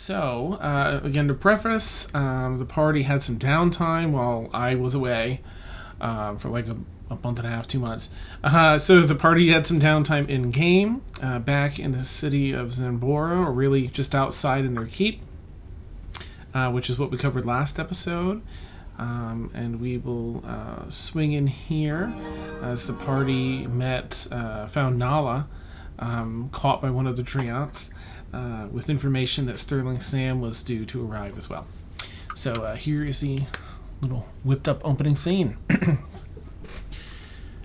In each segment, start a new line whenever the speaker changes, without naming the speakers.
So, again, to preface, the party had some downtime while I was away for like a month and a half, 2 months. So the party had some downtime in-game, back in the city of Zambora, or really just outside in their keep, which is what we covered last episode. And we will swing in here as the party found Nala caught by one of the Treants, with information that Sterling Sam was due to arrive as well. So here is the little whipped up opening scene.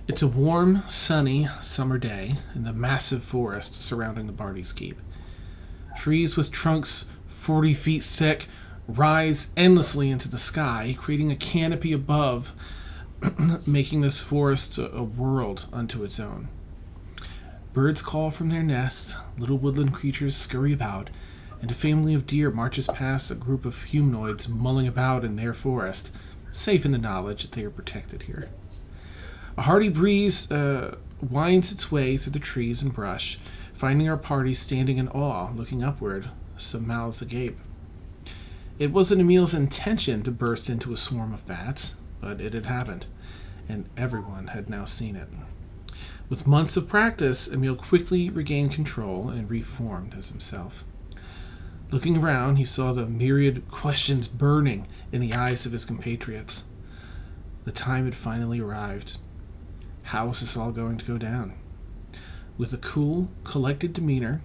It's a warm, sunny summer day in the massive forest surrounding the party's keep. Trees with trunks 40 feet thick rise endlessly into the sky, creating a canopy above, making this forest a world unto its own. Birds call from their nests, little woodland creatures scurry about, and a family of deer marches past a group of humanoids mulling about in their forest, safe in the knowledge that they are protected here. A hearty breeze winds its way through the trees and brush, finding our party standing in awe, looking upward, some mouths agape. It wasn't Emil's intention to burst into a swarm of bats, but it had happened, and everyone had now seen it. With months of practice, Emil quickly regained control and reformed as himself. Looking around, he saw the myriad questions burning in the eyes of his compatriots. The time had finally arrived. How was this all going to go down? With a cool, collected demeanor,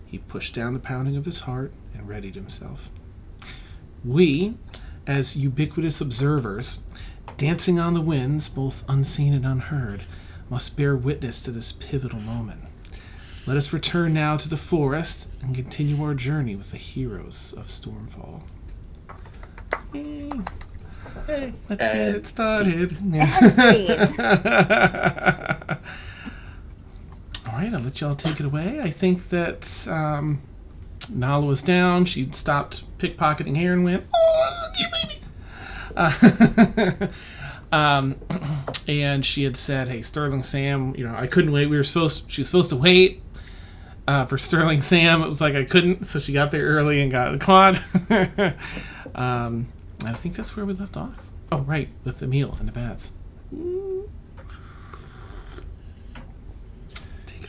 he pushed down the pounding of his heart and readied himself. We, as ubiquitous observers, dancing on the winds, both unseen and unheard, must bear witness to this pivotal moment. Let us return now to the forest and continue our journey with the heroes of Stormfall. Hey, let's get it started. All right, I'll let y'all take it away. I think that Nala was down. She'd stopped pickpocketing Aeronwen. Oh, look at baby. And she had said, "Hey, Sterling Sam, I couldn't wait. She was supposed to wait for Sterling Sam. It was like I couldn't, so she got there early and got caught." I think that's where we left off. Oh, right, with Emil and the bats.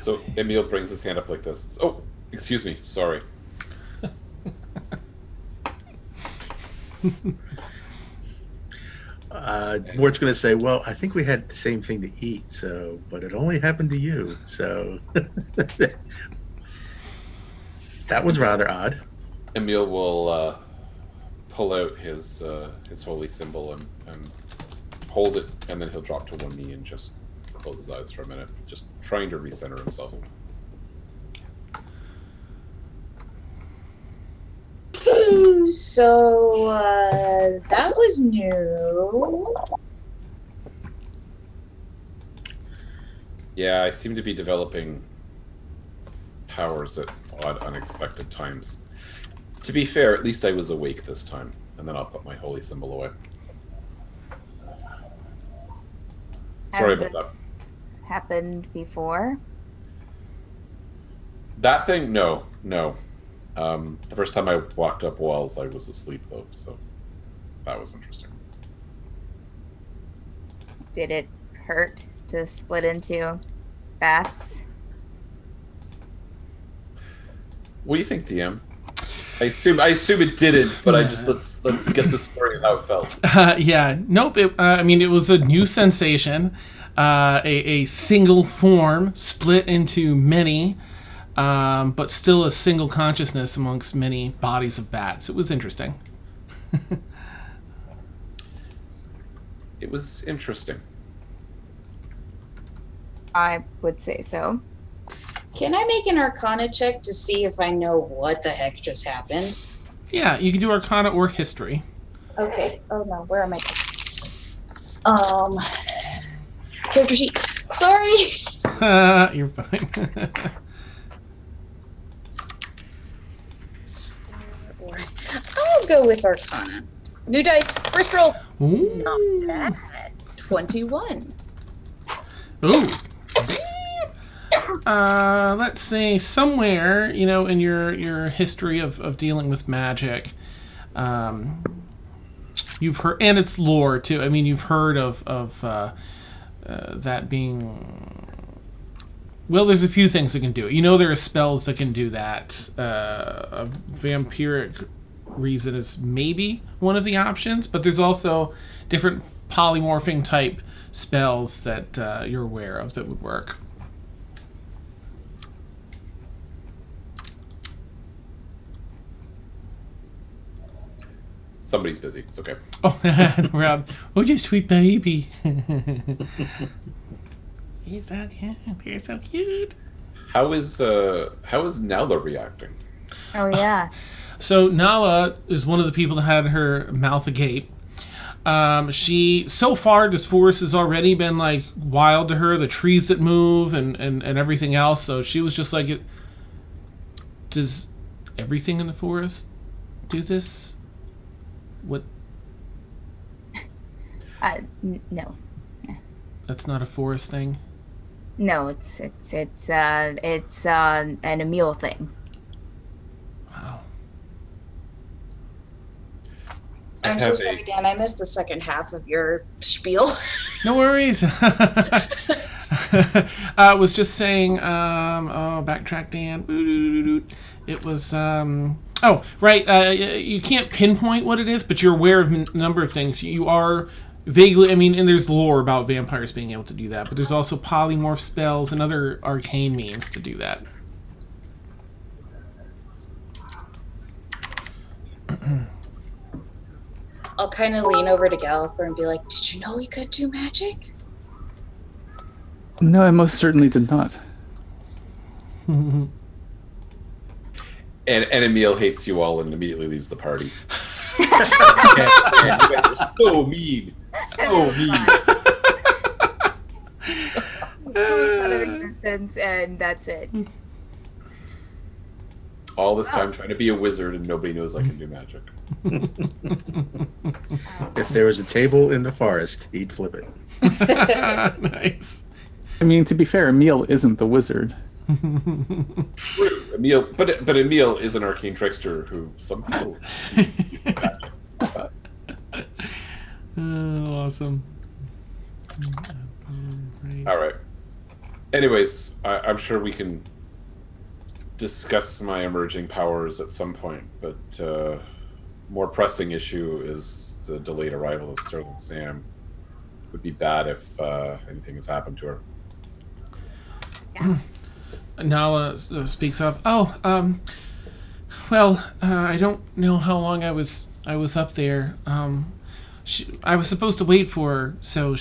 So Emil brings his hand up like this. Oh, excuse me, sorry.
Mort's going to say, well, I think we had the same thing to eat, but it only happened to you, so that was rather odd.
Emil will pull out his holy symbol and hold it, and then he'll drop to one knee and just close his eyes for a minute, just trying to recenter himself.
So, that was new.
Yeah, I seem to be developing powers at odd, unexpected times. To be fair, at least I was awake this time, and then I'll put my holy symbol away. Sorry about that.
Happened before?
That thing? No. The first time I walked up walls, I was asleep, though, so that was interesting.
Did it hurt to split into bats?
What do you think, DM? I assume it didn't, but I just let's get the story of how it felt.
Yeah, nope. It was a new sensation, a single form split into many, but still a single consciousness amongst many bodies of bats. It was interesting.
It was interesting.
I would say so.
Can I make an Arcana check to see if I know what the heck just happened?
Yeah, you can do Arcana or History.
Okay. Oh no, where am I? Character sheet. Sorry.
You're fine.
I'll go with Arcana. New dice. First roll.
Ooh.
Not bad. 21.
Ooh. let's say somewhere, in your history of dealing with magic, you've heard, and it's lore too. I mean, you've heard of that being. Well, there's a few things that can do it. There are spells that can do that. A vampiric reason is maybe one of the options, but there's also different polymorphing type spells that you're aware of that would work.
Somebody's busy. It's okay.
Oh, Rob. Oh, you sweet baby. He's so cute. You're so cute.
How is Nala reacting?
Oh yeah.
So Nala is one of the people that had her mouth agape. She, so far, this forest has already been like wild to her. The trees that move and everything else. So she was just like, does everything in the forest do this? What?
No.
That's not a forest thing.
No, it's an Emil thing.
Wow.
I'm so sorry, Dan. I missed the second half of your spiel.
No worries. I was just saying, backtrack, Dan. It was, oh, right. You can't pinpoint what it is, but you're aware of a number of things. You are vaguely, and there's lore about vampires being able to do that, but there's also polymorph spells and other arcane means to do that.
I'll kind of lean over to Gallithor and be like, did you know he could do magic?
No, I most certainly did not.
And Emil hates you all and immediately leaves the party. You guys are so mean. So mean.
Proves out of existence, and that's it.
All this time trying to be a wizard and nobody knows I can do magic.
If there was a table in the forest, he'd flip it.
Nice.
To be fair, Emil isn't the wizard.
True, Emil, but Emil is an arcane trickster who some people.
Awesome.
All right. Anyways, I'm sure we can discuss my emerging powers at some point, but more pressing issue is the delayed arrival of Sterling Sam. Would be bad if anything has happened to her.
Nala speaks up. Oh, I don't know how long I was up there. I was supposed to wait for her, so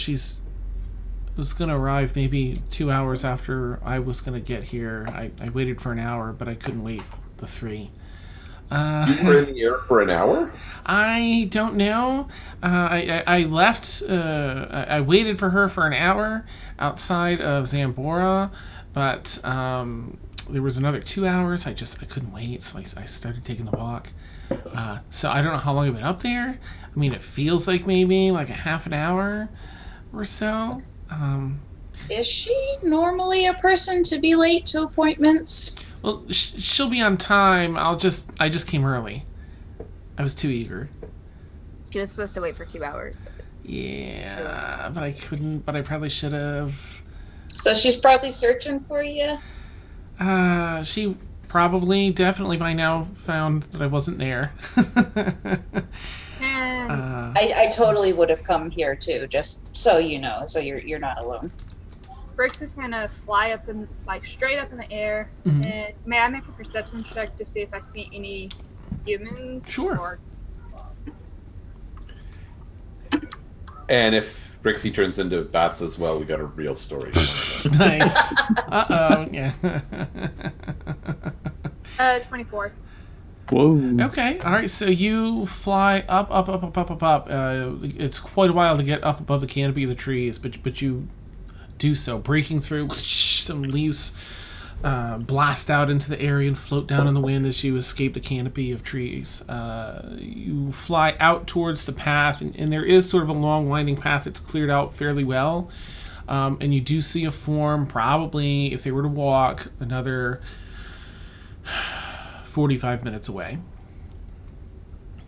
was going to arrive maybe 2 hours after I was going to get here. I waited for an hour, but I couldn't wait the 3.
You were in the air for an hour?
I don't know. I left. I waited for her for an hour outside of Zambora, but there was another 2 hours. I couldn't wait, so I started taking the walk. So I don't know how long I've been up there. It feels like maybe like a half an hour or so.
Is she normally a person to be late to appointments?
Well, she'll be on time. I just came early. I was too eager.
She was supposed to wait for 2 hours.
Yeah,
Sure.
but I couldn't. But I probably should have.
So she's probably searching for you?
She definitely by now found that I wasn't there.
I totally would have come here too, just so you know, so you're not alone.
Brix is gonna fly up and straight up in the air.
Mhm.
And may I make a perception check to see if I see any humans?
Sure.
Or...
And if Brixie turns into bats as well, we got a real story.
Nice. Uh-oh. Yeah.
24.
Whoa.
Okay. All right. So you fly up. It's quite a while to get up above the canopy of the trees, but you do so, breaking through. Some leaves blast out into the area and float down in the wind as you escape the canopy of trees. You fly out towards the path, and there is sort of a long, winding path that's cleared out fairly well. And you do see a form, probably, if they were to walk, another 45 minutes away.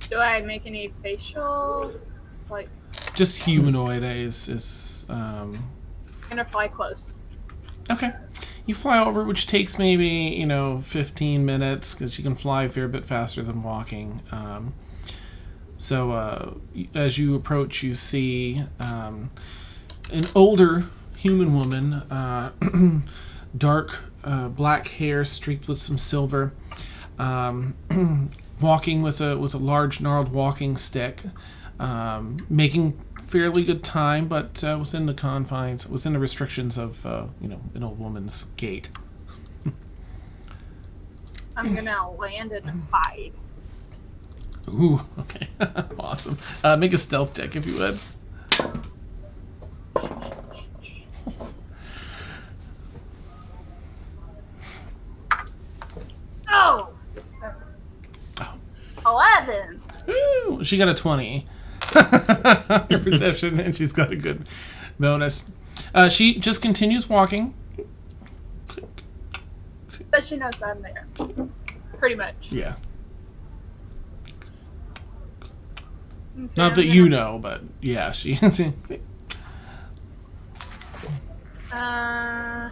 Do I make any facial, like,
Just humanoid is
gonna fly close?
okay. You fly over, which takes maybe 15 minutes because you can fly a fair bit faster than walking. So as you approach, you see an older human woman, dark black hair streaked with some silver, walking with a large gnarled walking stick, making fairly good time, but within the restrictions of an old woman's gait.
I'm gonna land and hide.
Ooh, okay, awesome. Make a stealth check if you would.
Oh!
Oh.
11!
Ooh, she got a 20. Your perception, and she's got a good bonus. She just continues walking.
But she knows I'm there. Pretty much.
Yeah.
Okay,
Not that
I'm
you
gonna-
know, but yeah, she.
I'm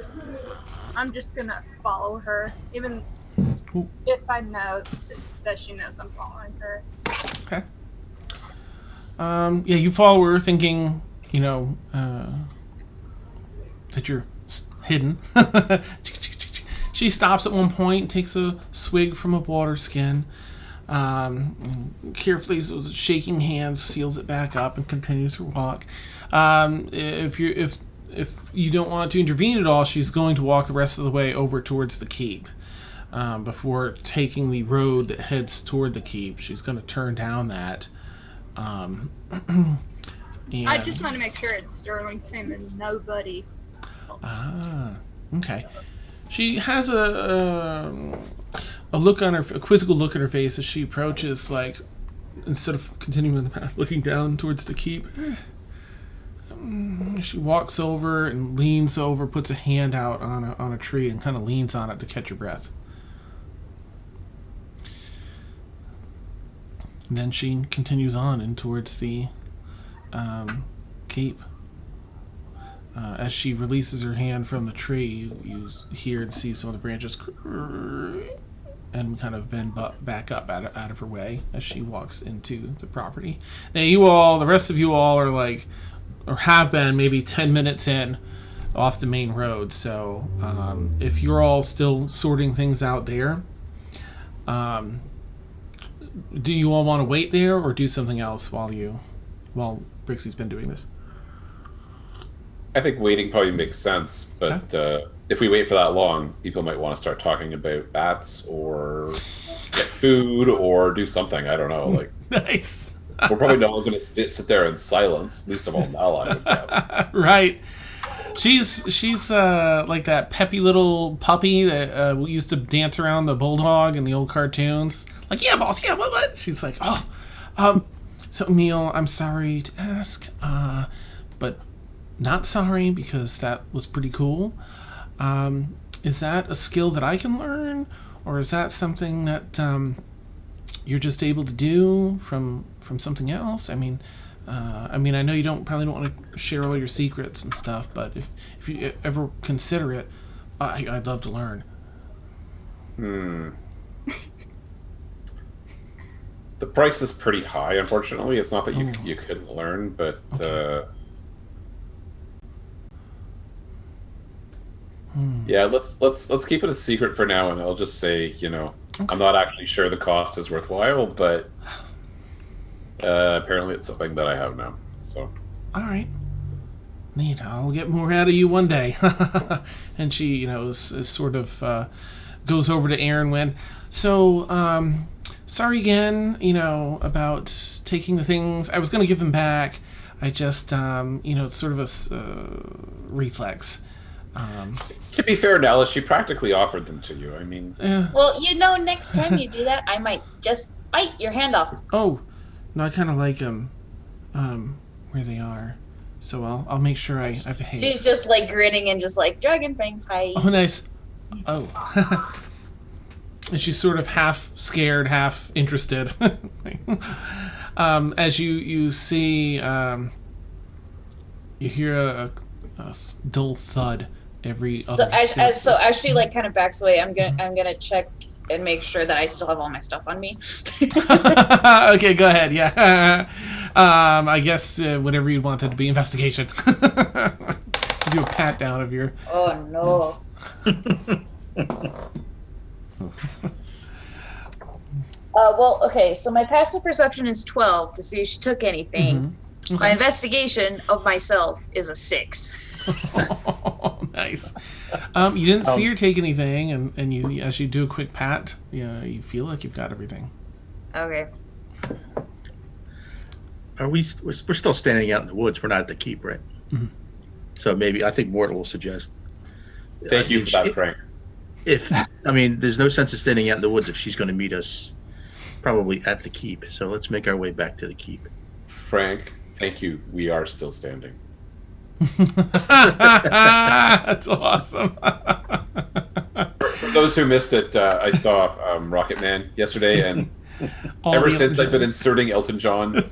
just gonna follow her, even
Ooh.
if I know that she knows I'm following her.
Okay. Yeah, you follow her, thinking, that you're hidden. She stops at one point, takes a swig from a water skin, carefully, with shaking hands, seals it back up, and continues to walk. If you don't want to intervene at all, she's going to walk the rest of the way over towards the keep. Before taking the road that heads toward the keep, she's going to turn down that. And
I just want to make sure it's Sterling Sim and nobody else.
Okay. She has a look on her, a quizzical look on her face as she approaches, like, instead of continuing the path, looking down towards the keep. She walks over and leans over, puts a hand out on a tree and kind of leans on it to catch her breath. And then she continues on in towards the keep. As she releases her hand from the tree, you hear and see some of the branches and kind of bend back up out of her way as she walks into the property. Now the rest of you all are like, or have been maybe 10 minutes in off the main road. So if you're all still sorting things out there, do you all want to wait there or do something else while Brixi's been doing this?
I think waiting probably makes sense, but if we wait for that long, people might want to start talking about bats or get food or do something. I don't know. Like,
Nice.
we're probably not going to sit there in silence. Least of all now, I would guess.
Right. She's like that peppy little puppy that we used to dance around the bulldog in the old cartoons. Like, yeah, boss, yeah, what? She's like, so Emil, I'm sorry to ask, but not sorry because that was pretty cool. Is that a skill that I can learn, or is that something that you're just able to do from something else? I mean, I know you probably don't want to share all your secrets and stuff, but if you ever consider it, I'd love to learn.
The price is pretty high, unfortunately. It's not that you couldn't learn, but yeah, let's keep it a secret for now, and I'll just say, I'm not actually sure the cost is worthwhile, but apparently it's something that I have now. So,
all right, neat. I'll get more out of you one day. And she, is sort of goes over to Aeronwen. So, sorry again, about taking the things. I was going to give them back. I just, it's sort of a reflex.
To be fair, Nella, she practically offered them to you. I mean,
Well, next time you do that, I might just bite your hand off.
Oh, no, I kind of like them where they are. So I'll make sure I behave.
She's just like grinning and just like dragon fangs. Hi.
Oh, nice. Oh. And she's sort of half scared, half interested. As you see, you hear a dull thud every other step.
So as she like kind of backs away, I'm gonna check and make sure that I still have all my stuff on me.
Okay, go ahead. Yeah. I guess whatever you wanted to be investigation. Do a pat down of your.
Oh no. Well, okay. So my passive perception is 12 to see if she took anything.
Okay.
My investigation of myself is a 6.
Nice. You didn't see her take anything, and you, as you do a quick pat, you feel like you've got everything.
Okay.
We're still standing out in the woods. We're not at the keep, right?
Mm-hmm.
So maybe I think Mortal will suggest.
Thank you for that, Frank.
There's no sense of standing out in the woods if she's going to meet us, probably at the keep. So let's make our way back to the keep.
Frank, thank you. We are still standing.
That's awesome.
For those who missed it, I saw Rocket Man yesterday, and ever since I've been inserting Elton John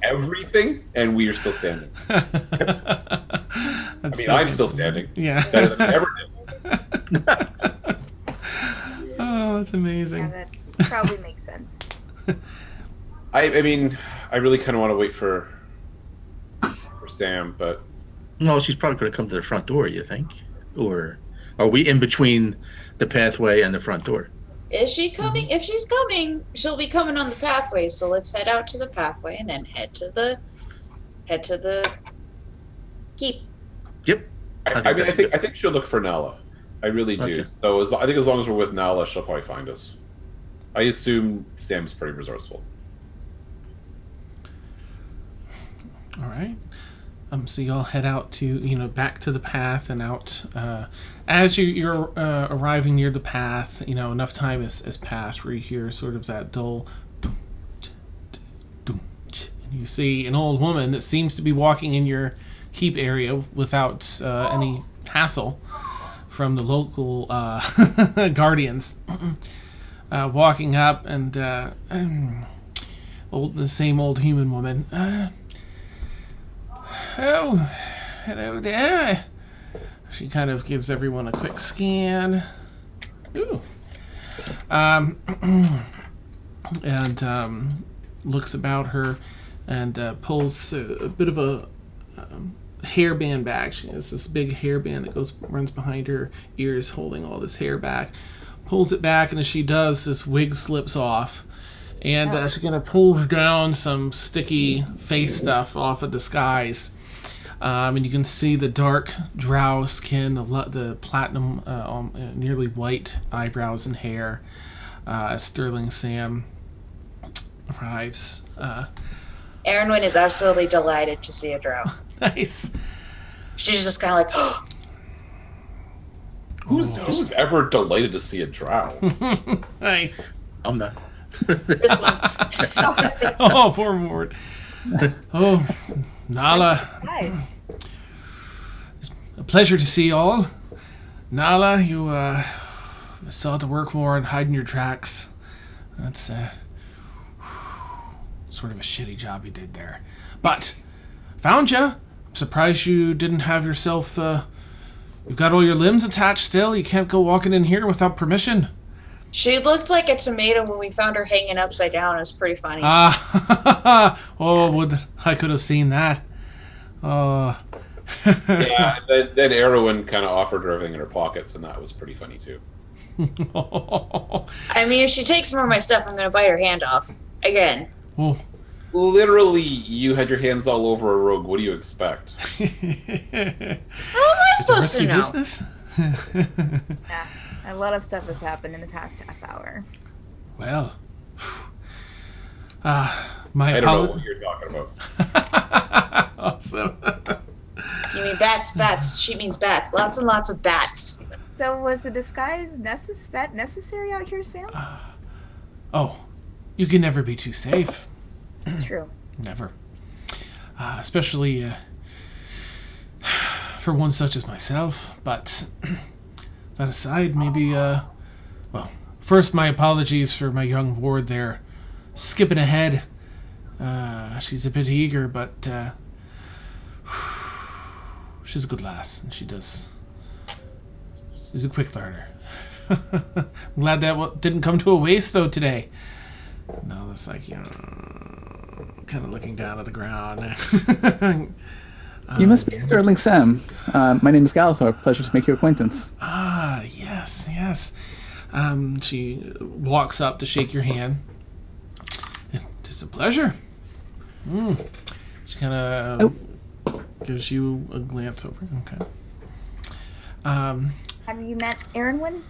everything, and we are still standing. I'm still standing.
Yeah.
Better than I ever did.
Oh, that's amazing.
Yeah, that probably makes sense.
I really kind of want to wait for Sam, but
No, she's probably going to come to the front door, you think? Or are we in between the pathway and the front door?
Is she coming? If she's coming, she'll be coming on the pathway. So let's head out to the pathway and then head to the keep.
Yep.
I think she'll look for Nala. I really do.
Okay.
So I think as long as we're with Nala, she'll probably find us. I assume Sam's pretty resourceful.
All right. So y'all head out to, back to the path and out. As you're arriving near the path, enough time has passed where you hear sort of that dull, and you see an old woman that seems to be walking in your keep area without any hassle from the local guardians. Walking up and the same old human woman. Oh, hello there. She kind of gives everyone a quick scan. Ooh. And looks about her and pulls a bit of a hairband bag. She has this big hairband that runs behind her ears, holding all this hair back. Pulls it back, and as she does, this wig slips off. And she kind of pulls down some sticky face stuff off of the disguise. And you can see the dark drow skin, the platinum, nearly white eyebrows and hair as Sterling Sam arrives.
Aeronwen is absolutely delighted to see a drow.
Nice.
She's just kind of like, oh.
Who's ever delighted to see a drow?
Nice.
I'm not.
This one.
Oh, poor Mort. Oh, Nala.
Nice.
It's a pleasure to see you all. Nala, you still have to work more on hiding your tracks. That's sort of a shitty job you did there. But found you. I'm surprised you didn't have yourself. You've got all your limbs attached still. You can't go walking in here without permission.
She looked like a tomato when we found her hanging upside down. It was pretty funny.
Oh, I could have seen that. Oh.
Yeah, then Aeronwen kind of offered her everything in her pockets, and that was pretty funny too.
I mean, if she takes more of my stuff, I'm going to bite her hand off. Again.
Oh.
Literally, you had your hands all over a rogue. What do you expect?
How was I supposed to know?
Business?
Yeah, a lot of stuff has happened in the past half hour.
Well,
I don't know what you're talking about.
Awesome.
You mean bats, bats. She means bats. Lots and lots of bats.
So was the disguise necessary out here, Sam?
Oh, you can never be too safe.
True.
Never. especially for one such as myself. But that aside, maybe, well, first my apologies for my young ward there. Skipping ahead. She's a bit eager, but she's a good lass, and she's a quick learner. I'm glad that didn't come to a waste, though, today. No, that's like, kind of looking down at the ground.
You must be Sterling Sam. My name is Galathor. Pleasure to make your acquaintance.
Yes. She walks up to shake your hand. It's a pleasure. She kind of gives you a glance over. Okay.
Have you met Aeronwen?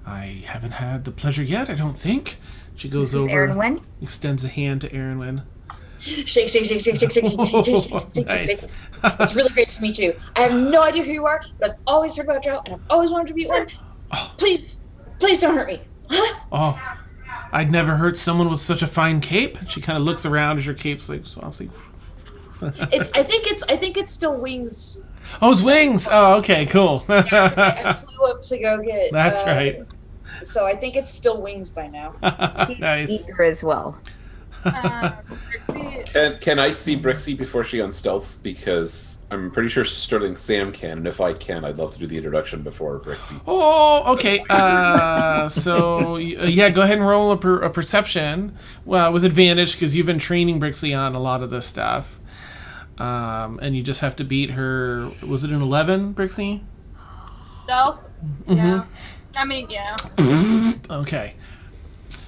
I haven't had the pleasure yet, I don't think. She goes
This is
over,
Aeronwen?
extends a hand to Aeronwen.
Shake.
Nice.
It's really great to meet you. I have no idea who you are, but I've always heard about Drow, and I've always wanted to meet one. Please don't hurt me.
Oh, I'd never heard someone with such a fine cape. She kind of looks around as your cape's like softly.
I think it's still wings.
Oh, it's wings. Oh, okay, cool.
Yeah, 'cause I flew up to go get.
That's right.
So I think it's still wings by now.
Nice.
Eager as well.
Brixi,
Can I see Brixi before she unstealths? Because I'm pretty sure Sterling Sam can, and if I can, I'd love to do the introduction before Brixi.
Oh, okay. So yeah, go ahead and roll a perception. Well, with advantage because you've been training Brixi on a lot of this stuff. And you just have to beat her. Was it an 11, Brixi?
Stealth? Yeah. I mean, yeah.
Okay.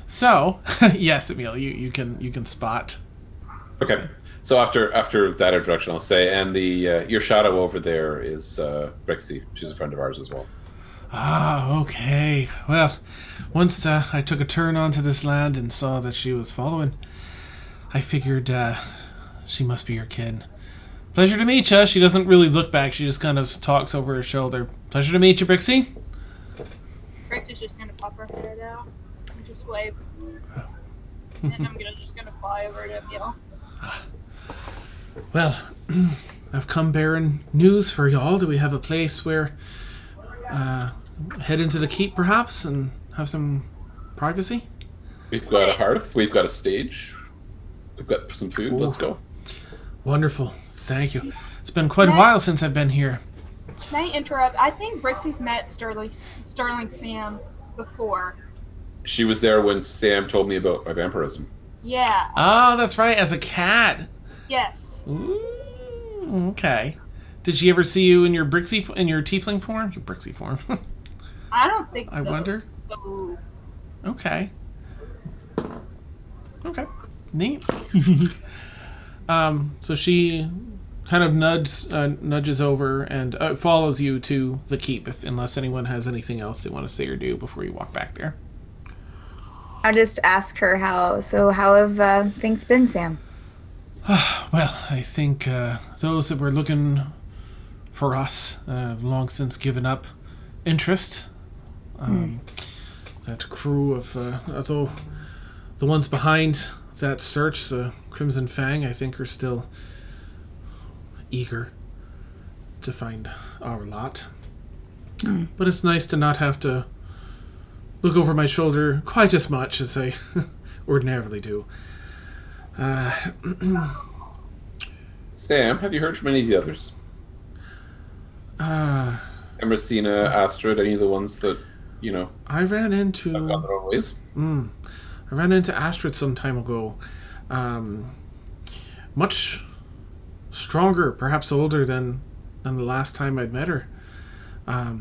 So, yes, Emil, you can spot.
Okay. So after that introduction, I'll say, and the your shadow over there is Brixi. She's a friend of ours as well.
Okay. Well, once I took a turn onto this land and saw that she was following, I figured she must be your kin. Pleasure to meet you. She doesn't really look back. She just kind of talks over her shoulder. Pleasure to meet you, Brixi.
Brixi's just gonna pop her head out and just wave. And I'm just gonna fly over to Emil.
Well, I've come bearing news for y'all. Do we have a place where head into the keep, perhaps, and have some privacy?
We've got a hearth. We've got a stage. We've got some food.
Ooh.
Let's go.
Wonderful. Thank you. It's been quite a while since I've been here.
May I interrupt? I think Brixi's met Sterling Sam before.
She was there when Sam told me about my vampirism.
Yeah.
Oh, that's right, as a cat.
Yes.
Ooh, okay. Did she ever see you in your tiefling form? Your Brixi form.
I don't think so.
I wonder.
So.
Okay. Neat. So she kind of nudges over and follows you to the keep, unless anyone has anything else they want to say or do before you walk back there.
I'll just ask her how have things been, Sam?
Well, I think those that were looking for us have long since given up interest. That crew of, although the ones behind that search, the Crimson Fang, I think are still eager to find our lot. But it's nice to not have to look over my shoulder quite as much as I ordinarily do.
Sam, have you heard from any of the others? Emersina, Astrid, any of the ones that,
I ran into...
have gone their own ways?
I ran into Astrid some time ago. Much stronger, perhaps older than the last time I'd met her. But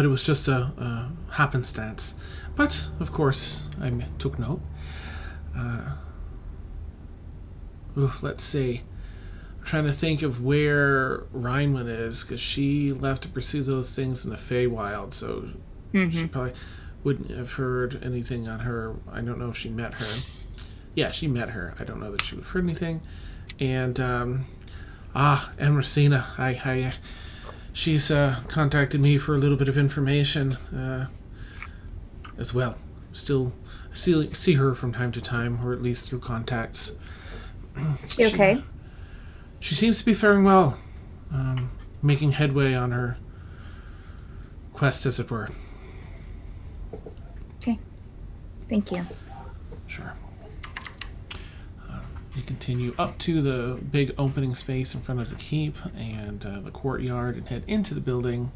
it was just a happenstance. But, of course, I took note. Let's see. I'm trying to think of where Aeronwen is, because she left to pursue those things in the Feywild, so she probably wouldn't have heard anything on her. I don't know if she met her. Yeah, she met her. I don't know that she would have heard anything. And, Emersina. She's contacted me for a little bit of information as well. Still see her from time to time, or at least through contacts.
She okay?
She seems to be faring well, making headway on her quest, as it were.
Okay. Thank you.
Sure. You continue up to the big opening space in front of the keep and the courtyard and head into the building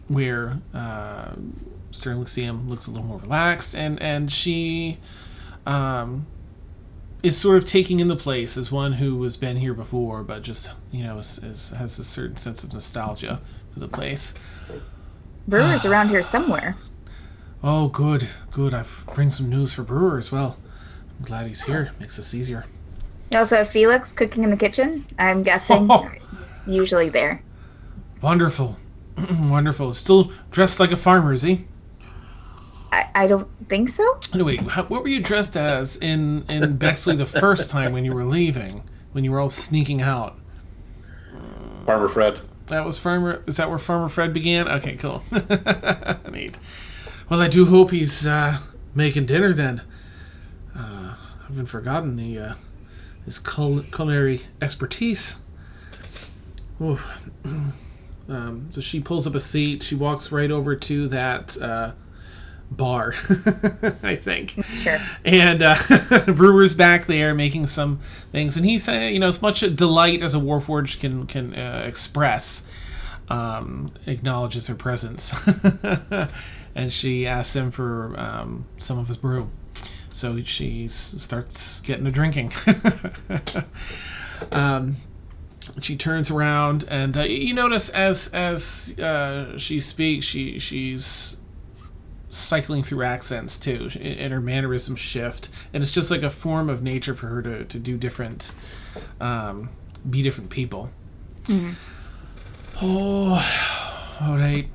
where Sterling Sam looks a little more relaxed and she is sort of taking in the place as one who has been here before, but just, has a certain sense of nostalgia for the place.
Brewer's around here somewhere.
Oh, good. I've bring some news for Brewer as well. I'm glad he's here. Makes this easier.
You also have Felix cooking in the kitchen. I'm guessing he's usually there.
Wonderful. Wonderful. Still dressed like a farmer, is he?
I don't think so.
Anyway, what were you dressed as in Bexley the first time when you were leaving? When you were all sneaking out?
Farmer Fred.
Is that where Farmer Fred began? Okay, cool. Neat. Well, I do hope he's making dinner then. I haven't forgotten his culinary expertise. Oh. So she pulls up a seat. She walks right over to that bar, I think.
Sure.
And Brewer's back there making some things, and he's as much a delight as a Warforged can express, acknowledges her presence. And she asks him for some of his brew. So she starts getting to drinking. She turns around, and you notice as she speaks, she's cycling through accents too, and her mannerisms shift. And it's just like a form of nature for her to do different, be different people.
Mm-hmm.
Oh, all right.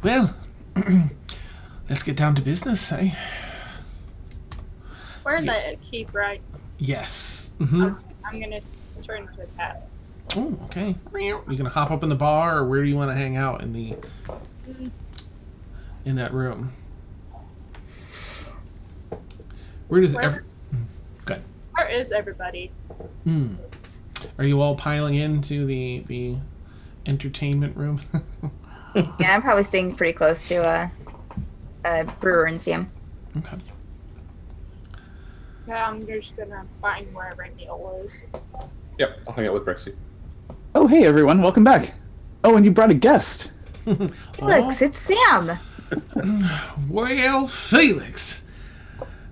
Well, let's get down to business, eh?
We're in the keep, right?
Yes. Mm-hmm.
I'm gonna turn to the cat.
Oh, okay. You gonna hop up in the bar, or where do you want to hang out in that room? Where does Good.
Where is everybody?
Are you all piling into the entertainment room?
Yeah, I'm probably staying pretty close to Brewer and Sam.
Okay.
Yeah, I'm just gonna find wherever Neil is.
Yep, I'll hang out with Brixi.
Oh, hey everyone, welcome back. Oh, and you brought a guest.
Felix, it's Sam.
Well, Felix,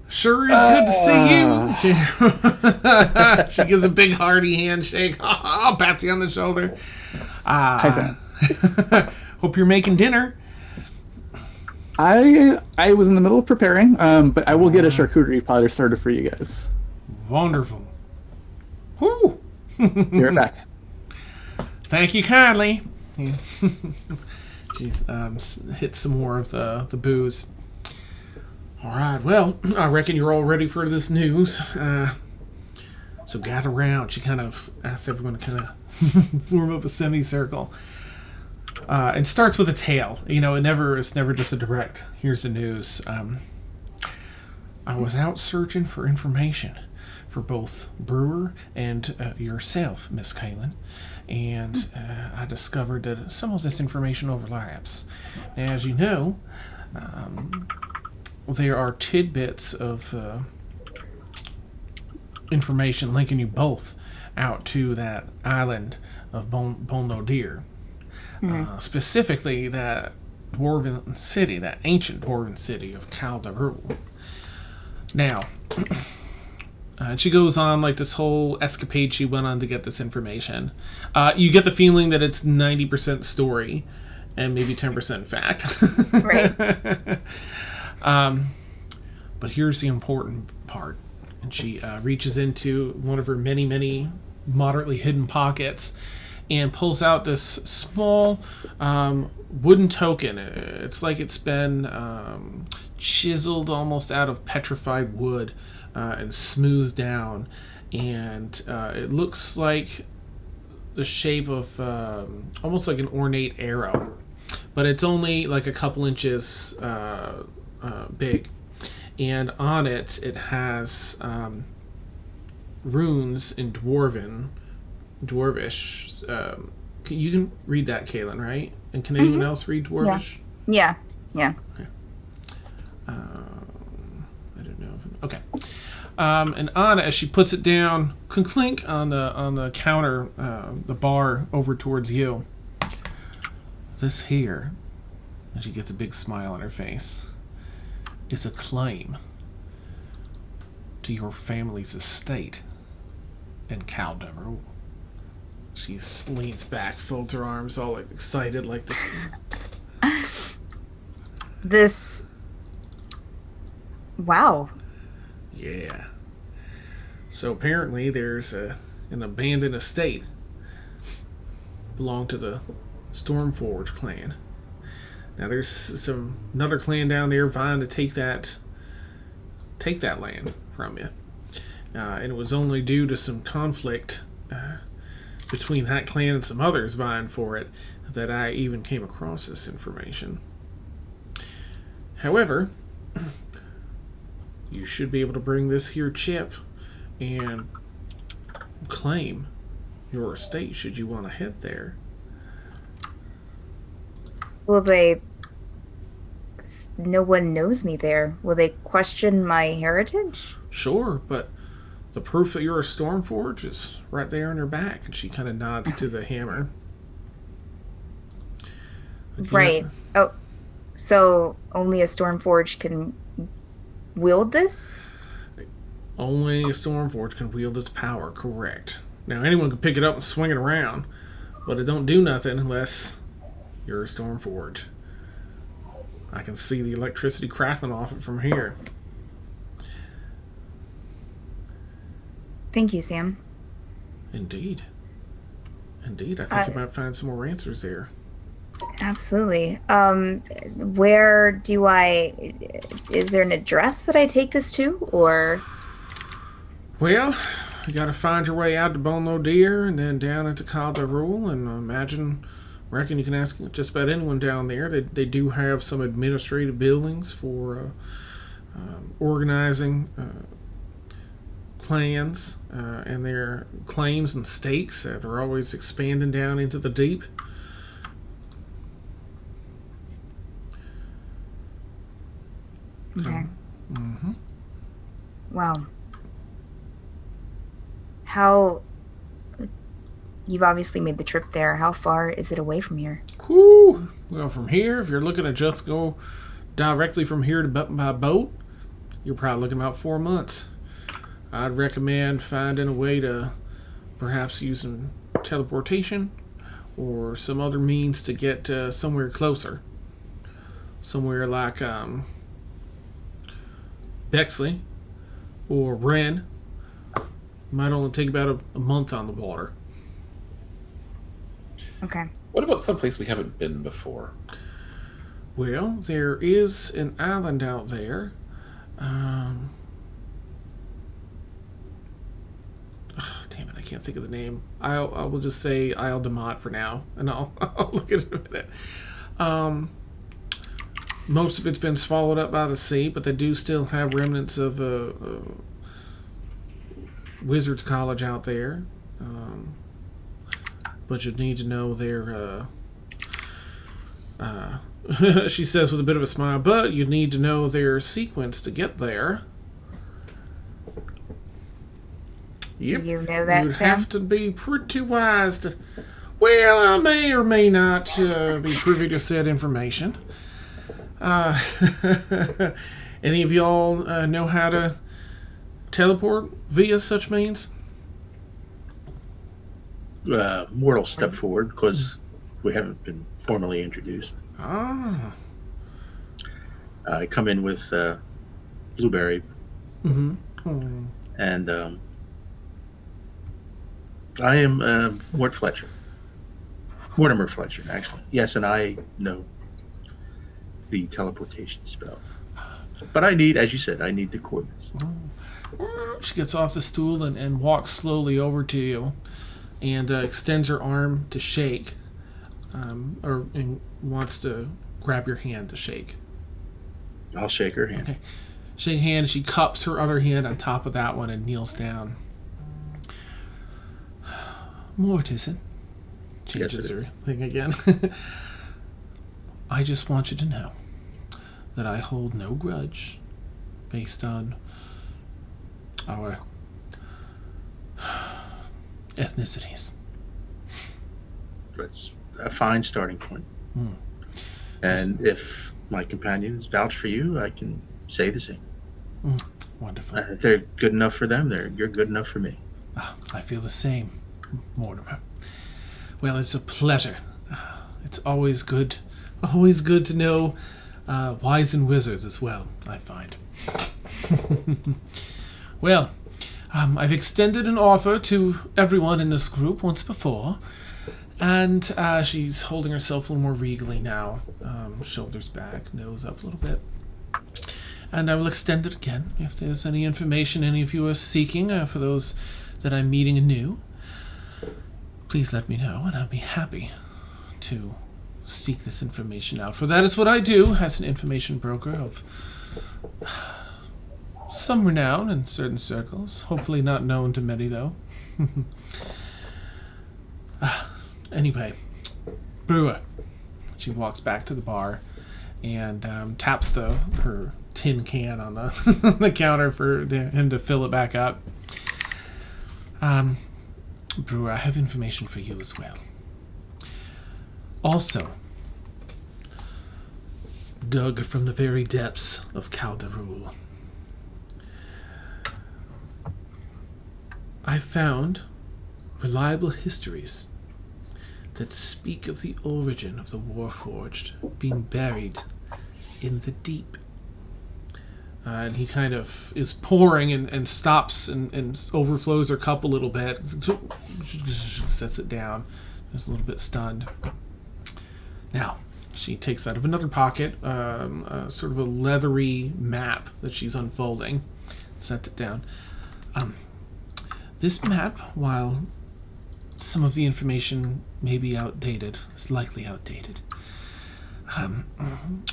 sure is good to see you. She gives a big hearty handshake. Pats you on the shoulder.
Hi, Sam.
Hope you're making dinner.
I was in the middle of preparing, but I will get a charcuterie platter started for you guys.
Wonderful. Whoo!
Be right back.
Thank you kindly. She's hit some more of the booze. All right. Well, I reckon you're all ready for this news. So gather around. She kind of asks everyone to kind of form up a semicircle. And starts with a tale. It's never just a direct, here's the news. I was out searching for information for both Brewer and yourself, Miss Caelynn, and I discovered that some of this information overlaps. Now, as you know, there are tidbits of information linking you both out to that island of Bon-No-Dir. Specifically that dwarven city, that ancient dwarven city of Calderu. Now, she goes on like this whole escapade she went on to get this information. You get the feeling that it's 90% story and maybe 10% fact.
Right.
But here's the important part. And she reaches into one of her many, many moderately hidden pockets and pulls out this small wooden token. It's like it's been chiseled almost out of petrified wood and smoothed down. And it looks like the shape of almost like an ornate arrow. But it's only like a couple inches big. and on it has runes in Dwarvish. You can read that, Caelynn, right? And can anyone else read Dwarvish?
Yeah.
I don't know. Okay. And Anna, as she puts it down, clink on the counter, the bar over towards you. This here, and she gets a big smile on her face, is a claim to your family's estate in Calderon. She leans back, folds her arms, all excited like this.
This. Wow.
Yeah. So apparently there's an abandoned estate. Belonged to the Stormforge clan. Now there's another clan down there vying to take that land from you. And it was only due to some conflict between that clan and some others vying for it that I even came across this information. However, you should be able to bring this here chip and claim your estate should you want to head there.
Will they... No one knows me there. Will they question my heritage?
Sure, but the proof that you're a Stormforge is right there on your back. And she kind of nods to the hammer.
Right. Oh, so only a Stormforge can wield this?
Only a Stormforge can wield its power, correct. Now, anyone can pick it up and swing it around, but it don't do nothing unless you're a Stormforge. I can see the electricity crackling off it from here.
Thank you, Sam.
Indeed. I think you might find some more answers there.
Absolutely. Where do is there an address that I take this to, or?
Well, you gotta find your way out to Bono Deer and then down into Calderul, and reckon you can ask just about anyone down there. They do have some administrative buildings for organizing clans and their claims and stakes. They're always expanding down into the deep.
Okay.
Mm-hmm.
Wow. How... You've obviously made the trip there. How far is it away from here?
Whew. Well, from here, if you're looking to just go directly from here to by boat, you're probably looking about 4 months. I'd recommend finding a way to perhaps use some teleportation or some other means to get somewhere closer. Somewhere like Bexley or Wren. Might only take about a month on the water.
Okay.
What about someplace we haven't been before?
Well, there is an island out there. Damn it, I can't think of the name. I will just say Isle de Mott for now, and I'll look at it in a minute. Most of it's been swallowed up by the sea, but they do still have remnants of Wizards College out there. But you need to know their... she says with a bit of a smile, but you need to know their sequence to get there. Yep.
Do you know that,
You'd
Sam?
have to be pretty wise to... Well, I may or may not be privy to said information. Any of y'all know how to teleport via such means?
Mortal step forward, because we haven't been formally introduced.
Ah.
I come in with Blueberry,
Mm-hmm. Oh.
and I am Mortimer Fletcher, actually. Yes, and I know the teleportation spell. But I need, as you said, I need the coordinates.
She gets off the stool and walks slowly over to you and extends her arm to shake, and wants to grab your hand to shake.
I'll shake her hand.
Okay. Shake hand. She cups her other hand on top of that one and kneels down. Mortison. Changes her thing again. I just want you to know that I hold no grudge based on our ethnicities.
That's a fine starting point. And if my companions vouch for you, I can say the same.
Wonderful.
If they're good enough for them, you're good enough for me.
I feel the same, Mortimer. Well, it's a pleasure. It's always good to know wizened wizards as well, I find. Well, I've extended an offer to everyone in this group once before, and she's holding herself a little more regally now, shoulders back, nose up a little bit. And I will extend it again if there's any information any of you are seeking for those that I'm meeting anew. Please let me know, and I'll be happy to seek this information out. For that is what I do as an information broker of some renown in certain circles. Hopefully not known to many, though. Anyway, Brewer. She walks back to the bar and taps her tin can on the the counter for him to fill it back up. Brewer, I have information for you as well. Also, dug from the very depths of Calderul, I found reliable histories that speak of the origin of the Warforged being buried in the deep. And he kind of is pouring and stops and overflows her cup a little bit. Sets it down. Just a little bit stunned. Now, she takes out of another pocket sort of a leathery map that she's unfolding. Set it down. This map, while some of the information may be outdated, is likely outdated,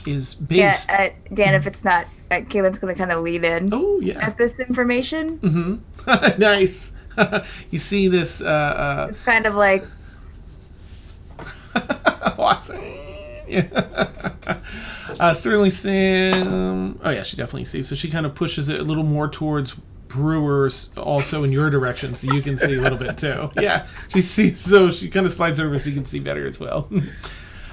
is based...
Yeah, Dan, if it's not, Caelynn's going to kind of lean in at this information.
Mm-hmm. Nice. You see this...
it's kind of like...
Awesome. Yeah. Certainly Sam... Oh, yeah, she definitely sees. So she kind of pushes it a little more towards Brewers, also in your direction, so you can see a little bit, too. Yeah, she sees, so she kind of slides over so you can see better as well.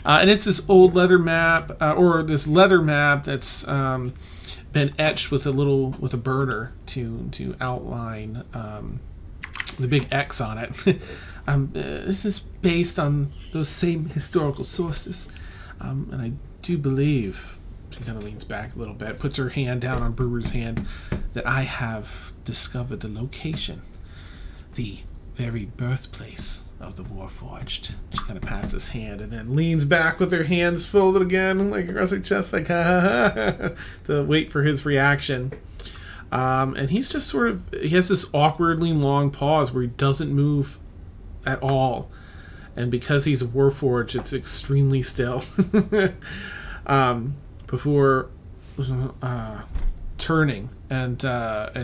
And it's this old leather map, or this leather map that's been etched with a burner to outline the big X on it. This is based on those same historical sources, and I do believe, she kind of leans back a little bit, puts her hand down on Brewer's hand, that I have discovered the location, the very birthplace of the Warforged. She kind of pats his hand and then leans back with her hands folded again, like across her chest, like ha ha ha, to wait for his reaction. And he's just he has this awkwardly long pause where he doesn't move at all. And because he's a Warforged, it's extremely still. Before turning and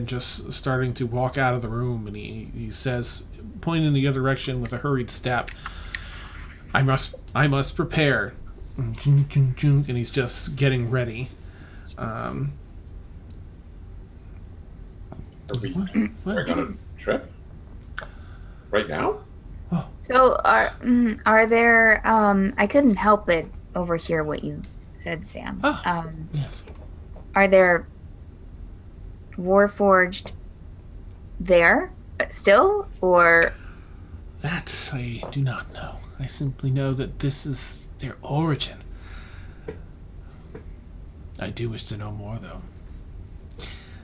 just starting to walk out of the room, and he says, pointing in the other direction with a hurried step, I must prepare. And he's just getting ready.
Are we going on a trip? Right now?
Oh. So are there I couldn't help but overhear what you said, Sam.
Yes.
Are there Warforged there still, or?
That I do not know. I simply know that this is their origin. I do wish to know more, though.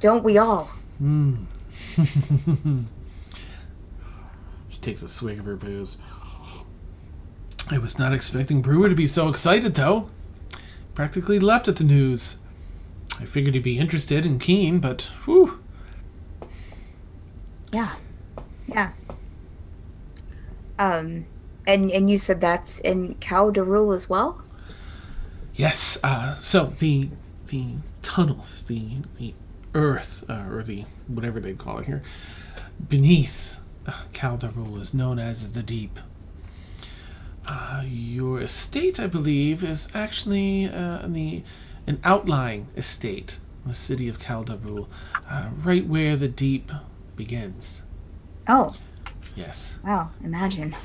Don't we all?
She takes a swig of her booze. I was not expecting Brewer to be so excited, though. Practically leapt at the news. I figured he'd be interested and keen, but whew.
Yeah. And you said that's in Calderul as well?
Yes. So the tunnels, the earth, or the whatever they call it here, beneath Caldarul is known as the Deep. Your estate, I believe, is actually an outlying estate in the city of Caldarul, right where the Deep begins.
Oh,
Yes.
wow, imagine.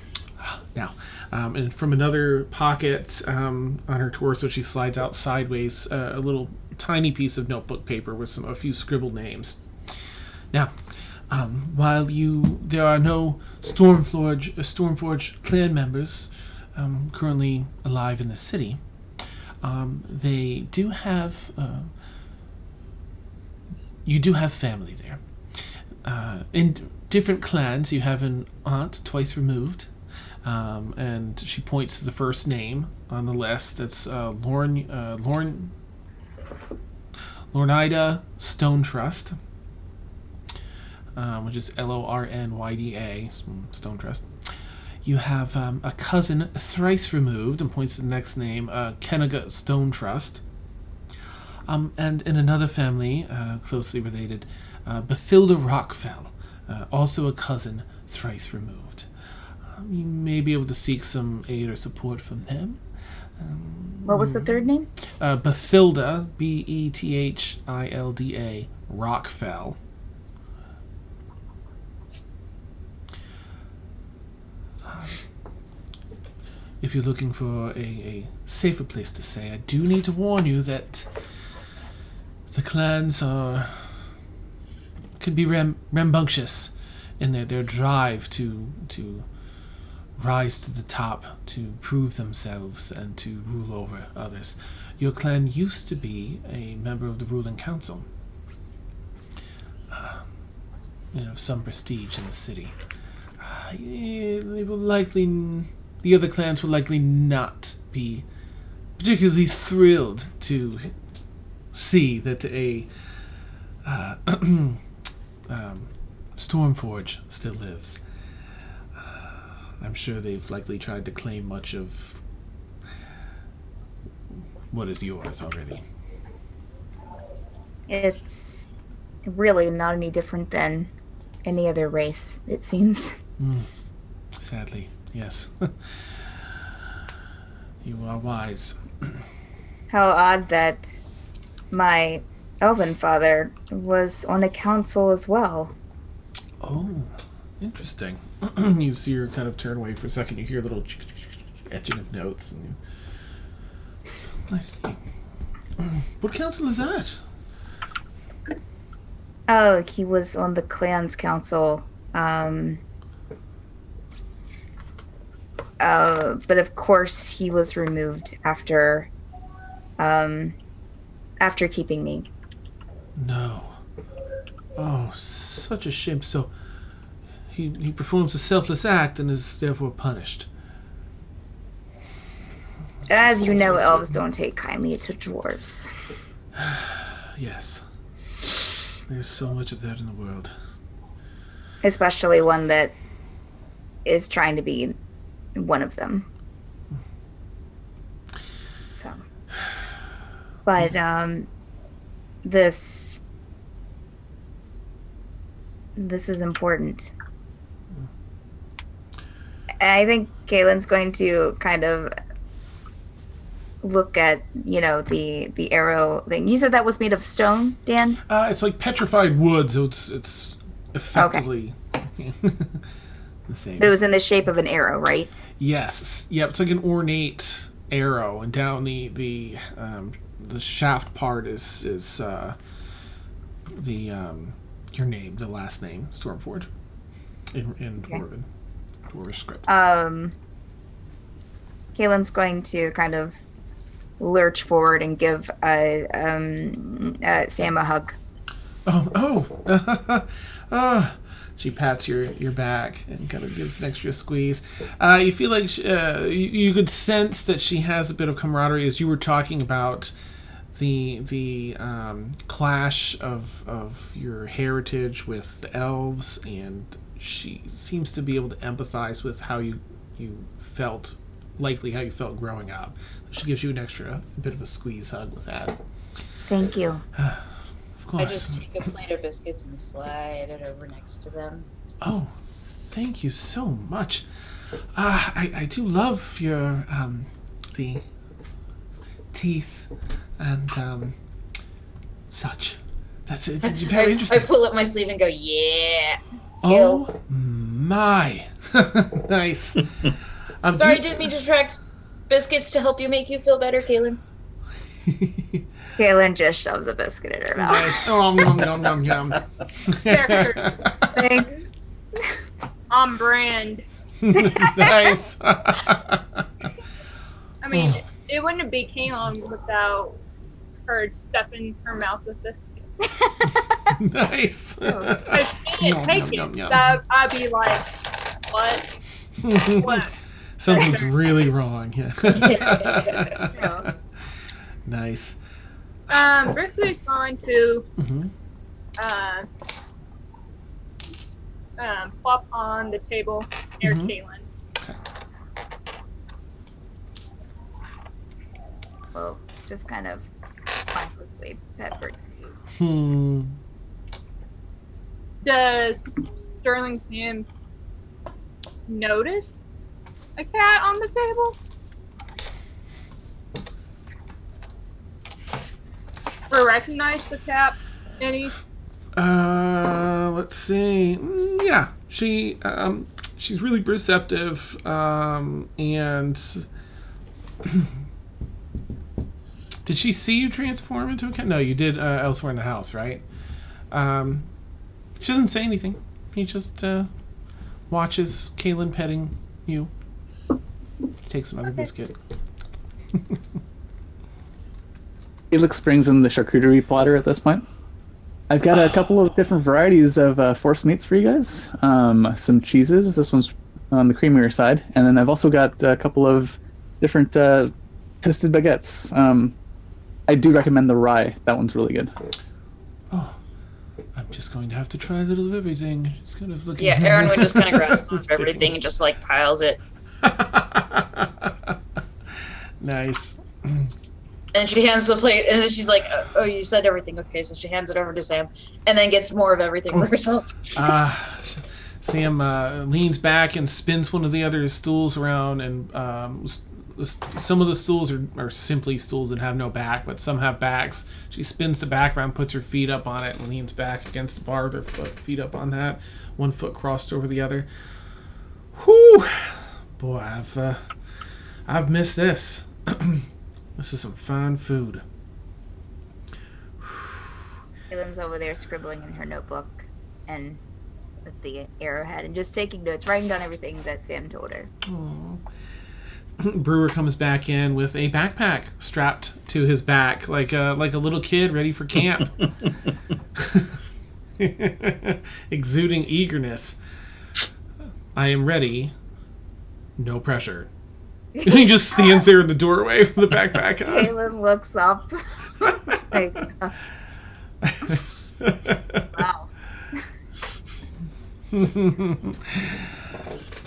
Now, and from another pocket on her torso, she slides out sideways a little tiny piece of notebook paper with a few scribbled names. Now, while there are no Stormforge clan members currently alive in the city, they do have you do have family there. In different clans, you have an aunt twice removed. And she points to the first name on the list. That's Lornida Stone Trust, which is Lornyda, Stone Trust. You have a cousin thrice removed, and points to the next name, Kennaga Stone Trust. And in another family, closely related, Bathilda Rockfell, also a cousin thrice removed. You may be able to seek some aid or support from them.
What was the third name?
Bathilda, Bethilda, Rockfell. If you're looking for a safer place to stay, I do need to warn you that the clans can be rambunctious in their drive to rise to the top, to prove themselves, and to rule over others. Your clan used to be a member of the ruling council, of some prestige in the city. The other clans will likely not be particularly thrilled to see that a Stormforge still lives. I'm sure they've likely tried to claim much of what is yours already.
It's really not any different than any other race, it seems.
Sadly, yes. You are wise.
How odd that my elven father was on a council as well.
Oh, interesting. You see her kind of turn away for a second. You hear a little etching of notes. And I see. What council is that?
Oh, he was on the clans council. But of course he was removed after keeping me.
No. Oh, such a shame. So he performs a selfless act and is therefore punished.
As you know, elves don't take kindly to dwarves.
Yes. There's so much of that in the world.
Especially one that is trying to be one of them. So. But, this is important. I think Caelynn's going to kind of look at, the arrow thing. You said that was made of stone, Dan?
It's like petrified wood, so it's effectively the same.
But it was in the shape of an arrow, right?
Yes. Yep, it's like an ornate arrow, and down the shaft part is your name, the last name, Stormforge, in Dwarven. Dwarvish script.
Caelynn's going to kind of lurch forward and give Sam a hug.
She pats your back and kind of gives an extra squeeze. You feel like you could sense that she has a bit of camaraderie as you were talking about the clash of your heritage with the elves, and she seems to be able to empathize with how you felt, likely how you felt growing up. She gives you an extra bit of a squeeze hug with that.
Thank you.
Of course.
I just take a plate of biscuits and slide it over next to them.
Oh, thank you so much. I do love your the teeth and such. That's it. Very interesting.
I pull up my sleeve and go, yeah. Skills.
Oh my! Nice.
Sorry, I didn't mean to direct biscuits to help make you feel better, Caelynn.
Caelynn just shoves a biscuit in her mouth.
Nice. Oh, nom, yum.
Thanks.
On brand.
Nice.
I mean, it wouldn't be Caelynn without her stuffing her mouth with this.
Nice.
If she didn't take
yum,
it,
yum.
I'd be like, what? What?
Something's really wrong. Yeah.
Yeah.
Nice.
Brixi's going to
Mm-hmm.
plop on the table near
Mhm.
Caelynn.
Well, just kind of mindlessly pet Brixie.
Does Sterling Sam notice a cat on the table? Or recognize the cat? Any?
Let's see. Yeah, she's really perceptive, and did she see you transform into a cat? No, you did elsewhere in the house, right? She doesn't say anything. He just watches Caelynn petting you. She takes another biscuit.
Felix brings in the charcuterie platter at this point. I've got a couple of different varieties of force meats for you guys. Some cheeses. This one's on the creamier side. And then I've also got a couple of different toasted baguettes. I do recommend the rye. That one's really good.
Oh, I'm just going to have to try a little of everything. Just kind of looking.
Yeah, Aeronwen just kind of grabs some of everything and just like piles it.
Nice.
And she hands the plate, and then she's like, "Oh, you said everything. Okay." So she hands it over to Sam, and then gets more of everything for herself.
Sam leans back and spins one of the other stools around, and some of the stools are simply stools that have no back, but some have backs. She spins the back around, puts her feet up on it, and leans back against the bar with her feet up on that, one foot crossed over the other. Whew! Boy, I've missed this. This is some fine food.
Caelynn's over there scribbling in her notebook and with the arrowhead and just taking notes, writing down everything that Sam told her.
Aww. Brewer comes back in with a backpack strapped to his back, like a little kid ready for camp, exuding eagerness. I am ready. No pressure. He just stands there in the doorway with the backpack on.
Caelynn looks up. Like, wow.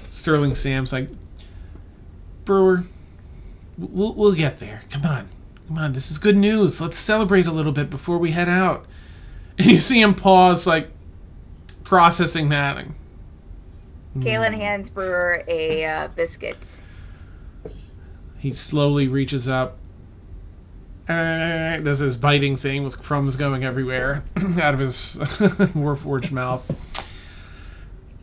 Sterling Sam's like, Brewer, we'll get there. Come on, this is good news. Let's celebrate a little bit before we head out. And you see him pause, like, processing that.
Caelynn hands Brewer a biscuit.
He slowly reaches up, does his biting thing with crumbs going everywhere out of his warforged mouth.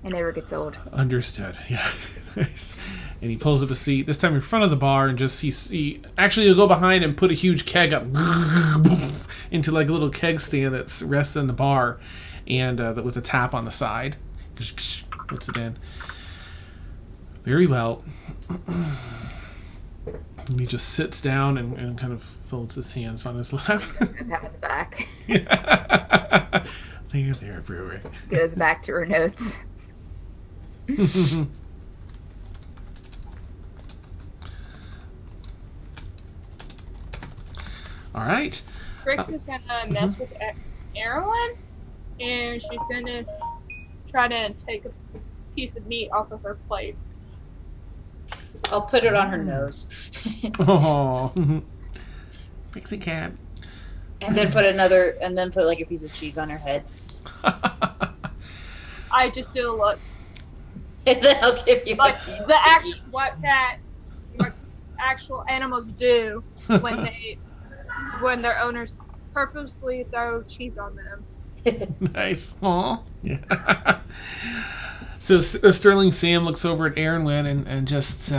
It never gets old.
Understood. Yeah. Nice. And he pulls up a seat, this time in front of the bar, and just he actually he'll go behind and put a huge keg up into like a little keg stand that rests in the bar, and with a tap on the side, puts it in. Very well. And he just sits down and kind of folds his hands on his lap.
Pat in the back.
Yeah. There, Brewer.
Goes back to her notes.
All right.
Brix is gonna mess with Aeronwen, and she's gonna try to take a piece of meat off of her plate.
I'll put it on her nose.
Oh, Brixie cat.
and then put like a piece of cheese on her head.
I just do a look.
And then I'll give you
Like
a
the what actual animals do when their owners purposely throw cheese on them.
Nice. Aw. Yeah. So Sterling Sam looks over at Aeronwen and just,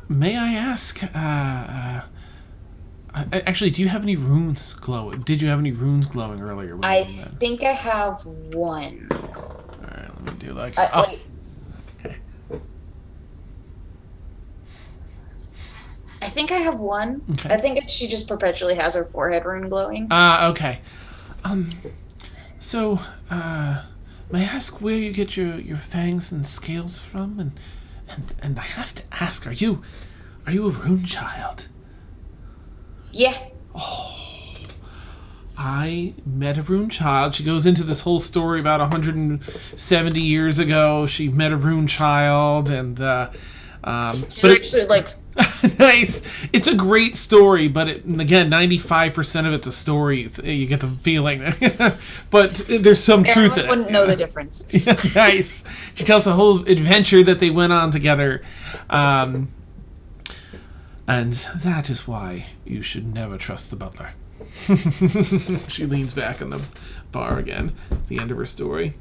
may I ask, actually, do you have any runes glowing? Did you have any runes glowing earlier?
I think I have one.
Alright, let me do like...
Wait.
Okay.
I think I have one.
Okay.
I think she just perpetually has her forehead rune glowing.
Okay. May I ask where you get your fangs and scales from? And I have to ask, are you a rune child?
Yeah.
I met a rune child. She goes into this whole story about 170 years ago. She met a rune child, and
She's actually like...
nice. It's a great story, but again, 95% of it's a story. You get the feeling, but there's some truth in it.
Wouldn't know the difference.
Yeah, nice. She tells the whole adventure that they went on together, and that is why you should never trust the butler. She leans back on the bar again at the end of her story.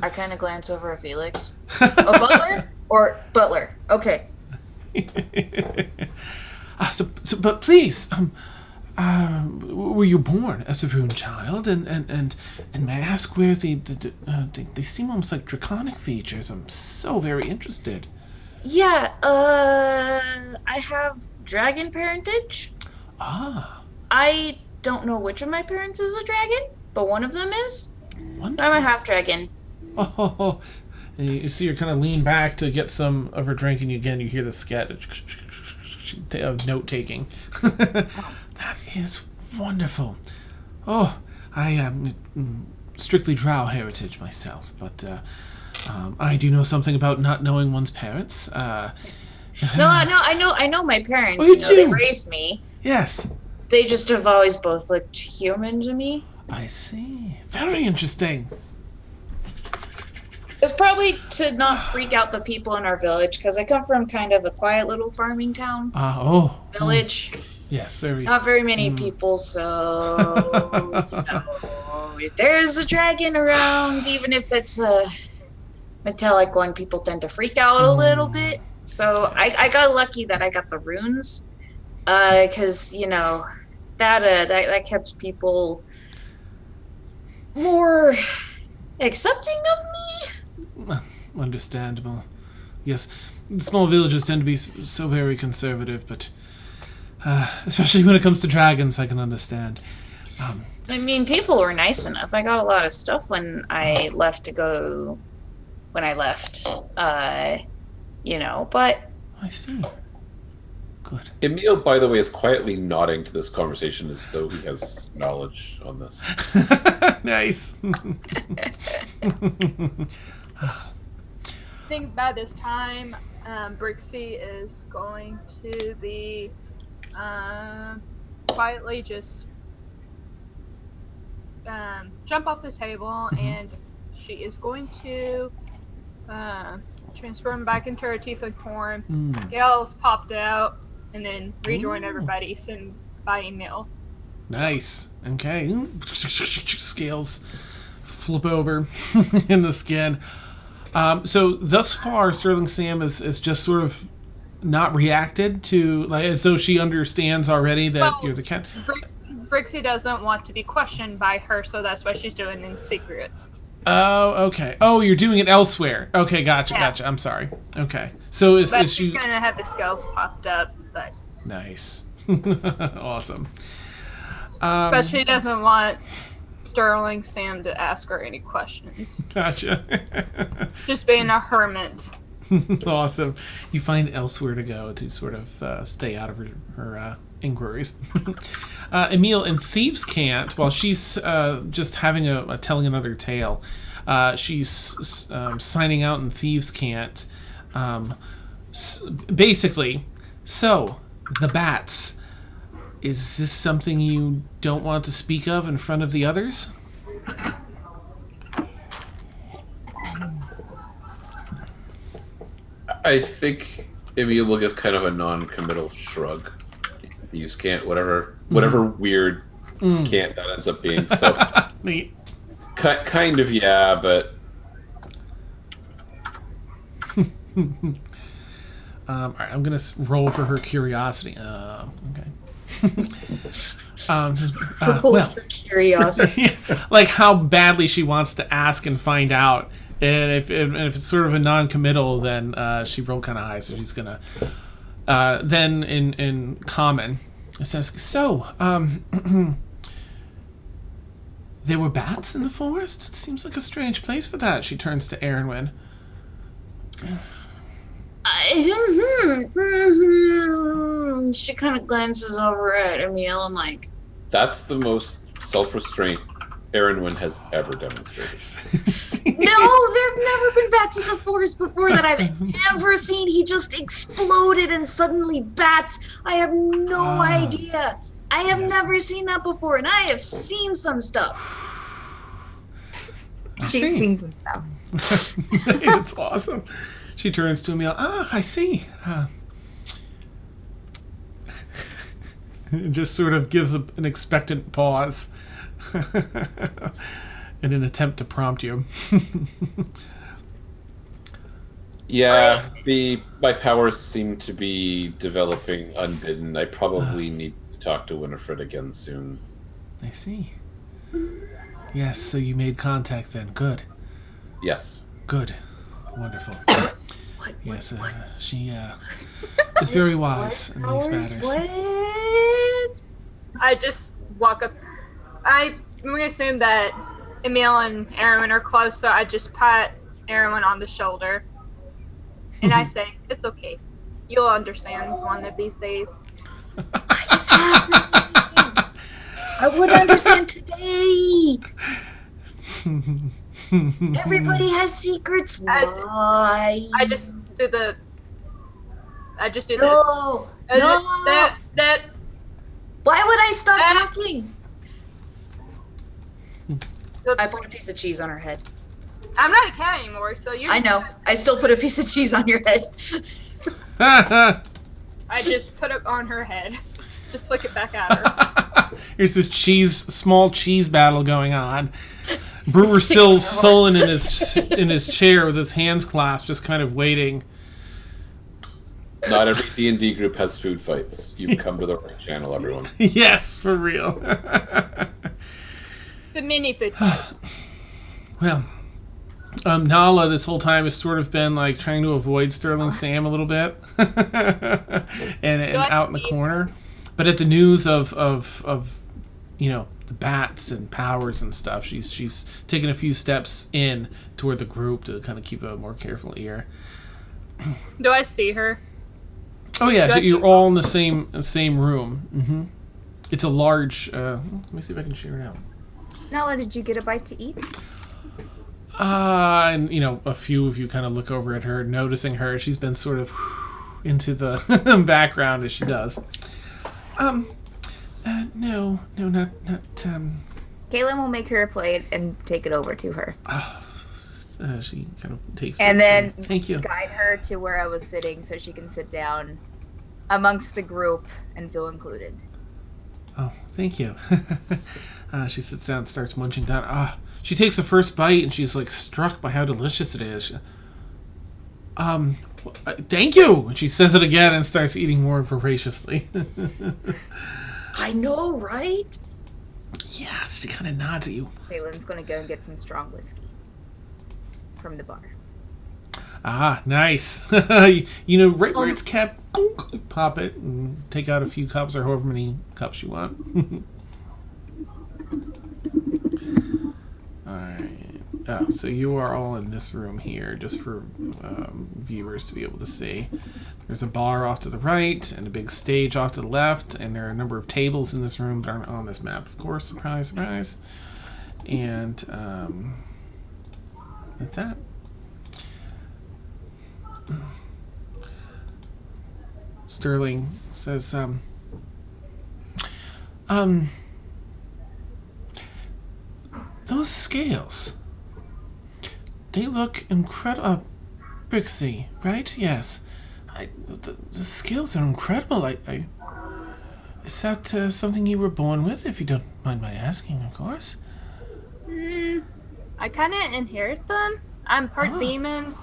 I kind of glance over at Felix. A butler or butler? Okay.
But please, were you born as a rune child? And may I ask where they seem almost like draconic features? I'm so very interested.
Yeah, I have dragon parentage. I don't know which of my parents is a dragon, but one of them is.
Wonderful.
I'm a half dragon.
Oh, and you see her kind of lean back to get some of her drink, and again you hear the scat of note taking. That is wonderful. Oh, I am strictly Drow heritage myself, but I do know something about not knowing one's parents.
No, I know my parents.
Oh,
They raised me.
Yes.
They just have always both looked human to me.
I see. Very interesting.
It's probably to not freak out the people in our village, because I come from kind of a quiet little farming town. Village.
Yes, very.
Not very many people, so if there's a dragon around, even if it's a metallic one, people tend to freak out a little bit. So yes. I got lucky that I got the runes, because that kept people more accepting of me.
Understandable. Yes, small villages tend to be so very conservative, but especially when it comes to dragons, I can understand.
I mean, people were nice enough. I got a lot of stuff when I left. But
I see. Good.
Emil, by the way, is quietly nodding to this conversation as though he has knowledge on this.
Nice.
I think by this time, Brixi is going to be quietly just jump off the table, and she is going to transform back into her tiefling form. Scales popped out, and then rejoin everybody, sent by email.
Nice. Okay. Scales flip over in the skin. So thus far, Sterling Sam is just sort of not reacted to, like, as though she understands already that you're the cat.
Brixi doesn't want to be questioned by her, so that's why she's doing it in secret.
Oh, okay. Oh, you're doing it elsewhere. Okay, gotcha. I'm sorry. Okay. So is
she's
she
gonna have the scales popped up, but
nice. Awesome.
But she doesn't want Sterling Sam to ask her any questions.
Gotcha.
Just being a hermit.
Awesome. You find elsewhere to go to sort of stay out of her inquiries. Emil, in Thieves' Cant, while she's just having telling another tale, she's signing out in Thieves' Cant. Basically, so the bats. Is this something you don't want to speak of in front of the others?
I think Emil will give kind of a non-committal shrug. Thieves can't, whatever weird can't that ends up being. So,
Neat.
kind of, yeah, but
All right, I'm gonna roll for her curiosity. Okay.
Roll for curiosity.
Like how badly she wants to ask and find out, and if it's sort of a non-committal, then she rolled kind of high, so she's gonna. Then in common, it says, "So, there were bats in the forest. It seems like a strange place for that." She turns to Aeronwen.
She kind of glances over at Emil and like,
that's the most self-restraint Aeronwen has ever demonstrated.
no, there've never been bats in the forest before that I've ever seen. He just exploded and suddenly bats. I have no idea. I have never seen that before, and I have seen some stuff.
She's seen some stuff.
It's awesome. She turns to Emil. I see. Just sort of gives an expectant pause in an attempt to prompt you.
Yeah, my powers seem to be developing unbidden. I probably need to talk to Winifred again soon.
I see. Yes, so you made contact then. Good.
Yes.
Good. Wonderful. Yes,
What?
she is very wise in these matters.
What?
I just walk up. I'm going to assume that Emil and Aeronwen are close, so I just pat Aeronwen on the shoulder. And I say, it's okay. You'll understand one of these days.
What is happening? I would understand today. Everybody has secrets. Why?
I just do this.
No.
That.
Why would I stop talking? I put a piece of cheese on her head.
I'm not a cat anymore, so you're.
I know. I still put a piece of cheese on your head.
I just put it on her head. Just flick it back at her.
Here's this small cheese battle going on. Brewer's still sullen in his chair with his hands clasped, just kind of waiting.
Not every D&D group has food fights. You've come to the right channel, everyone.
Yes, for real.
The mini food.
Well, Nala this whole time has sort of been like trying to avoid Sterling Sam a little bit, and out in the corner. But at the news of the bats and powers and stuff, she's taken a few steps in toward the group to kind of keep a more careful ear.
Do I see her?
Oh yeah, you're all in the same room. Mm-hmm. It's a large. Let me see if I can share it out.
Nala, did you get a bite to eat?
And a few of you kind of look over at her, noticing her. She's been sort of into the background as she does. No, not.
Caelynn will make her a plate and take it over to her.
She kind of takes
and
it.
then
Thank you.
Guide her to where I was sitting so she can sit down amongst the group and feel included.
Oh, thank you. She sits down and starts munching down. She takes the first bite and she's like struck by how delicious it is. Thank you. And she says it again and starts eating more voraciously.
I know, right?
Yes, she kind of nods at you.
Caelynn's going to go and get some strong whiskey from the bar.
Nice. Right where it's kept, pop it and take out a few cups or however many cups you want. Alright. So you are all in this room here, just for viewers to be able to see. There's a bar off to the right, and a big stage off to the left, and there are a number of tables in this room that aren't on this map, of course. Surprise, surprise. And that's that. Sterling says, Those scales. They look incredible. Brixie, right? Yes. The scales are incredible. Is that something you were born with, if you don't mind my asking, of course?
I kind of inherit them. I'm part demon.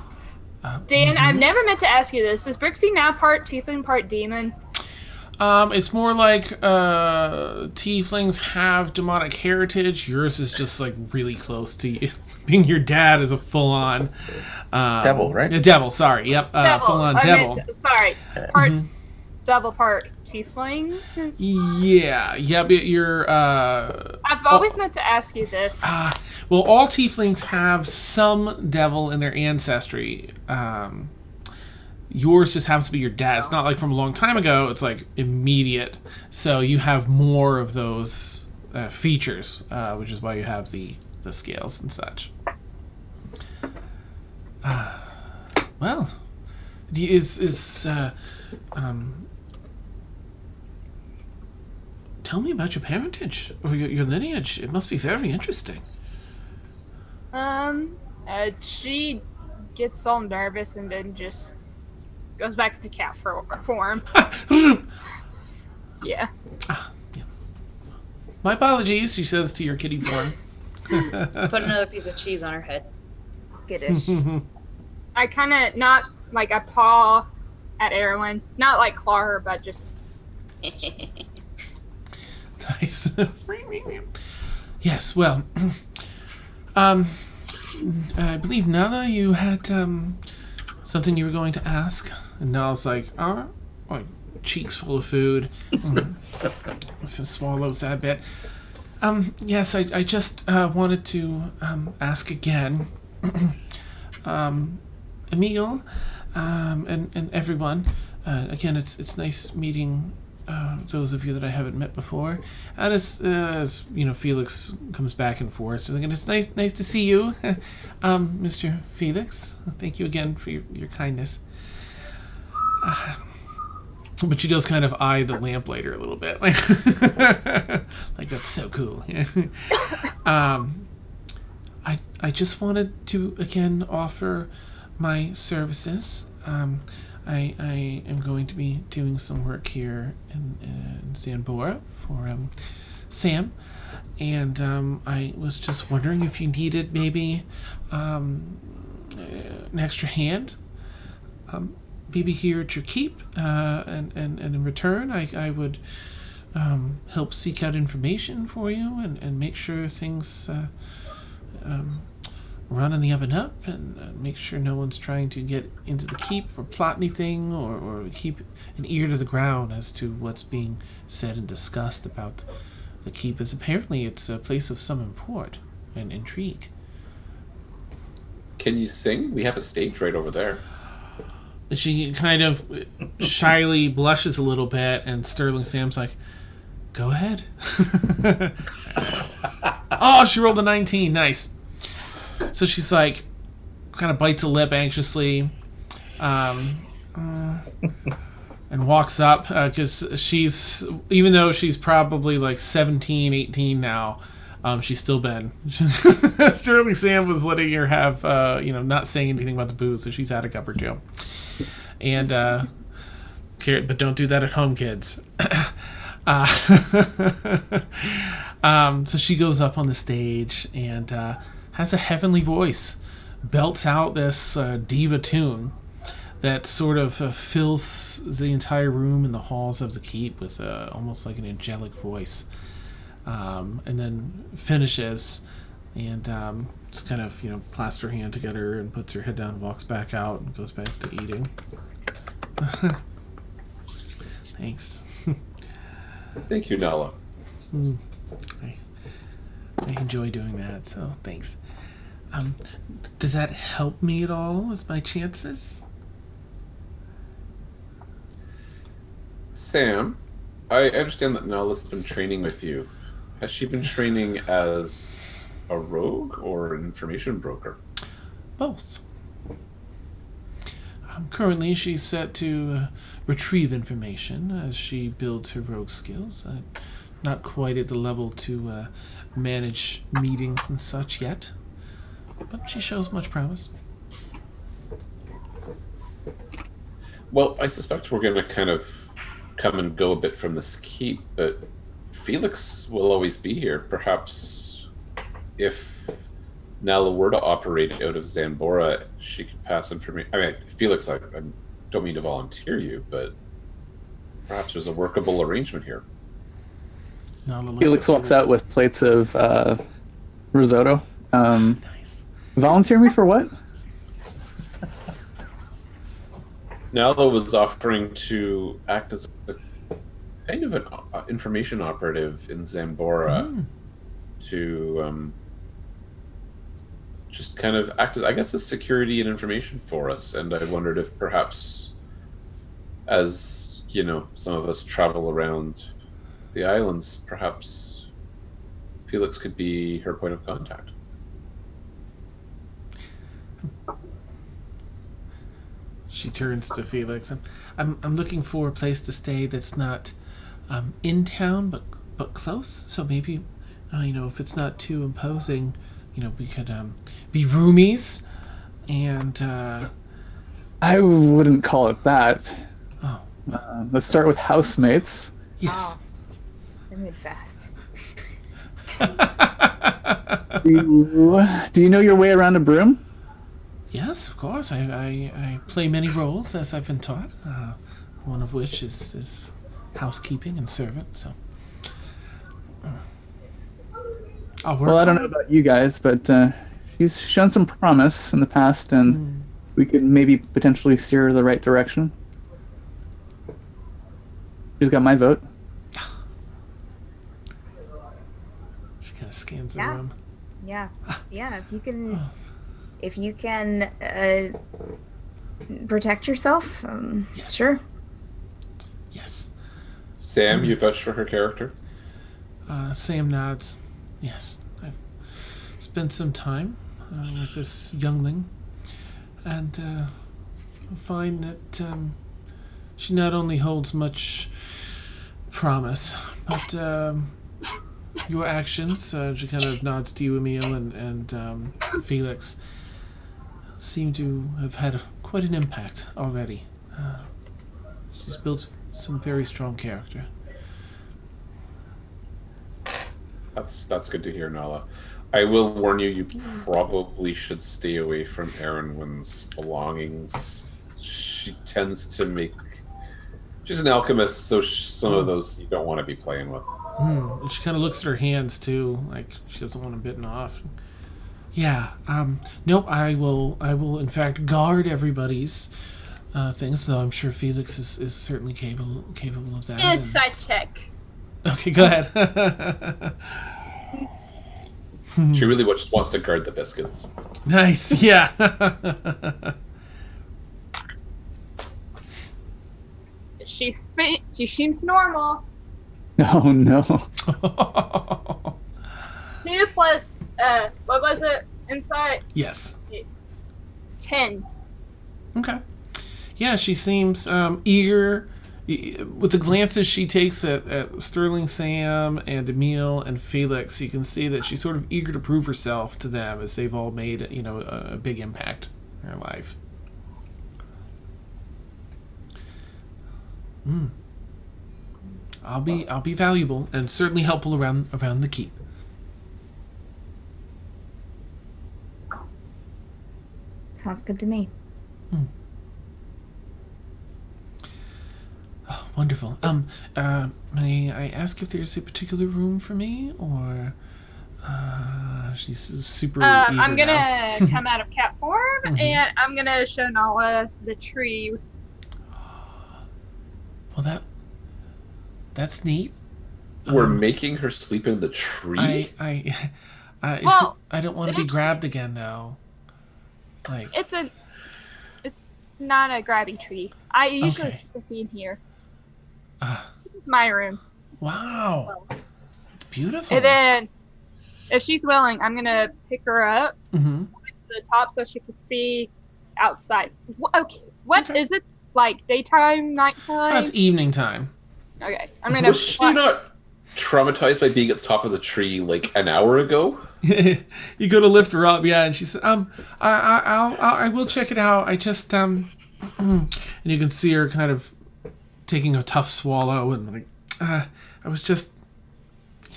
Dan,
Mhm.
I've never meant to ask you this. Is Brixie now part tiefling, part demon?
It's more like tieflings have demonic heritage. Yours is just like really close to you. Being your dad is a full-on
Devil, right?
A devil. Sorry, yep,
Devil.
full-on
I
devil.
meant- sorry, part devil, part tiefling. Since
Yeah, you're.
I've always meant to ask you this.
Well, all tieflings have some devil in their ancestry. Yours just happens to be your dad. It's not like from a long time ago. It's like immediate. So you have more of those features, which is why you have the scales and such. Well, tell me about your parentage or your lineage. It must be very interesting.
She gets all nervous and then just goes back to cat form. Yeah.
My apologies, she says to your kitty form.
Put another piece of cheese on her head.
Goodish.
I kind of, not like I paw at Aeronwen, not like claw her, but just.
Nice. Yes, well, I believe Nala, you had something you were going to ask, and Nala's like, like cheeks full of food, swallows that bit. Yes, I just wanted to ask again, Emil, and everyone. Again, it's nice meeting those of you that I haven't met before. And as you know, Felix comes back and forth. So again, it's nice to see you, Mr. Felix. Thank you again for your kindness. But she does kind of eye the lamplighter a little bit, like that's so cool. I just wanted to again offer my services. I am going to be doing some work here in Zambora for Sam, and I was just wondering if you needed maybe an extra hand. Maybe here at your keep, and in return, I would help seek out information for you and make sure things run on the up and up, and make sure no one's trying to get into the keep or plot anything, or keep an ear to the ground as to what's being said and discussed about the keep, as apparently it's a place of some import and intrigue.
Can you sing? We have a stage right over there.
She kind of shyly blushes a little bit, and Sterling Sam's like, go ahead. Oh, she rolled a 19. Nice. So she's like, kind of bites a lip anxiously, and walks up, because she's, even though she's probably like 17, 18 now, she's still been. Sterling Sam was letting her have, not saying anything about the booze, so she's had a cup or two. And, but don't do that at home, kids. So she goes up on the stage and has a heavenly voice, belts out this diva tune that sort of fills the entire room and the halls of the keep with almost like an angelic voice, and then finishes and just kind of clasps her hand together and puts her head down and walks back out and goes back to eating. Thanks.
Thank you, Nala.
I enjoy doing that, so thanks. Does that help me at all with my chances?
Sam, I understand that Nala's been training with you. Has she been training as a rogue or an information broker?
Both. Currently, she's set to retrieve information as she builds her rogue skills. not quite at the level to manage meetings and such yet, but she shows much promise.
Well, I suspect we're going to kind of come and go a bit from this keep, but Felix will always be here. Perhaps if Nala were to operate out of Zambora, she could pass information. I mean, Felix, I don't mean to volunteer you, but perhaps there's a workable arrangement here.
Felix walks out with plates of risotto.
Nice.
Volunteer me for what?
Nala was offering to act as a kind of an information operative in Zambora to just kind of act as, I guess, as security and information for us. And I wondered if perhaps, as you know, some of us travel around the islands, perhaps Felix could be her point of contact.
She turns to Felix, and I'm looking for a place to stay that's not in town, but close. So maybe, if it's not too imposing, we could be roomies, and
I wouldn't call it that.
Oh,
Let's start with housemates.
yes.
Oh, I moved fast.
Do you know your way around a broom?
Yes, of course. I play many roles, as I've been taught. One of which is housekeeping and servant. So, I'll work.
Well, I don't know about you guys, but she's shown some promise in the past, and we could maybe potentially steer her the right direction. She's got my vote.
She kind of scans the
Yeah.
room.
Yeah. If you can protect yourself,
Yes.
sure.
Yes.
Sam, you vouch for her character?
Sam nods. Yes, I've spent some time with this youngling, and find that she not only holds much promise, but your actions, she kind of nods to you, Emil, and Felix, seem to have had quite an impact already. She's built some very strong character.
That's good to hear, Nala. I will warn you, you probably should stay away from Aeronwen's belongings. She tends to make... She's an alchemist, so some of those you don't want to be playing with.
And she kind of looks at her hands, too, like she doesn't want them bitten off. Yeah, nope, I will in fact guard everybody's things, though I'm sure Felix is certainly capable of that.
Inside check.
Okay, go ahead.
She really just wants to guard the biscuits.
Nice, yeah.
She seems normal.
Oh no.
2 plus, what was it inside?
Yes.
10.
Okay. Yeah, she seems eager. With the glances she takes at Sterling, Sam, and Emil, and Felix, you can see that she's sort of eager to prove herself to them, as they've all made, a big impact in her life. I'll be valuable and certainly helpful around the keep.
Sounds good to me.
Oh, wonderful. May I ask if there's a particular room for me, or she's super eager
I'm gonna
now.
come out of cat form, and I'm gonna show Nala the tree.
Well, that's neat.
We're making her sleep in the tree?
Well,
I don't want to be grabbed again, though. Like,
it's not a grabby tree. I usually
Okay.
sleep in here.
ah,
This is my room.
wow, beautiful.
And then, if she's willing, I'm gonna pick her up
Mm-hmm.
to the top so she can see outside. Okay, what
Okay.
is it? Like daytime, nighttime?
That's evening time.
Okay, I'm gonna.
Was she not traumatized by being at the top of the tree like an hour ago.
You go to lift her up, yeah, and she says, I will check it out. I just and you can see her kind of taking a tough swallow and like, I was just,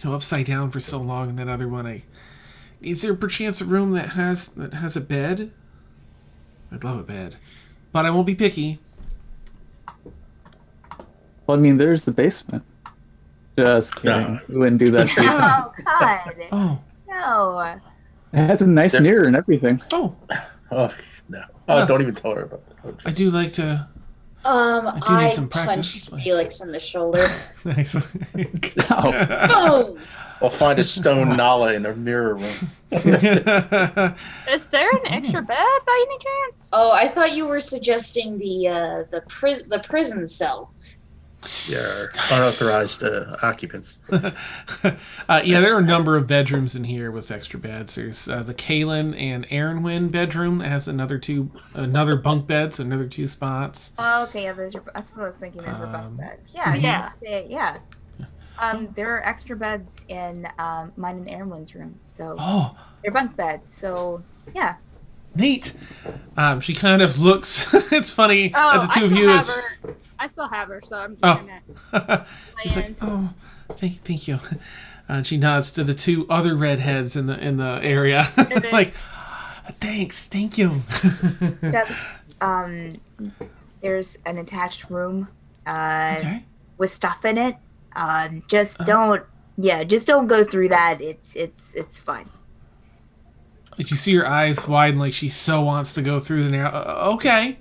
upside down for so long, and that other one, is there perchance a room that has a bed? I'd love a bed, but I won't be picky.
Well, I mean, there's the basement. Just kidding. We wouldn't do that to you.
Oh God.
Oh,
No.
It has a nice mirror and everything.
oh,
Oh no! Oh, don't even tell her about that. Oh,
I do like to. do need
I
some practice.
punched Felix in the shoulder.
Nice.
Oh,
Boom!
I'll find a stone Nala in the mirror room.
Is there an extra bed by any chance?
Oh, I thought you were suggesting the prison cell.
Yeah, unauthorized occupants.
Yeah, there are a number of bedrooms in here with extra beds. There's the Caelynn and Aeronwen bedroom that has another bunk bed, so another 2 spots.
Oh, okay, yeah, those are. That's what I was thinking. Those were bunk beds. Yeah.
Yeah.
There are extra beds in mine and Aeronwen's room, so
Oh,
they're bunk beds. So yeah.
neat. She kind of looks. It's funny
Oh,
that the two of you is.
I still have her, so I'm just
Oh.
gonna
She's like,
land.
oh, thank you. And she nods to the 2 other redheads in the area, like, thank you.
That's, there's an attached room
Okay.
with stuff in it. Just don't go through that. It's fine.
Like you see her eyes widen, like she so wants to go through the narrow. Okay.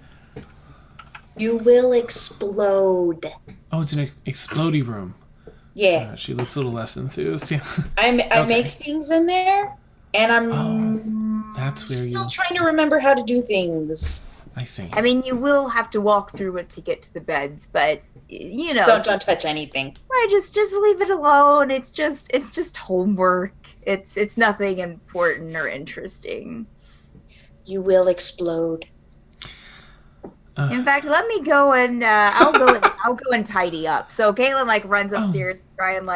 You will explode.
Oh, it's an explodey room.
Yeah,
She looks a little less enthused. Yeah.
I
Okay.
make things in there, and I'm
That's where
still
you.
trying to remember how to do things.
I see.
I mean, you will have to walk through it to get to the beds, but
Don't touch anything.
right, just leave it alone. It's just homework. It's nothing important or interesting.
You will explode.
In fact, let me go and I'll go and tidy up. So Caelynn runs upstairs to try and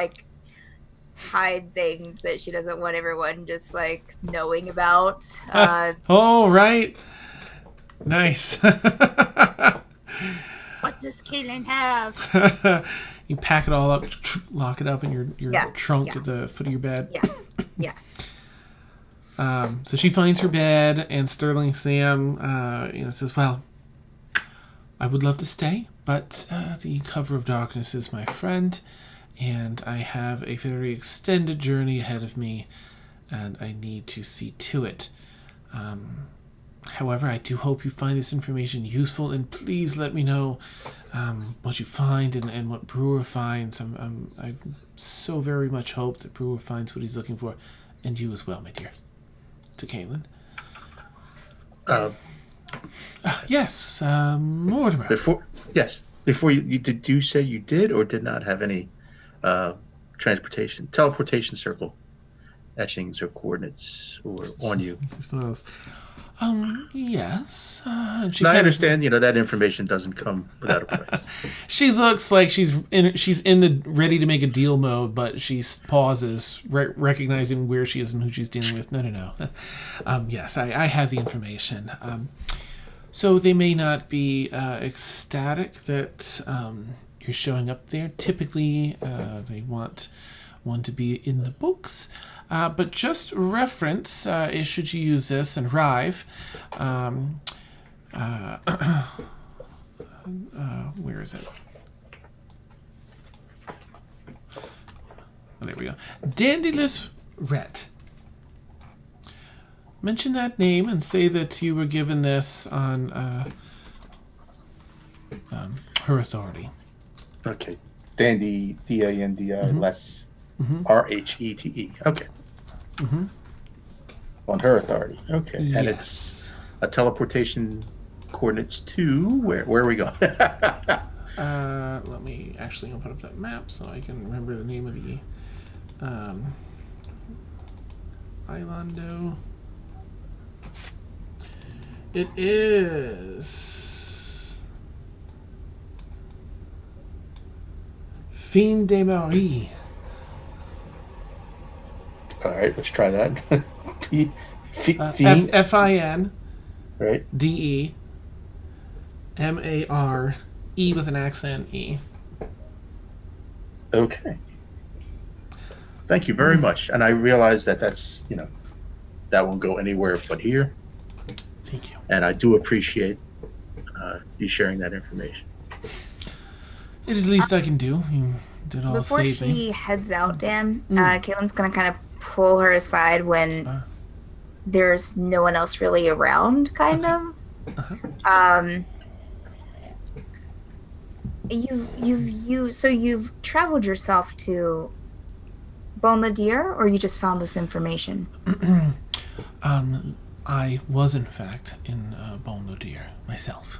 hide things that she doesn't want everyone just knowing about.
Oh, right. Nice.
What does Caelynn have?
You pack it all up, lock it up in your
Yeah,
trunk
yeah.
at the foot of your bed.
Yeah.
So she finds her bed, and Sterling Sam, says, "Well, I would love to stay, but the cover of darkness is my friend, and I have a very extended journey ahead of me, and I need to see to it. However, I do hope you find this information useful, and please let me know what you find and what Brewer finds. I so very much hope that Brewer finds what he's looking for, and you as well, my dear." To Caelynn. Yes, Mortimer.
Before you did you say you did or did not have any teleportation circle etchings or coordinates or on you?
It's one of those. Yes. And she
And I
kind of-
understand, that information doesn't come without a price.
She looks like she's in the ready to make a deal mode, but she pauses, recognizing where she is and who she's dealing with. No. Yes, I have the information. So they may not be ecstatic that you're showing up there. Typically, they want one to be in the books. But just reference, should you use this and Rive, where is it? Oh, there we go. Dandyless Rhett. Mention that name and say that you were given this on her authority.
Okay. Dandy, Dandi, less Rhete. Okay. On her authority. Okay. And it's a teleportation coordinates to where are we going?
Let me actually open up that map so I can remember the name of the Islando. It is Fin de Marie.
All right, let's try that. Fiend,
Findemare
right?
E with an accent E.
Okay. Thank you very much. And I realize that that's, that won't go anywhere but here.
Thank you.
And I do appreciate you sharing that information.
It is the least I can do. You did all
Before
save
she
me.
heads out, Dan, Caelynn's going to kind of pull her aside when there's no one else really around, kind of. You've traveled yourself to Bon le Deer, or you just found this information?
I was in fact in Bon le Deer myself.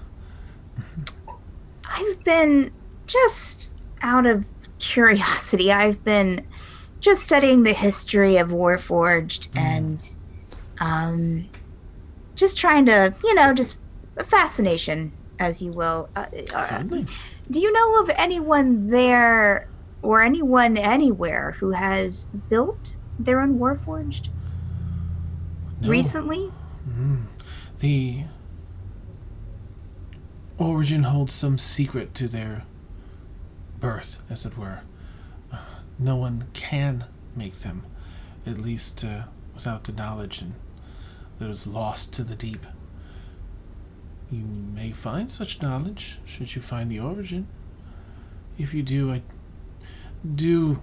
I've been, just out of curiosity, I've been just studying the history of Warforged and just trying to, just a fascination, as you will.
Certainly.
Do you know of anyone there or anyone anywhere who has built their own Warforged
No.
recently?
The origin holds some secret to their birth, as it were. No one can make them, at least without the knowledge, and that is lost to the deep. You may find such knowledge, should you find the origin. If you do, I do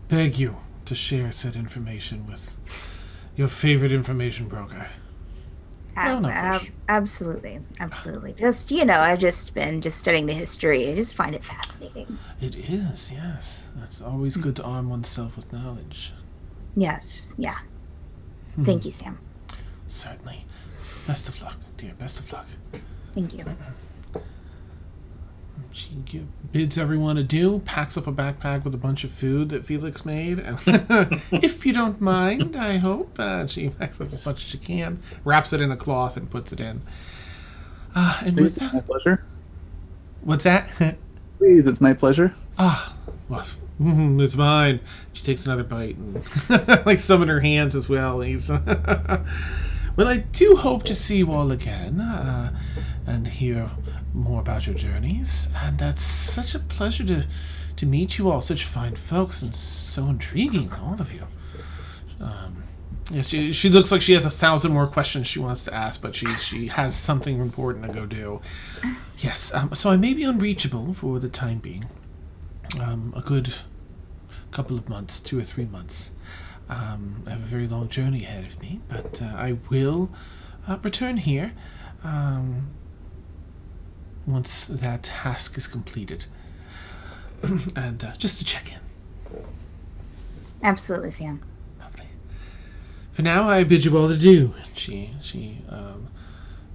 beg you to share said information with your favorite information broker.
Absolutely. Just, I've just been studying the history. I just find it fascinating.
It is, yes. It's always good to arm oneself with knowledge.
Yes, yeah. Thank you, Sam.
Certainly. Best of luck, dear. Best of luck.
Thank you.
She bids everyone adieu, packs up a backpack with a bunch of food that Felix made. And if you don't mind, I hope. She packs up as much as she can, wraps it in a cloth, and puts it in. And with that,
my pleasure.
What's that?
Please, it's my pleasure.
Well, it's mine. She takes another bite and like some in her hands as well. Well, I do hope to see you all again and hear more about your journeys. And that's such a pleasure to meet you all, such fine folks and so intriguing, all of you. Yes, she looks like she has 1,000 more questions she wants to ask, but she has something important to go do. Yes, so I may be unreachable for the time being. A good couple of months, 2 or 3 months. I have a very long journey ahead of me, but I will return here once that task is completed. And just to check in.
Absolutely, Sam.
Lovely. For now, I bid you all adieu. She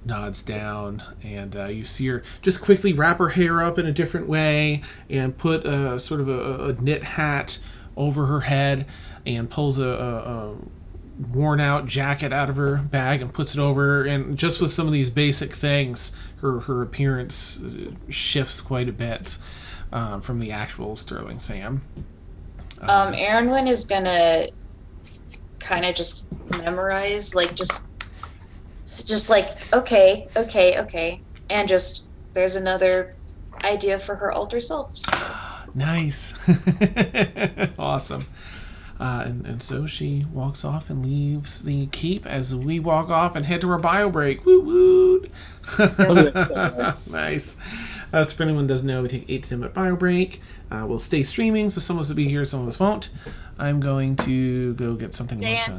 nods down, and you see her just quickly wrap her hair up in a different way and put sort of a knit hat over her head and pulls a worn-out jacket out of her bag and puts it over her. And just with some of these basic things, her appearance shifts quite a bit from the actual Sterling Sam.
Aeronwen is gonna kind of just memorize, like just like okay, and just there's another idea for her alter self. So.
Nice. Awesome. And so she walks off and leaves the keep as we walk off and head to our bio break. Woot woot. Nice. So for anyone who doesn't know, we take 8 to 10 minute bio break. We'll stay streaming, so some of us will be here, some of us won't. I'm going to go get something to lunch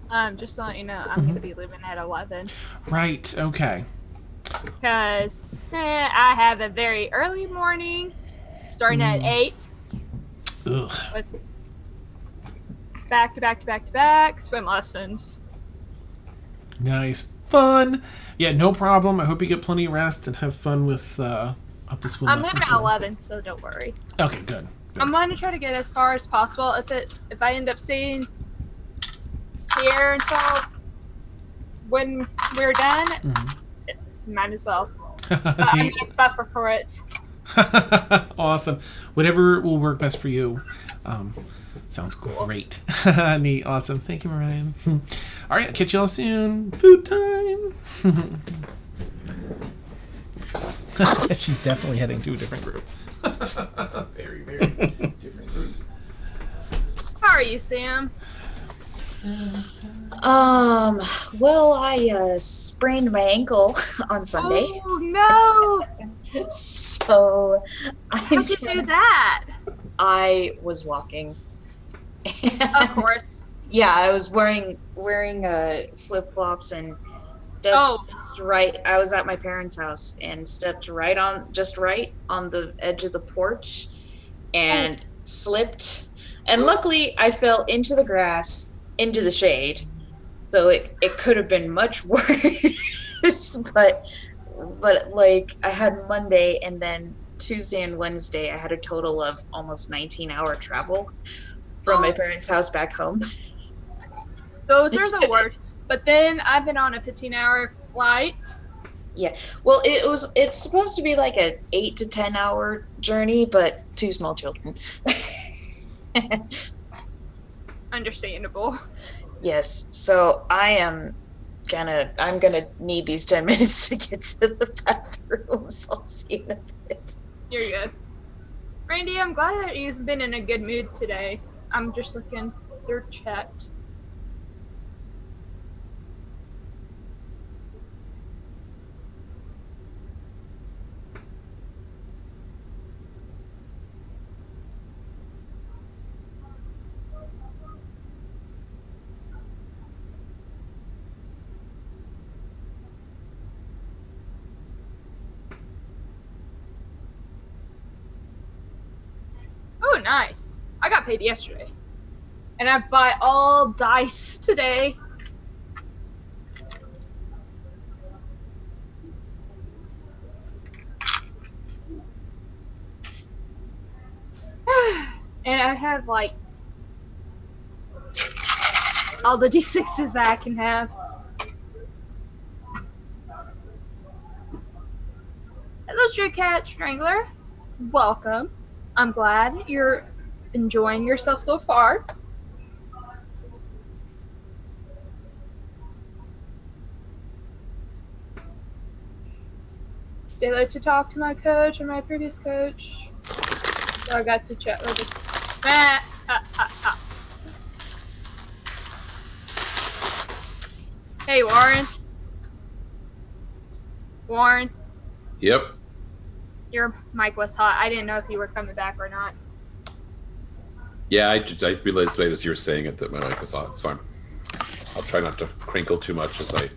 on.
Just to let you know, I'm going to be leaving at 11.
Right, okay.
Because I have a very early morning, starting at 8.
Ugh.
With back-to-back swim lessons.
Nice. Fun. Yeah, no problem. I hope you get plenty of rest and have fun with up to swim
I'm
lessons.
leaving at 11, so don't worry.
Okay, good.
I'm going to try to get as far as possible. If I end up staying here until when we're done, might as well. I'm going to suffer for it.
Awesome. Whatever will work best for you. Sounds great. Neat. Awesome. Thank you, Mariah. All right. I'll catch y'all soon. Food time. She's definitely heading to a different group. Very, very different group.
How are you, Sam?
Well, I sprained my ankle on Sunday.
Oh no!
So
How'd you do that?
I was walking.
Of course.
Yeah, I was wearing flip flops and stepped just right. I was at my parents' house and stepped right on the edge of the porch and slipped. And luckily, I fell into the grass, into the shade. So it could have been much worse. but like I had Monday and then Tuesday and Wednesday, I had a total of almost 19-hour travel from my parents' house back home.
Those are the worst. But then I've been on a 15-hour flight.
Yeah. Well, it's supposed to be like an 8 to 10 hour journey, but 2 small children.
Understandable.
Yes. So I'm gonna need these 10 minutes to get to the bathroom, so I'll see you in a bit.
You're good. Randy, I'm glad that you've been in a good mood today. I'm just looking through chat. Oh, nice. I got paid yesterday. And I bought all dice today. And I have like all the D6s that I can have. Hello, Stray Cat Strangler. Welcome. I'm glad you're enjoying yourself so far. Stay there to talk to my coach and my previous coach. So I got to chat with him. Hey, Warren. Warren.
Yep.
Your mic was hot. I didn't know if you were coming back or not.
Yeah, I realized as you were saying it that my mic was hot. It's fine. I'll try not to crinkle too much as I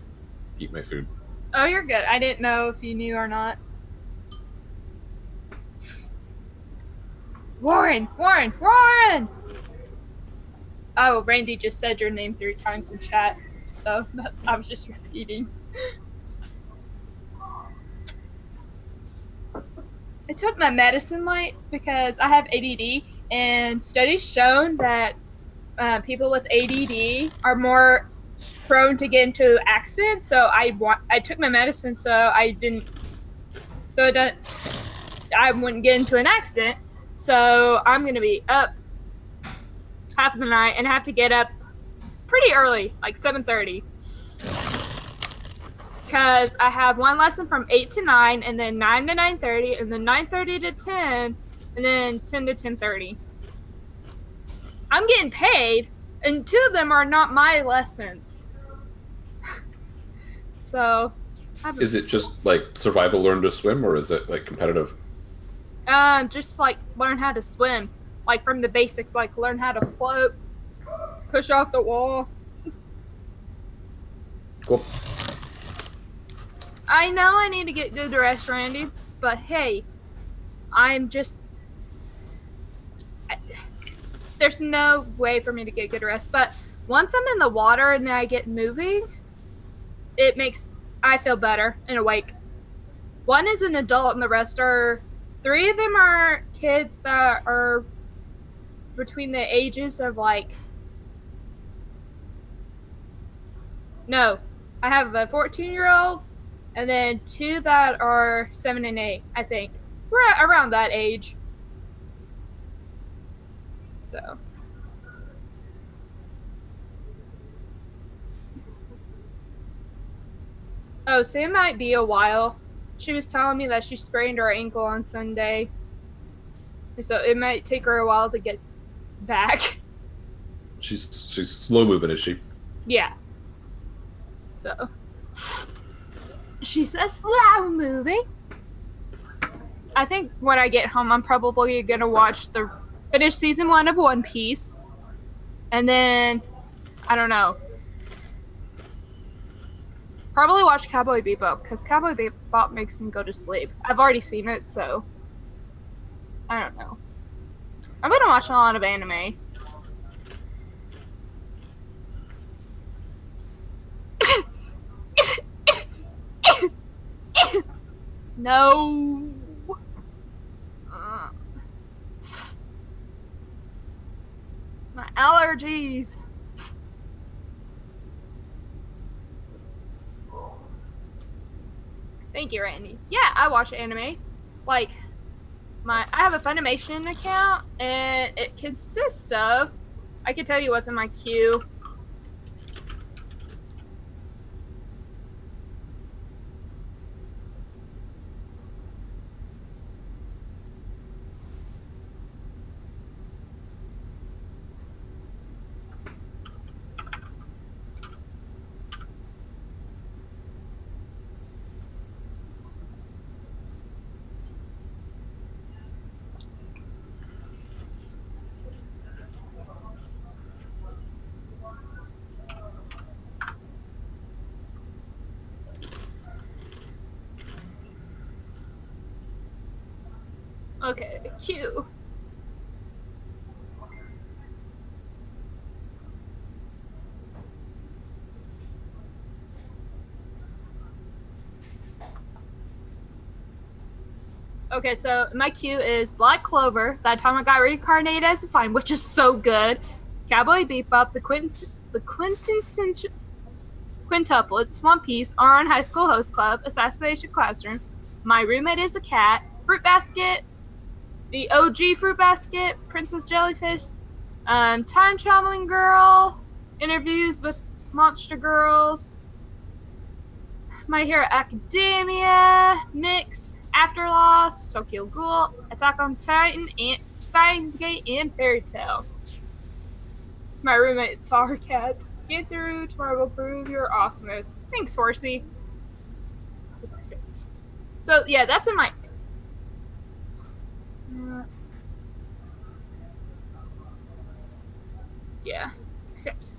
eat my food.
Oh, you're good. I didn't know if you knew or not. Warren! Warren! Warren! Oh, Randy just said your name 3 times in chat, so I was just repeating. I took my medicine late because I have ADD, and studies shown that people with ADD are more prone to get into accidents. So I took my medicine so I wouldn't get into an accident. So I'm gonna be up half of the night and have to get up pretty early, like 7:30. Because I have one lesson from 8 to 9, and then 9 to 9:30, and then 9:30 to 10, and then 10 to 10:30. I'm getting paid, and 2 of them are not my lessons. So,
Is it just like survival learn to swim, or is it like competitive?
just like learn how to swim, like from the basics, like learn how to float, push off the wall.
Cool.
I know I need to get good rest, Randy, but hey, there's no way for me to get good rest. But once I'm in the water and I get moving, I feel better and awake. One is an adult and the rest are, 3 of them are kids that are between the ages of no, I have a 14-year-old and then 2 that are 7 and 8, I think. around that age. So. Oh, so it might be a while. She was telling me that she sprained her ankle on Sunday. So it might take her a while to get back.
She's slow moving, is she?
Yeah. So. She's a slow moving. I think when I get home, I'm probably gonna finish season 1 of One Piece. And then, I don't know. Probably watch Cowboy Bebop, because Cowboy Bebop makes me go to sleep. I've already seen it, so I don't know. I've been watching a lot of anime. No. My allergies. Thank you, Randy. Yeah, I watch anime. Like, I have a Funimation account, and it consists of, I can tell you what's in my queue. Okay, queue. Okay, so my queue is Black Clover, That Time I Got Reincarnated as a Slime, which is so good. Cowboy Bebop, the Quintuplets, One Piece, Ouran High School Host Club, Assassination Classroom, My Roommate is a Cat, Fruit Basket, the OG Fruit Basket, Princess Jellyfish, Time Traveling Girl, Interviews with Monster Girls, My Hero Academia, Mix, After Loss, Tokyo Ghoul, Attack on Titan, and Steins Gate, and Fairy Tail. My roommates are cats. Get through. Tomorrow will prove your awesomeness. Thanks, Horsey. Accept. So, yeah, that's in my... yeah, accept.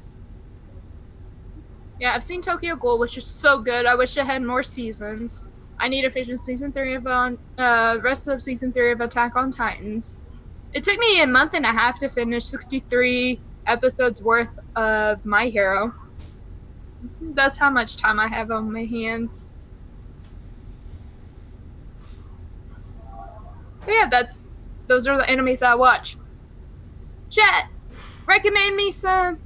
Yeah, I've seen Tokyo Ghoul, which is so good. I wish it had more seasons. I need to finish season 3 of rest of season 3 of Attack on Titans. It took me a month and a half to finish 63 episodes worth of My Hero. That's how much time I have on my hands. But yeah, those are the animes I watch. Chat, recommend me some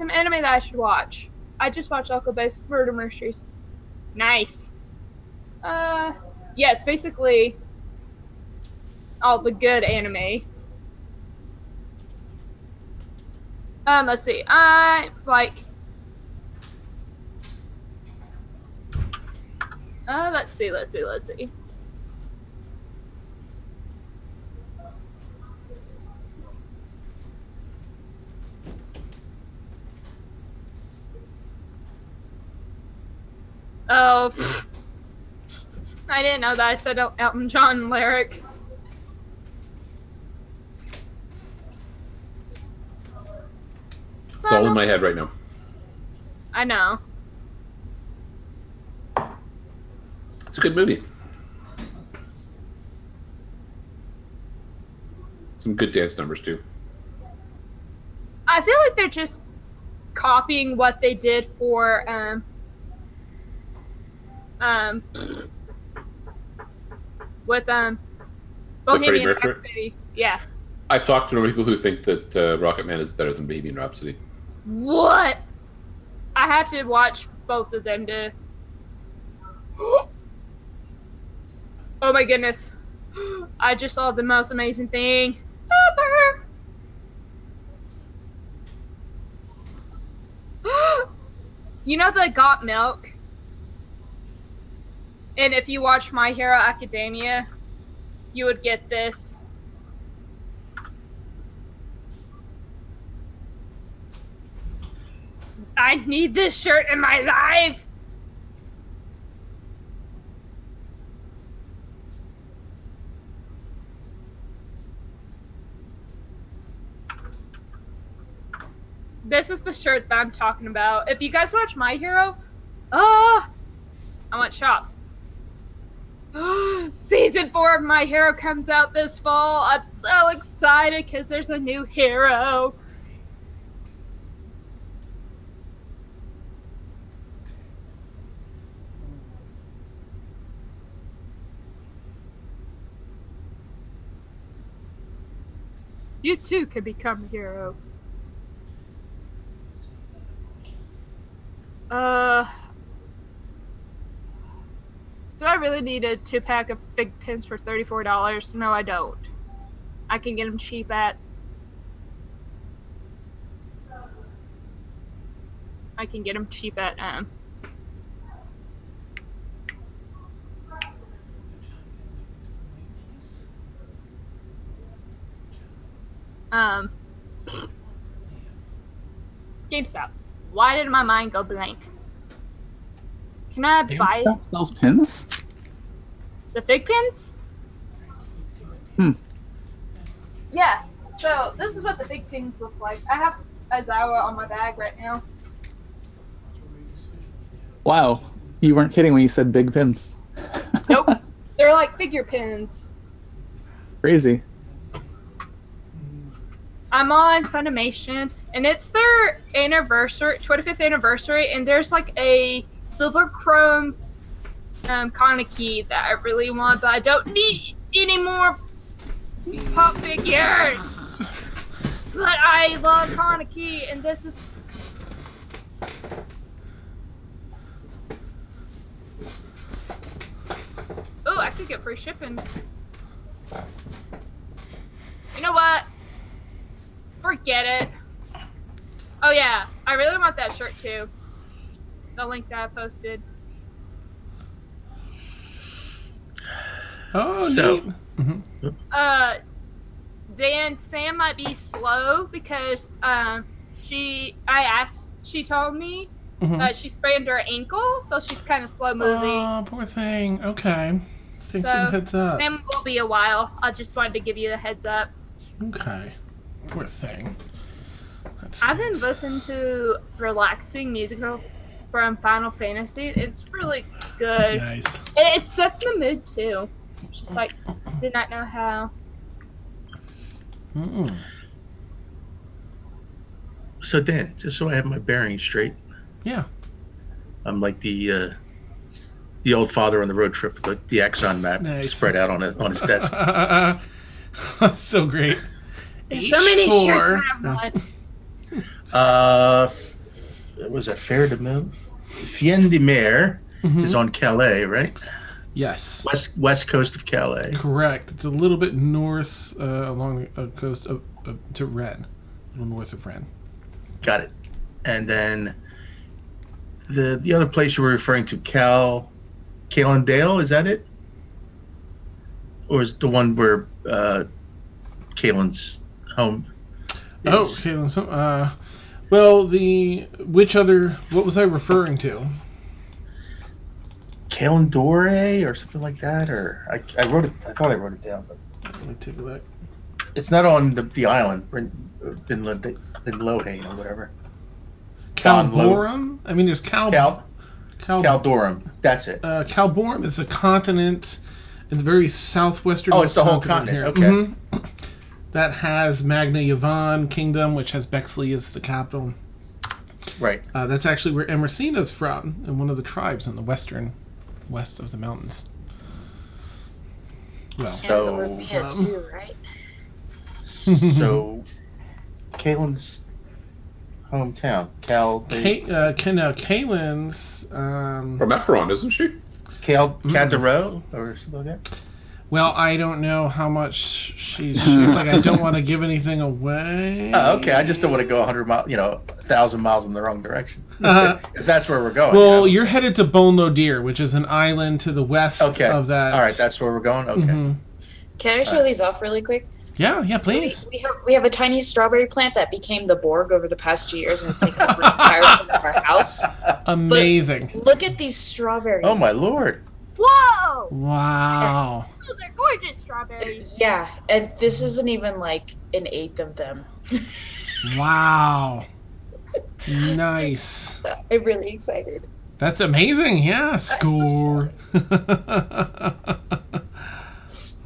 anime that I should watch. I just watched Alco-based murder mysteries. Nice. Yes, basically all the good anime. Let's see. Let's see. Oh, I didn't know that I said Elton John lyric.
It's all in my head right now.
I know.
It's a good movie. Some good dance numbers too.
I feel like they're just copying what they did for with Bohemian Rhapsody. Yeah.
I've talked to people who think that Rocket Man is better than Bohemian Rhapsody.
What? I have to watch both of them to. Oh my goodness. I just saw the most amazing thing ever. You know the got milk? And if you watch My Hero Academia, you would get this. I need this shirt in my life. This is the shirt that I'm talking about. If you guys watch My Hero, I want shop. Season 4 of My Hero comes out this fall. I'm so excited because there's a new hero. You too can become a hero. Do I really need a 2-pack of big pins for $34? No, I don't. I can get them cheap at... GameStop. Why did my mind go blank? Can I buy
GameStop sells pins?
the fig pins? Yeah. So this is what the fig pins look like. I have Aizawa on my bag right now.
Wow. You weren't kidding when you said big pins.
Nope. They're like figure pins.
Crazy.
I'm on Funimation, and it's their 25th anniversary, and there's like a silver chrome Kaneki that I really want, but I don't need any more pop figures. But I love Kaneki, and this is... Oh, I could get free shipping. You know what? Forget it. Oh yeah, I really want that shirt too. The link that I posted.
Oh,
So-
neat. Mhm.
Dan, Sam might be slow because she told me
Mhm.
she sprained her ankle, so she's kind of slow moving.
Oh, poor thing. Okay. Thanks for
So,
the heads up.
Sam will be a while. I just wanted to give you the heads up.
Okay. Poor thing. That
I've been
stinks.
listening to relaxing music from Final Fantasy. It's really good.
Nice.
It sets the mood too. It's just like, did not know how.
Mm-mm.
So Dan, just so I have my bearings straight,
Yeah.
I'm like the old father on the road trip with the Exxon map
Nice.
spread out on his desk.
That's so great.
There's so many shirts
H4.
I want.
Was that Fair de Mille? Fien de Mer
Mhm.
is on Calais, right?
Yes.
West coast of Calais.
Correct. It's a little bit north along the coast to Rennes. A little north of Rennes.
Got it. And then the other place you were referring to, Caelynn Dale, is that it? Or is the one where Caelynn's home is?
Oh, okay. So, well, what was I referring to?
Caelynn Dore or something like that, or I wrote it. I thought I wrote it down, but
Let me take a look.
it's not on the island in Lohain or whatever.
Calborum? I mean, there's
Caldorum. That's it.
Calborum is a continent in the very southwestern.
Oh, it's the whole continent. Okay.
Mhm. That has Magna Yvonne Kingdom, which has Bexley as the capital.
Right.
That's actually where Emercina's from, and one of the tribes in the west of the mountains. Well,
So,
Dorothea too, right?
so Caelynn's hometown,
Caelynn's
From Ephron, isn't she?
Cadero or something like that.
Well, I don't know how much she's like. I don't want to give anything away.
Okay, I just don't want to go 100 miles, 1,000 miles in the wrong direction. If that's where we're going.
Well, you're headed to Bonlo Deer, which is an island to the west
Okay.
of that.
All right, that's where we're going. Okay.
Mhm.
Can I show these off really quick?
Yeah,
So
please.
we have a tiny strawberry plant that became the Borg over the past 2 years and has taken over the entire front of our house.
Amazing.
But look at these strawberries.
Oh my lord!
Whoa!
Wow.
Those are gorgeous strawberries.
Yeah, and this isn't even like an eighth of them.
Wow. Nice.
I'm really excited.
That's amazing. Yeah, score.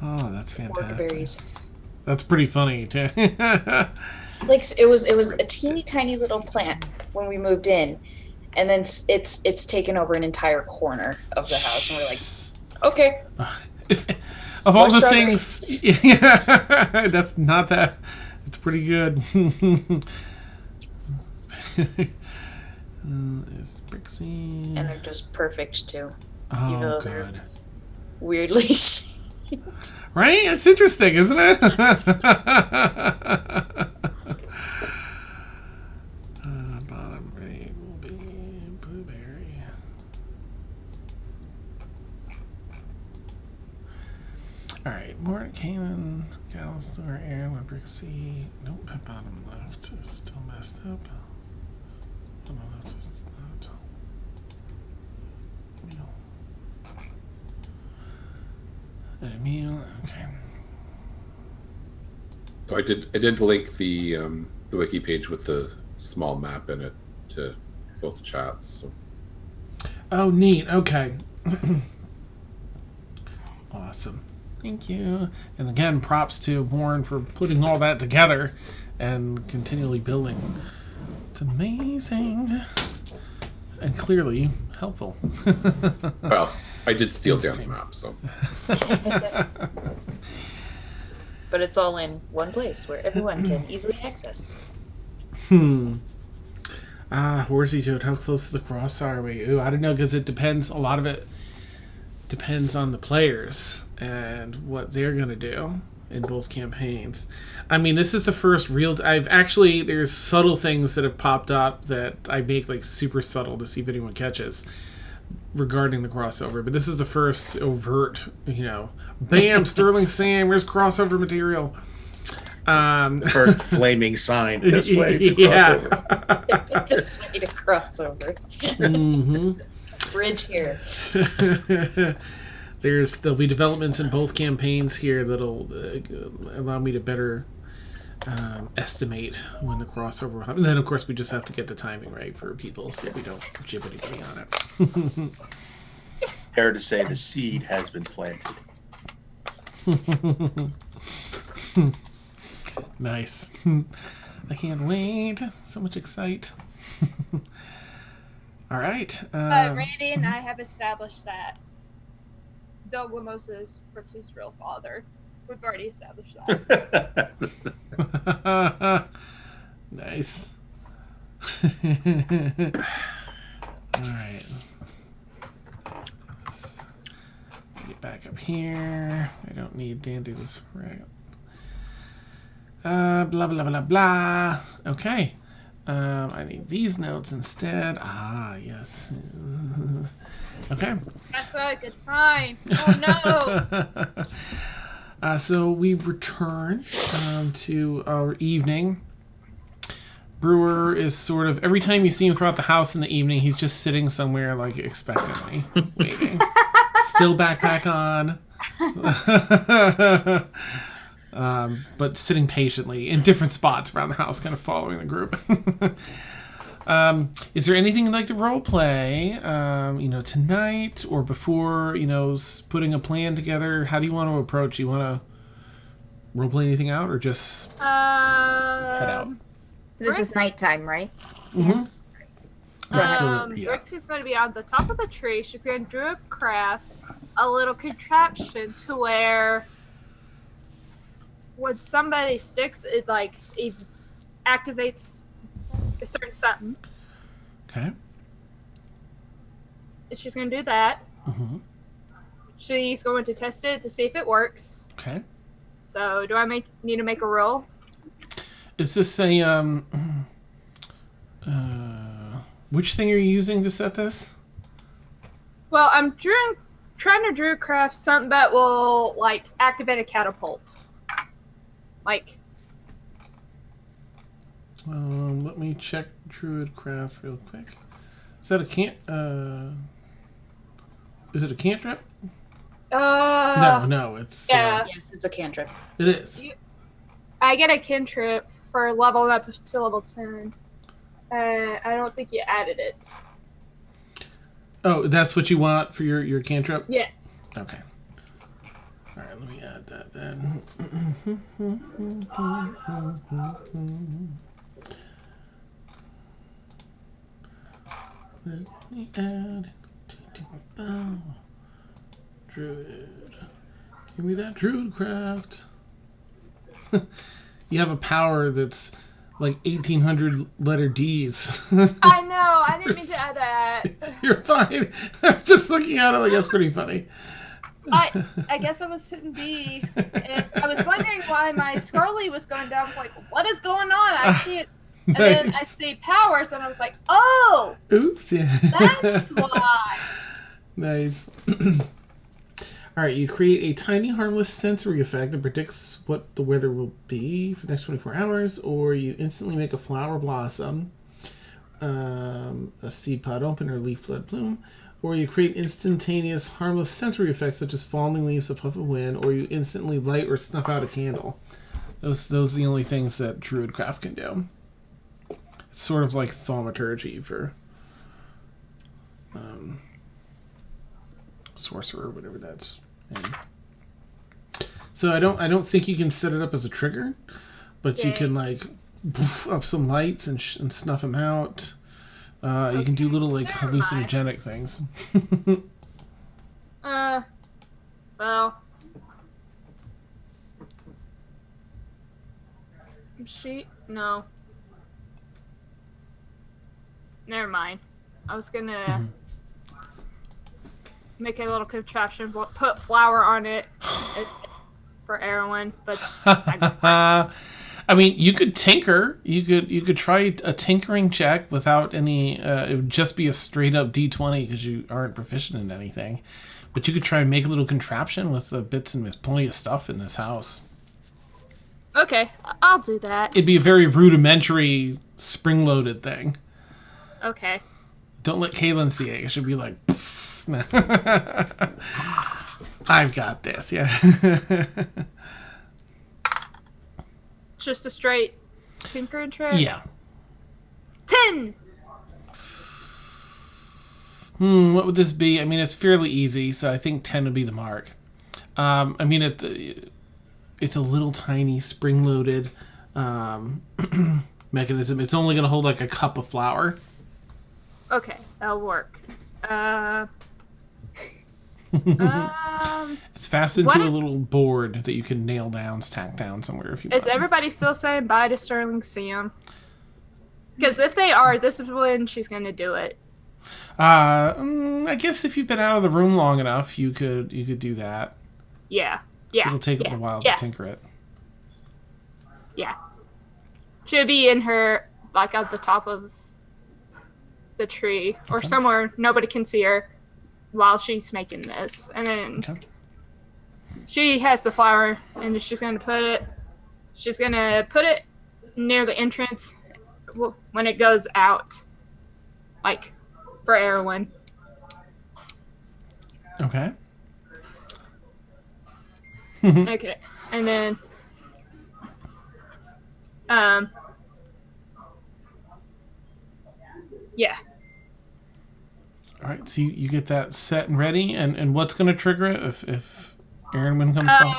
Oh, that's fantastic.
Borgberries.
That's pretty funny too.
Like it was a teeny tiny little plant when we moved in, and then it's taken over an entire corner of the house, and we're like, okay.
Of all
More
the things, yeah, that's not that. It's pretty good. It's Brixi.
And they're just perfect too. Even
Oh,
though they're
good.
weirdly shaped.
Right? It's interesting, isn't it? Bottom right will be blueberry. All right, more Caelynn, Aeronwen, Brixi. Nope, bottom left is still messed up. Bottom left is not. Emil, okay.
So I did link the wiki page with the small map in it to both chats. So.
Oh, neat. Okay. Awesome. Thank you. And again, props to Warren for putting all that together and continually building. It's amazing. And clearly helpful.
Well, I did steal Dan's map, so.
But it's all in one place where everyone can easily access.
Horsey Toad, how close to the cross are we? Ooh, I don't know, because it depends. A lot of it depends on the players and what they're going to do in both campaigns. I mean, this is the first real... there's subtle things that have popped up that I make, like, super subtle to see if anyone catches regarding the crossover. But this is the first overt, bam, Sterling Sam, where's crossover material?
First flaming sign this way to crossover.
This way to crossover.
Mm-hmm.
Bridge here.
There'll be developments in both campaigns here that'll allow me to better estimate when the crossover will happen. And then, of course, we just have to get the timing right for people so we don't jib anybody on it.
Fair to say the seed has been planted.
Nice. I can't wait. So much excite. All right.
Randy and I have established that Doug Lamos is Brixi's real father. We've already established that.
Nice. All right. Get back up here. I don't need Dan to do this right. Blah, blah, blah, blah. Okay. I need these notes instead. Ah, yes. Okay.
That's not a good sign. Oh, no.
So we return to our evening. Brewer is sort of, every time you see him throughout the house in the evening, he's just sitting somewhere, like, expectantly, waiting. Still backpack on. But sitting patiently in different spots around the house, kind of following the group. Is there anything you'd like to role play, tonight or before, putting a plan together? How do you want to approach? You want to role play anything out or just head out?
This is nighttime, right?
Mm-hmm. Absolutely. Yeah.
Brix is going to be on the top of the tree. She's going to drip craft a little contraption to where when somebody sticks, it activates a certain something.
Okay.
And she's going to do that.
Mm-hmm.
she's going to test it to see if it works.
Okay.
So, do I need to make a roll?
Is this a which thing are you using to set this?
Well, I'm trying to druidcraft something that will like activate a catapult. Like.
Let me check druidcraft real quick. Is that a is it a cantrip? No, it's
yeah.
Yes, it's a cantrip.
it is.
I get a cantrip for leveling up to level 10. I don't think you added it.
Oh, that's what you want for your cantrip?
Yes.
Okay. All right, let me add that then. Let me add Druid. Give me that Druidcraft. You have a power that's like 1,800 letter D's.
I know. I didn't mean to add that.
You're fine. I was just looking at it like that's pretty funny.
I guess I was hitting B, and I was wondering why my scrolly was going down. I was like, what is going on? I can't. And then I see powers, and I was like, oh!
Oops. Yeah.
That's why.
Nice. All right, you create a tiny harmless sensory effect that predicts what the weather will be for the next 24 hours, or you instantly make a flower blossom, a seed pod open, or leaf bud bloom, or you create instantaneous harmless sensory effects such as falling leaves, a puff of wind, or you instantly light or snuff out a candle. Those are the only things that Druidcraft can do. It's sort of like thaumaturgy for sorcerer, whatever that's. So I don't think you can set it up as a trigger, but you can like poof up some lights and snuff them out. You can do little like hallucinogenic things.
Well, no. Never mind. I was gonna make a little contraption, put flour on it for Aeronwen, but
I mean, you could tinker. You could try a tinkering check without any. It would just be a straight up D20 because you aren't proficient in anything. But you could try and make a little contraption with the bits and there's plenty of stuff in this house.
Okay, I'll do that.
It'd be a very rudimentary spring-loaded thing.
Okay.
Don't let Caelynn see it. It should be like. I've got this. Yeah.
Just a straight tinkering trick?
Yeah.
10!
What would this be? I mean, it's fairly easy, so I think 10 would be the mark. I mean, it's a little tiny spring-loaded mechanism. It's only going to hold like a cup of flour.
Okay, that'll work.
It's fastened to a little board that you can nail down, stack down somewhere if you want.
Is everybody still saying bye to Sterling Sam? Because if they are, this is when she's going to do it.
I guess if you've been out of the room long enough, you could do that.
Yeah.
So it'll take a little while to tinker it.
Yeah. She'll be in her, like, at the top of the tree or somewhere nobody can see her while she's making this. And then she has the flour and she's going to put it near the entrance when it goes out, like for Aeronwen.
Okay.
Okay. And then yeah.
All right, so you get that set and ready, and what's going to trigger it if Aeronwen comes by?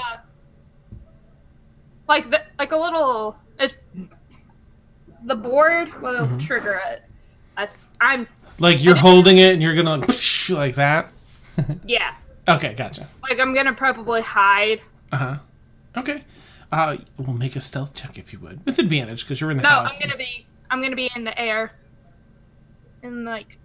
Like a little, the board will trigger it. I'm
like you're holding it and you're gonna like that.
Yeah.
Okay, gotcha.
Like I'm gonna probably hide.
Okay. We'll make a stealth check if you would, with advantage because you're in the house.
I'm gonna be in the air. And like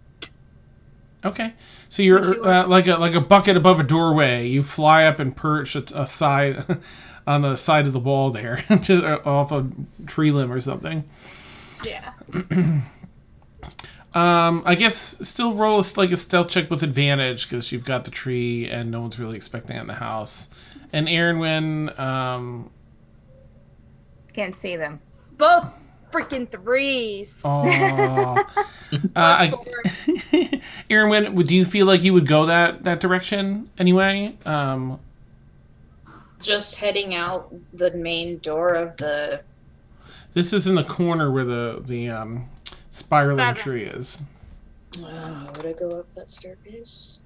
Okay, so you're like a bucket above a doorway. You fly up and perch aside on the side of the wall there, just off a tree limb or something.
Yeah.
I guess still roll like a stealth check with advantage because you've got the tree and no one's really expecting it in the house. And Aeronwen,
Can't see them.
Both freaking 3s.
Aeronwen, do you feel like you would go that direction anyway?
Just heading out the main door of the.
This is in the corner where the spiraling
7.
tree is.
Would I go up that staircase?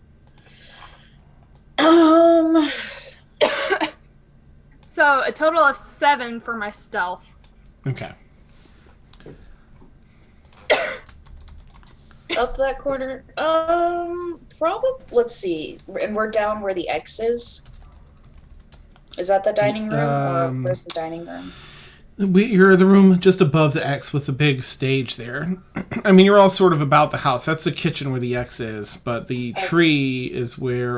So a total of 7 for my stealth.
Okay.
Up that corner. Probably. Let's see. And we're down where the X is. Is that the dining room, or where's the dining room?
You're the room just above the X with the big stage there. I mean, you're all sort of about the house. That's the kitchen where the X is, but the tree is where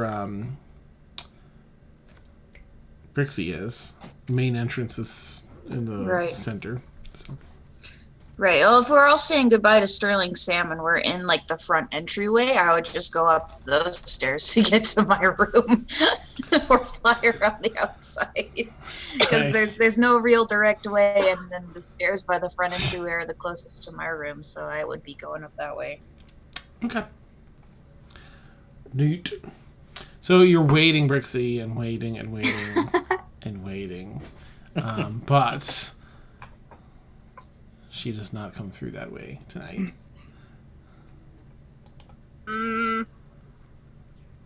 Brixi is. The main entrance is in the center. So.
Right. Well, if we're all saying goodbye to Sterling Sam and we're in like the front entryway, I would just go up those stairs to get to my room, or fly around the outside, because there's no real direct way, and then the stairs by the front entryway are the closest to my room, so I would be going up that way.
Okay. Neat. So you're waiting, Brixi, and waiting and waiting and waiting, but she does not come through that way tonight.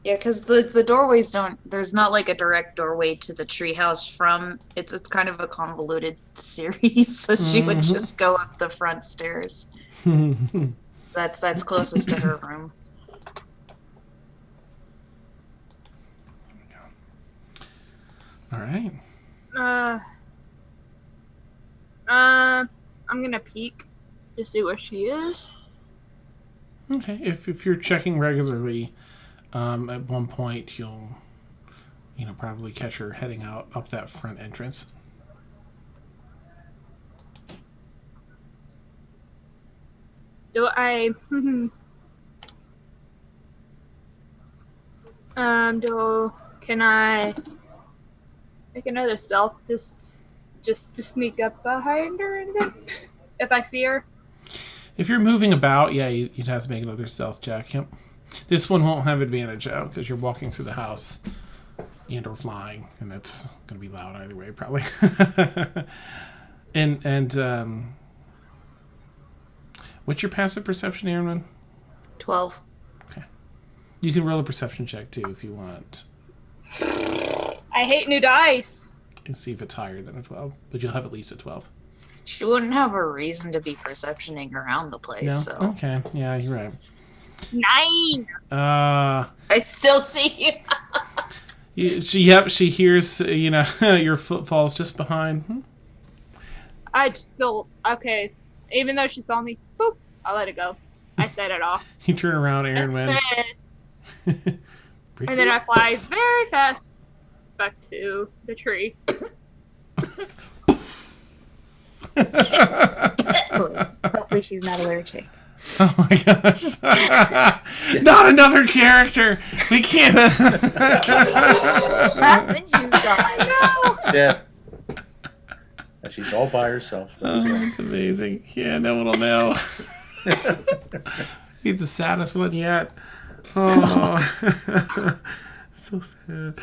Yeah, because the doorways don't. There's not like a direct doorway to the treehouse from. It's kind of a convoluted series, so she would just go up the front stairs. That's closest to her room.
All right.
I'm gonna peek to see where she is.
Okay. If you're checking regularly, at one point you'll, probably catch her heading out up that front entrance.
Can I make another stealth just to sneak up behind her or anything? If I see her?
If you're moving about, yeah, you'd have to make another stealth check. Yep. This one won't have advantage though, because you're walking through the house and or flying, and that's going to be loud either way, probably. and what's your passive perception, Aeronwen?
12.
Okay. You can roll a perception check too if you want.
I hate new dice.
And see if it's higher than a 12, but you'll have at least a 12.
She wouldn't have a reason to be perceptioning around the place.
No?
So.
Okay. Yeah, you're right.
9.
I still see you.
She hears, your foot falls just behind.
I just still, okay. Even though she saw me, boop, I'll let it go. I set it off.
You turn around, Aeronwen.
And then I fly very fast back to the tree.
Hopefully she's not allergic.
Oh my gosh. Not another character. We can't.
Then she's gone.
Yeah. And she's all by herself.
Oh, that's amazing. Yeah, no one will know. He's the saddest one yet. Oh. So sad.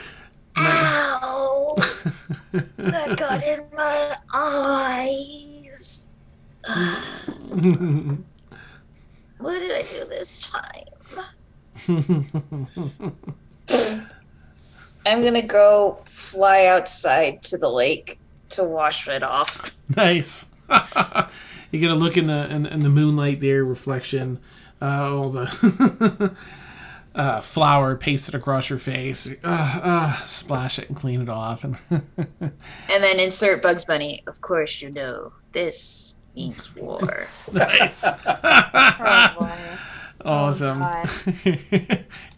Ow! That got in my eyes. What did I do this time? I'm gonna go fly outside to the lake to wash it off.
Nice. You get a look in the moonlight there, reflection, all the flour pasted across your face. Splash it and clean it off. And
then insert Bugs Bunny. Of course, this means war.
Nice.
Oh, boy.
Awesome.
God.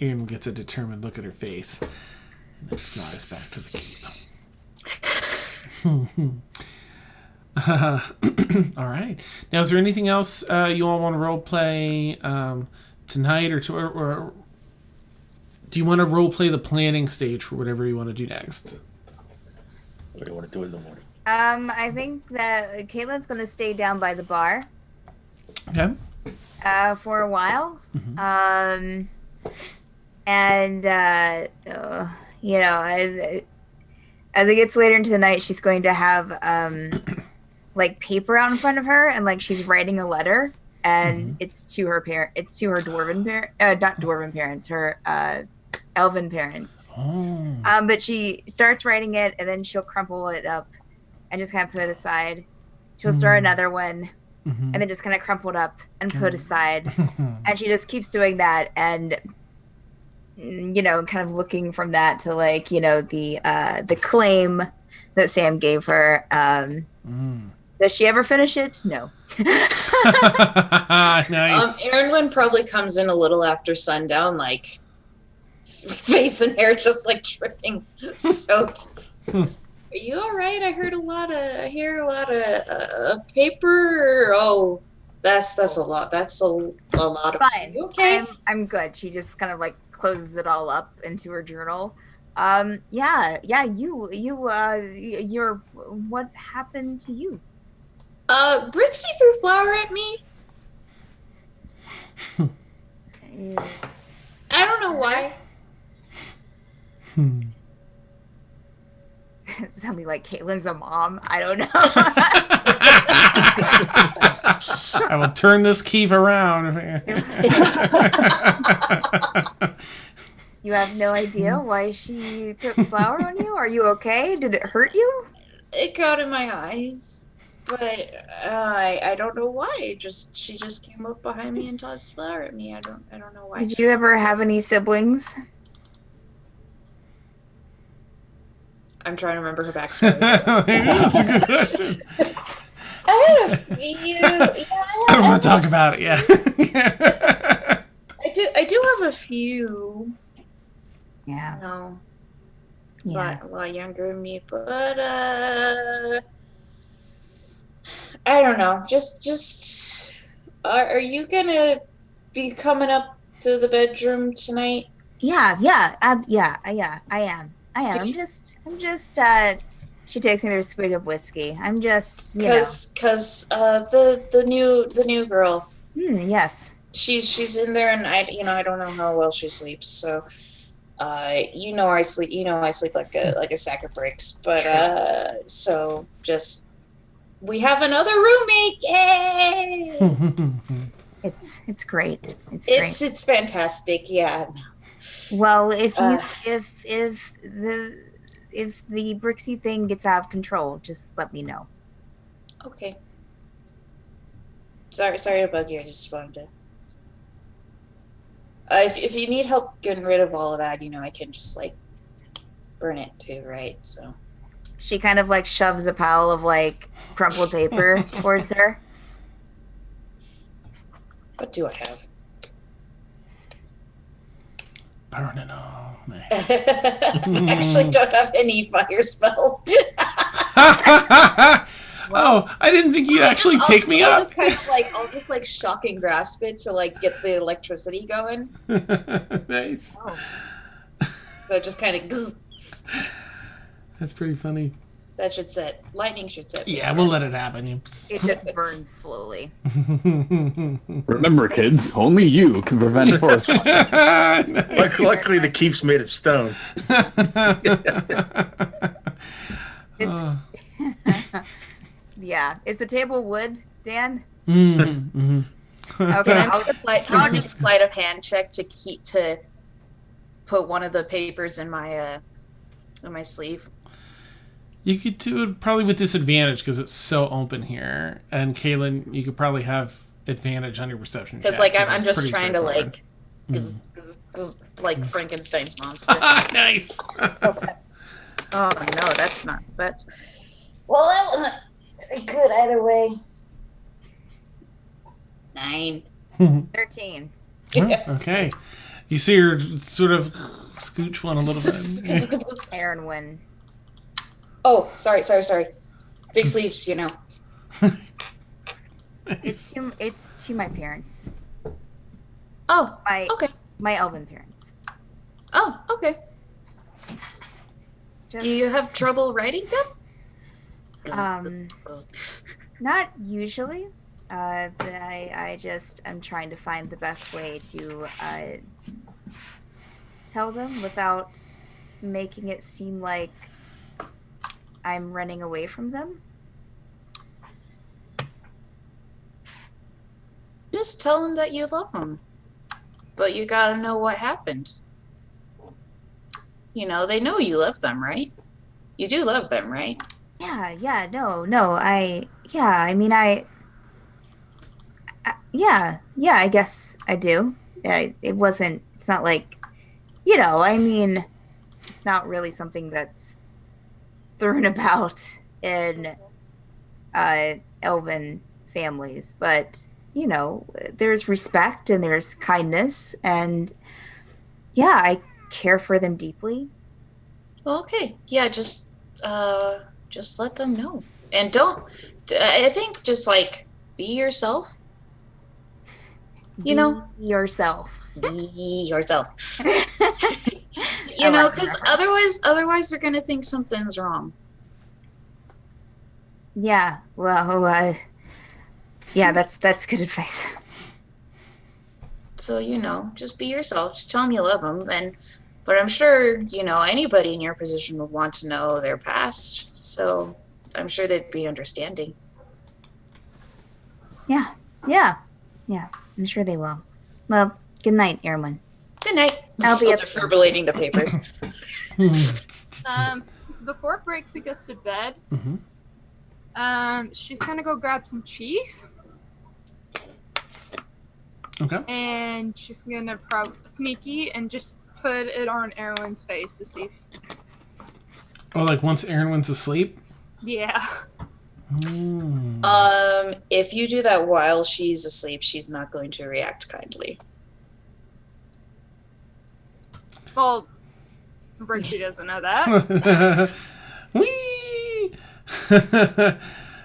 Erin gets a determined look at her face and then flies back to the keep. All right. Now, is there anything else you all want to role play tonight, or do you want to role play the planning stage for whatever you want to do next?
What do you want to do in the morning?
I think that Caitlin's gonna stay down by the bar.
Okay.
For a while.
Mhm.
You know, as it gets later into the night, she's going to have like paper out in front of her, and like she's writing a letter, and it's to her dwarven not dwarven parents, her elven parents.
Oh.
But she starts writing it, and then she'll crumple it up and just kind of put it aside. She'll start another one,
Mhm.
and then just kind of crumple it up and put it aside. And she just keeps doing that, and you know, kind of looking from that to like, you know, the claim that Sam gave her. Does she ever finish it? No.
Nice.
Aeronwen probably comes in a little after sundown, like face and hair just like dripping soaked. Are you all right? I hear a lot of paper. Oh, that's a lot. That's a lot of.
Fine.
You okay?
I'm good. She just kind of like closes it all up into her journal. You're what happened to you?
Brixi threw flour at me. I don't know why.
Something like Caitlin's a mom. I don't know.
I will turn this keep around.
You have no idea why she put flour on you? Are you okay? Did it hurt you?
It got in my eyes, but I don't know why. She just came up behind me and tossed flour at me. I don't know why.
Did you ever have any siblings?
I'm trying to remember her backstory. I had a few. Yeah,
I don't want to talk about it. Yeah.
I do have a few.
Yeah.
No.
Yeah.
A lot younger than me, but I don't know. Just are you gonna be coming up to the bedroom tonight?
Yeah, I am. I'm just she takes another swig of whiskey. I'm just, you know.
Cause the new girl.
Yes.
She's in there, and I don't know how well she sleeps. So, I sleep like a sack of bricks. But so just we have another roommate. Yay!
It's great.
It's fantastic. Yeah.
Well, if the Brixi thing gets out of control, just let me know.
Okay. Sorry to bug you. I just wanted to. If you need help getting rid of all of that, I can just like burn it too, right? So.
She kind of like shoves a pile of like crumpled paper towards her.
What do I have?
Burn it all.
I actually don't have any fire spells.
Oh, I didn't think you'd actually take me up.
I'll just shocking grasp it to like get the electricity going.
Nice.
Oh.
So it just kind of.
That's pretty funny.
That should set. Lightning should set.
Yeah, we'll let it happen.
It just burns slowly.
Remember, kids, only you can prevent forest fires.
Nice.
Luckily, the keep's made of stone.
Yeah. Is the table wood, Dan?
Mm-hmm.
Okay.
I'll just I'll do a sleight of hand check to put one of the papers in my sleeve.
You could do it probably with disadvantage because it's so open here. And Caelynn, you could probably have advantage on your perception check.
Because I'm just trying to like Frankenstein's monster.
Nice.
Okay. Oh no, that's not. That wasn't very good either way. 9.
13.
Oh, okay. You see her sort of scooch one a little bit.
Aeronwen.
Oh, sorry. Big sleeves, you know.
It's to my parents.
Oh,
My
okay.
my elven parents.
Oh, okay.
Just,
Do you have trouble writing them?
Not usually. But I'm trying to find the best way to tell them without making it seem like I'm running away from them.
Just tell them that you love them. But you gotta know what happened. You know, they know you love them, right? You do love them, right?
Yeah, no, I mean, I guess I do. It's not like, I mean, it's not really something that's thrown about in elven families, but, there's respect and there's kindness, and I care for them deeply.
Okay. Yeah, just let them know. And I think just like be yourself.
Be yourself.
Be yourself. Because otherwise they're gonna think something's wrong.
Yeah. Well, that's good advice.
So just be yourself. Just tell them you love them, but I'm sure anybody in your position would want to know their past. So I'm sure they'd be understanding.
Yeah. I'm sure they will. Well, good night, Aeronwen.
Good night.
I'll be
Still
up-
defibrillating the papers.
Before Brixi goes to bed,
Mm-hmm.
she's gonna go grab some cheese.
Okay.
And she's gonna sneaky and just put it on Aeronwen's face to see.
Oh, like once Aeronwen's asleep?
Yeah.
If you do that while she's asleep, she's not going to react kindly.
Well, Brixi doesn't know that.
Whee! All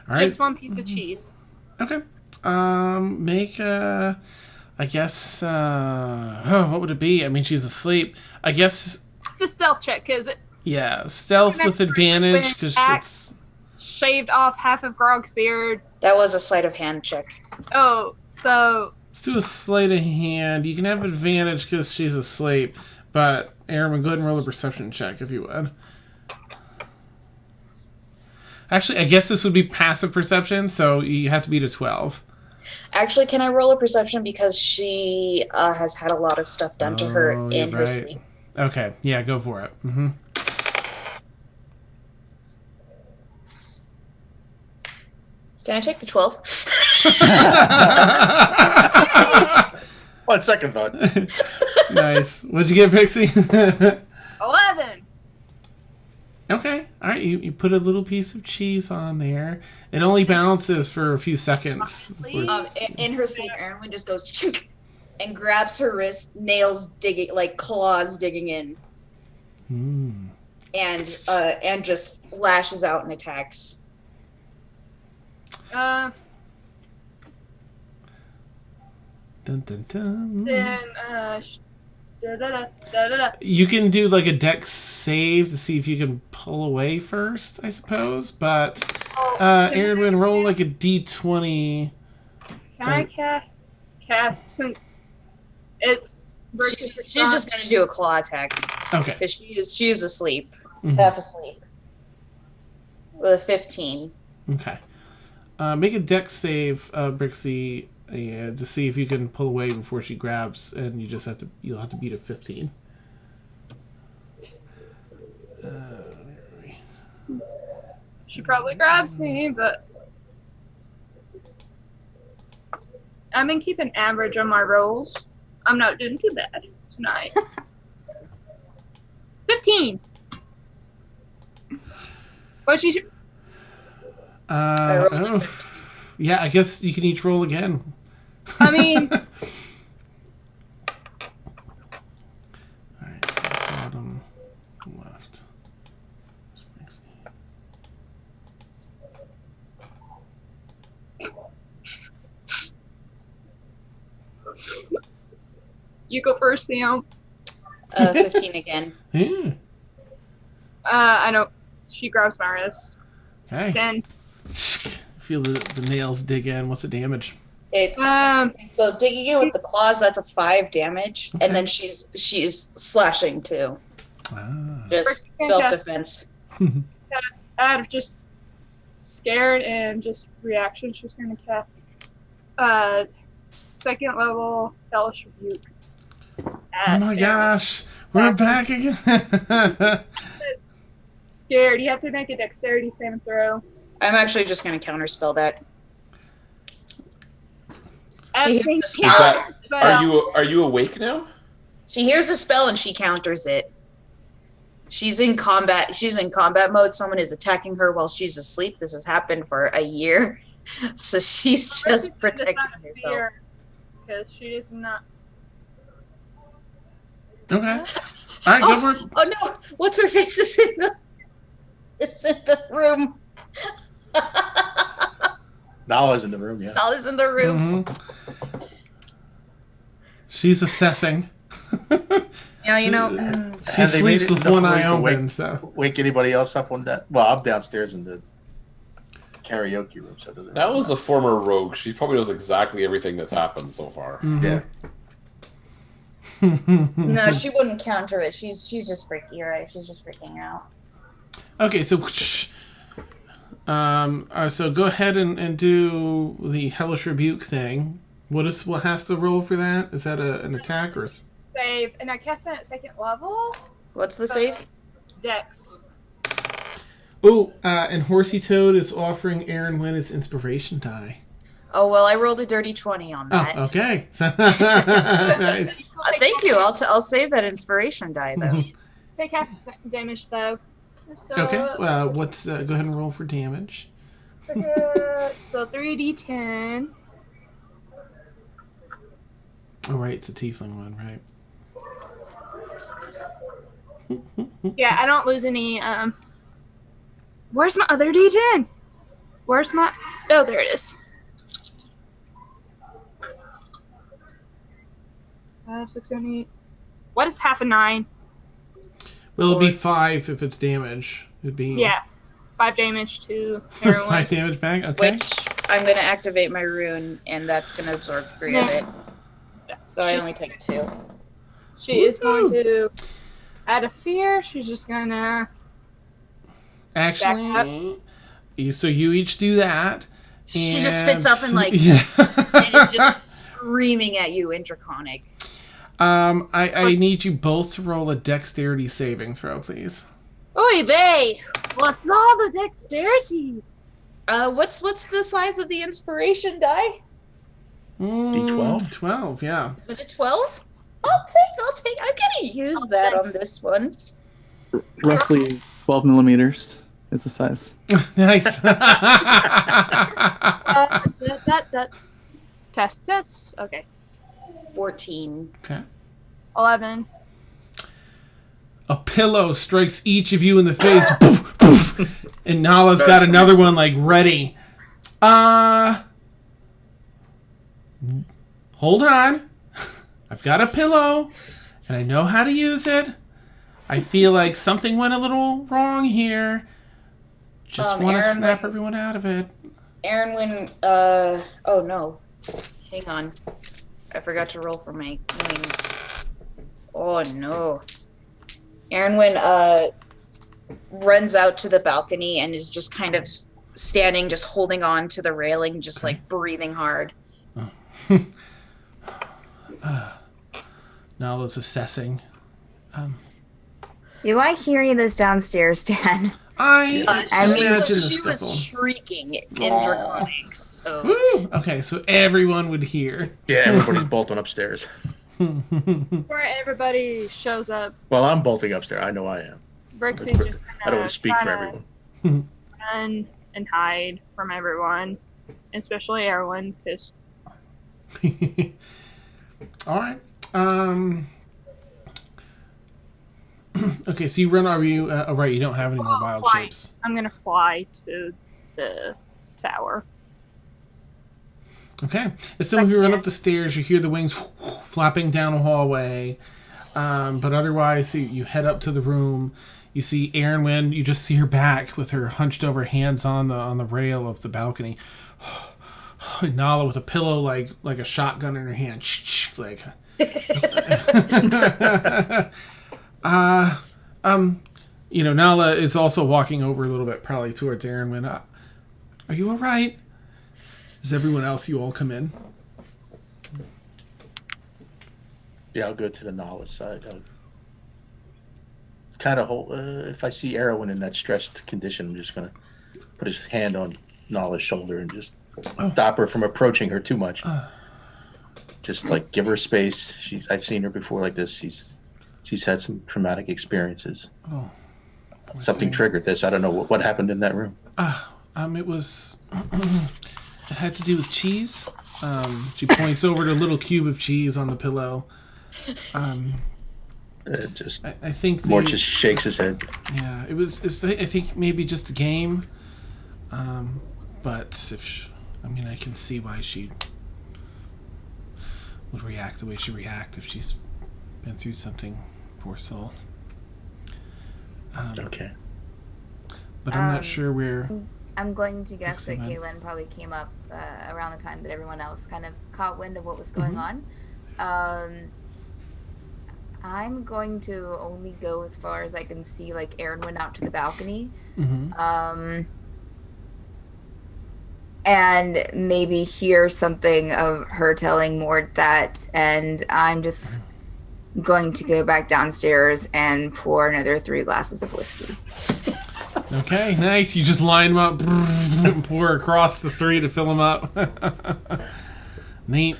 right.
Just one piece of cheese.
Okay. Make I guess what would it be? I mean, she's asleep. I guess
It's a stealth check, is it?
yeah, stealth with advantage because it's
Shaved off half of Grog's beard.
That was a sleight of hand check.
Oh, so
let's do a sleight of hand. You can have advantage because she's asleep, but Aeronwen, go ahead and roll a perception check if you would. Actually, I guess this would be passive perception, so you have to beat a 12.
Actually, can I roll a perception because she has had a lot of stuff done to her in her
right.
sleep?
Okay, yeah, go for it. Mm-hmm.
Can I take the 12?
On second thought.
Nice. What'd you get, Pixie?
11.
Okay. All right. You put a little piece of cheese on there. It only bounces for a few seconds. before-
In her sleep, Aeronwen just goes chink and grabs her wrist, nails digging, like claws digging in, and just lashes out and attacks.
Dun, dun, dun.
Then
You can do like a dex save to see if you can pull away first, I suppose. But Aeronwen, roll like a d20.
Can I cast since it's
She's just gonna do a claw attack
Okay.
because she is asleep,
Mhm.
half asleep, with a 15.
Okay. Make a dex save, Brixie, to see if you can pull away before she grabs, and you'll have to beat a 15.
she probably grabs me, but I've been keeping average on my rolls. I'm not doing too bad tonight. 15. What she?
I rolled a
oh,
15.
yeah, I guess you can each roll again.
I mean,
left. Where's Brixi?
You go first, Sam.
15 again.
Yeah.
I don't. She grabs my wrist.
Okay.
10.
Feel the nails dig in. What's the damage?
So digging it with the claws, that's a 5 damage,
Okay.
and then she's slashing too.
Ah.
Just
Brixi,
self-defense.
Out of just scared and just reaction, she's going to cast 2nd level Hellish Rebuke.
Oh my gosh. We're back again.
Scared. You have to make a dexterity saving throw.
I'm actually just going to counterspell that.
I
She
think
hears,
Is that?
But,
Are you awake now?
she hears the spell and she counters it. She's in combat. She's in combat mode. Someone is attacking her while she's asleep. This has happened for a year, so she's just protecting herself.
Because she is not.
Okay. All right, go for it.
Oh no! What's her face? Is in the. It's in the room.
Nala's in the room, yeah.
Nala's in the room.
Mhm. She's assessing.
Yeah, you know.
She
And they made
sleeps
it
with
enough
one eye
noise to
open, so.
Wake anybody else up on that? Well, I'm downstairs in the karaoke room, so it doesn't
That was a
matter.
former rogue. She probably knows exactly everything that's happened so far.
Yeah.
No, she wouldn't counter it. She's just freaking. You're right. She's just freaking out.
Okay, so so go ahead and do the Hellish Rebuke thing. What has to roll for that? Is that an attack or?
Save, and I cast it at 2nd level.
What's the save?
Dex.
Oh, and Horsey Toad is offering Aeronwen his inspiration die.
Oh well, I rolled a dirty 20 on that.
Oh, okay. Nice.
Thank you. I'll save that inspiration die though.
Take half damage though. So,
Okay. What's go ahead and roll for damage.
So 3d10.
Oh, right, it's a tiefling one, right?
Yeah, I don't lose any. Where's my other d10? Where's my? Oh, there it is. 5, 6, 7, 8. What is half a 9?
Well, it'll be 5 if it's damage. It'd be
Yeah, 5 damage to everyone.
5 damage back. Okay.
Which I'm gonna activate my rune, and that's gonna absorb 3 of it. So I only take 2.
She is going to, out of fear, she's just gonna.
Actually, so you each do that.
She just sits up and like,
yeah.
and is just screaming at you in Draconic.
I need you both to roll a dexterity saving throw, please.
Oy vey! What's all the dexterity?
What's the size of the inspiration die?
D12?
12, yeah.
Is it a 12? I'll take. I'm gonna use that on this one.
Roughly 12 millimeters is the size.
Nice.
Test. Okay.
14.
Okay.
11.
A pillow strikes each of you in the face. Poof, poof. And Nala's got another one like ready. Hold on. I've got a pillow and I know how to use it. I feel like something went a little wrong here. Just want to snap everyone out of it.
Aeronwen, oh no. Hang on. I forgot to roll for my wings. Oh no. Aeronwen, runs out to the balcony and is just kind of standing, just holding on to the railing, just like breathing hard.
Nala's assessing.
You like hearing this downstairs, Dan?
I imagine
She
the
was
stifle.
shrieking in Draconic, so...
Woo! Okay, so everyone would hear.
Yeah, everybody's bolting upstairs.
Before everybody shows up,
Well, I'm bolting upstairs. I know I am.
Brixi's just gonna
I don't want to speak for everyone.
run and hide from everyone, especially Aeronwen, because
All right. Okay, so you run. Are you? Right, you don't have any more wild
fly.
shapes.
I'm gonna fly to the tower.
Okay. As some of you run up the stairs, you hear the wings flapping down a hallway. But otherwise, you head up to the room. You see Aeronwen. You just see her back with her hunched over, hands on the rail of the balcony. Nala with a pillow like a shotgun in her hand. Like. Nala is also walking over a little bit, probably towards Aeronwen. Are you all right? Is everyone else? You all come in.
Yeah, I'll go to the Nala side. I'll kind of hold. If I see Aeronwen in that stressed condition, I'm just gonna put his hand on Nala's shoulder and just stop her from approaching her too much. Just like give her space. I've seen her before like this. She's had some traumatic experiences.
Oh,
something triggered this. I don't know what happened in that room.
It was. It had to do with cheese. She points over to a little cube of cheese on the pillow. I think
Mort just shakes his head.
Yeah, it was. I think maybe just a game. But I can see why she would react the way she reacts if she's been through something. Poor soul.
Okay.
But I'm not sure where.
I'm going to guess that Caelynn probably came up around the time that everyone else kind of caught wind of what was going on. I'm going to only go as far as I can see, like, Aeronwen out to the balcony. And maybe hear something of her telling Mort that, and I'm just going to go back downstairs and pour another 3 glasses of whiskey.
Okay, nice. You just line them up and pour across the 3 to fill them up. Neat.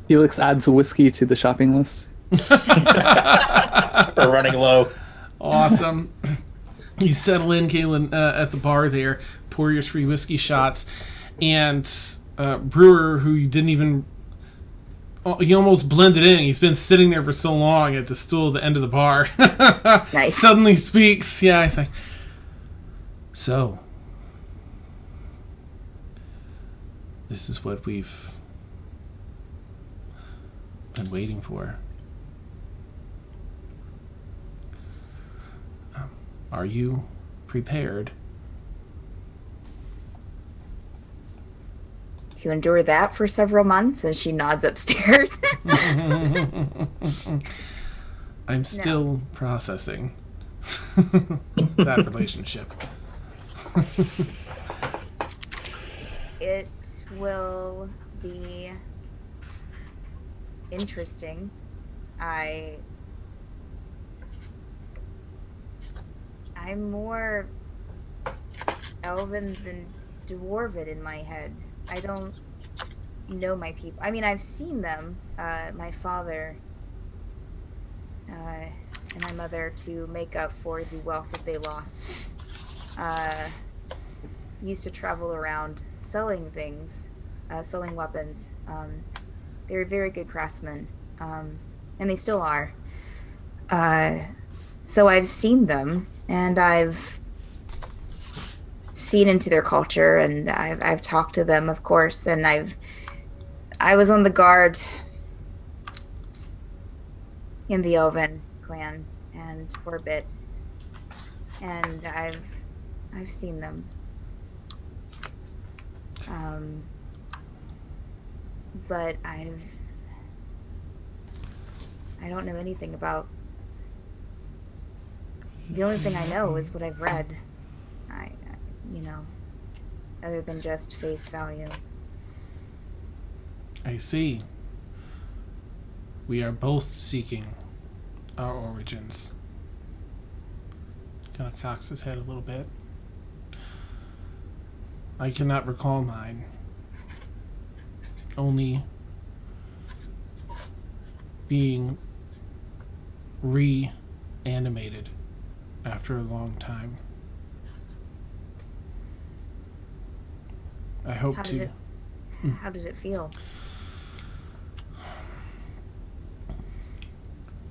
Felix adds whiskey to the shopping list.
We're running low.
Awesome. You settle in, Caelynn, at the bar there, pour your 3 whiskey shots, and Brewer, who you didn't even... He almost blended in. He's been sitting there for so long at the stool at the end of the bar.
Nice.
Suddenly speaks. Yeah, he's like, so, this is what we've been waiting for. Are you prepared?
To endure that for several months, and she nods upstairs.
I'm still processing that relationship.
It will be interesting. I'm more elven than dwarven in my head. I don't know my people. I mean, I've seen them, my father and my mother, to make up for the wealth that they lost. Used to travel around selling things, selling weapons. They were very good craftsmen, and they still are. So I've seen them, and I've seen into their culture, and I've talked to them, of course, and I was on the guard in the Elven clan and for a bit, and I've seen them. But I don't know anything about. The only thing I know is what I've read. Other than just face value.
I see. We are both seeking our origins. Kind of cocks his head a little bit. I cannot recall mine. Only being reanimated after a long time. I hope to.
How did it feel?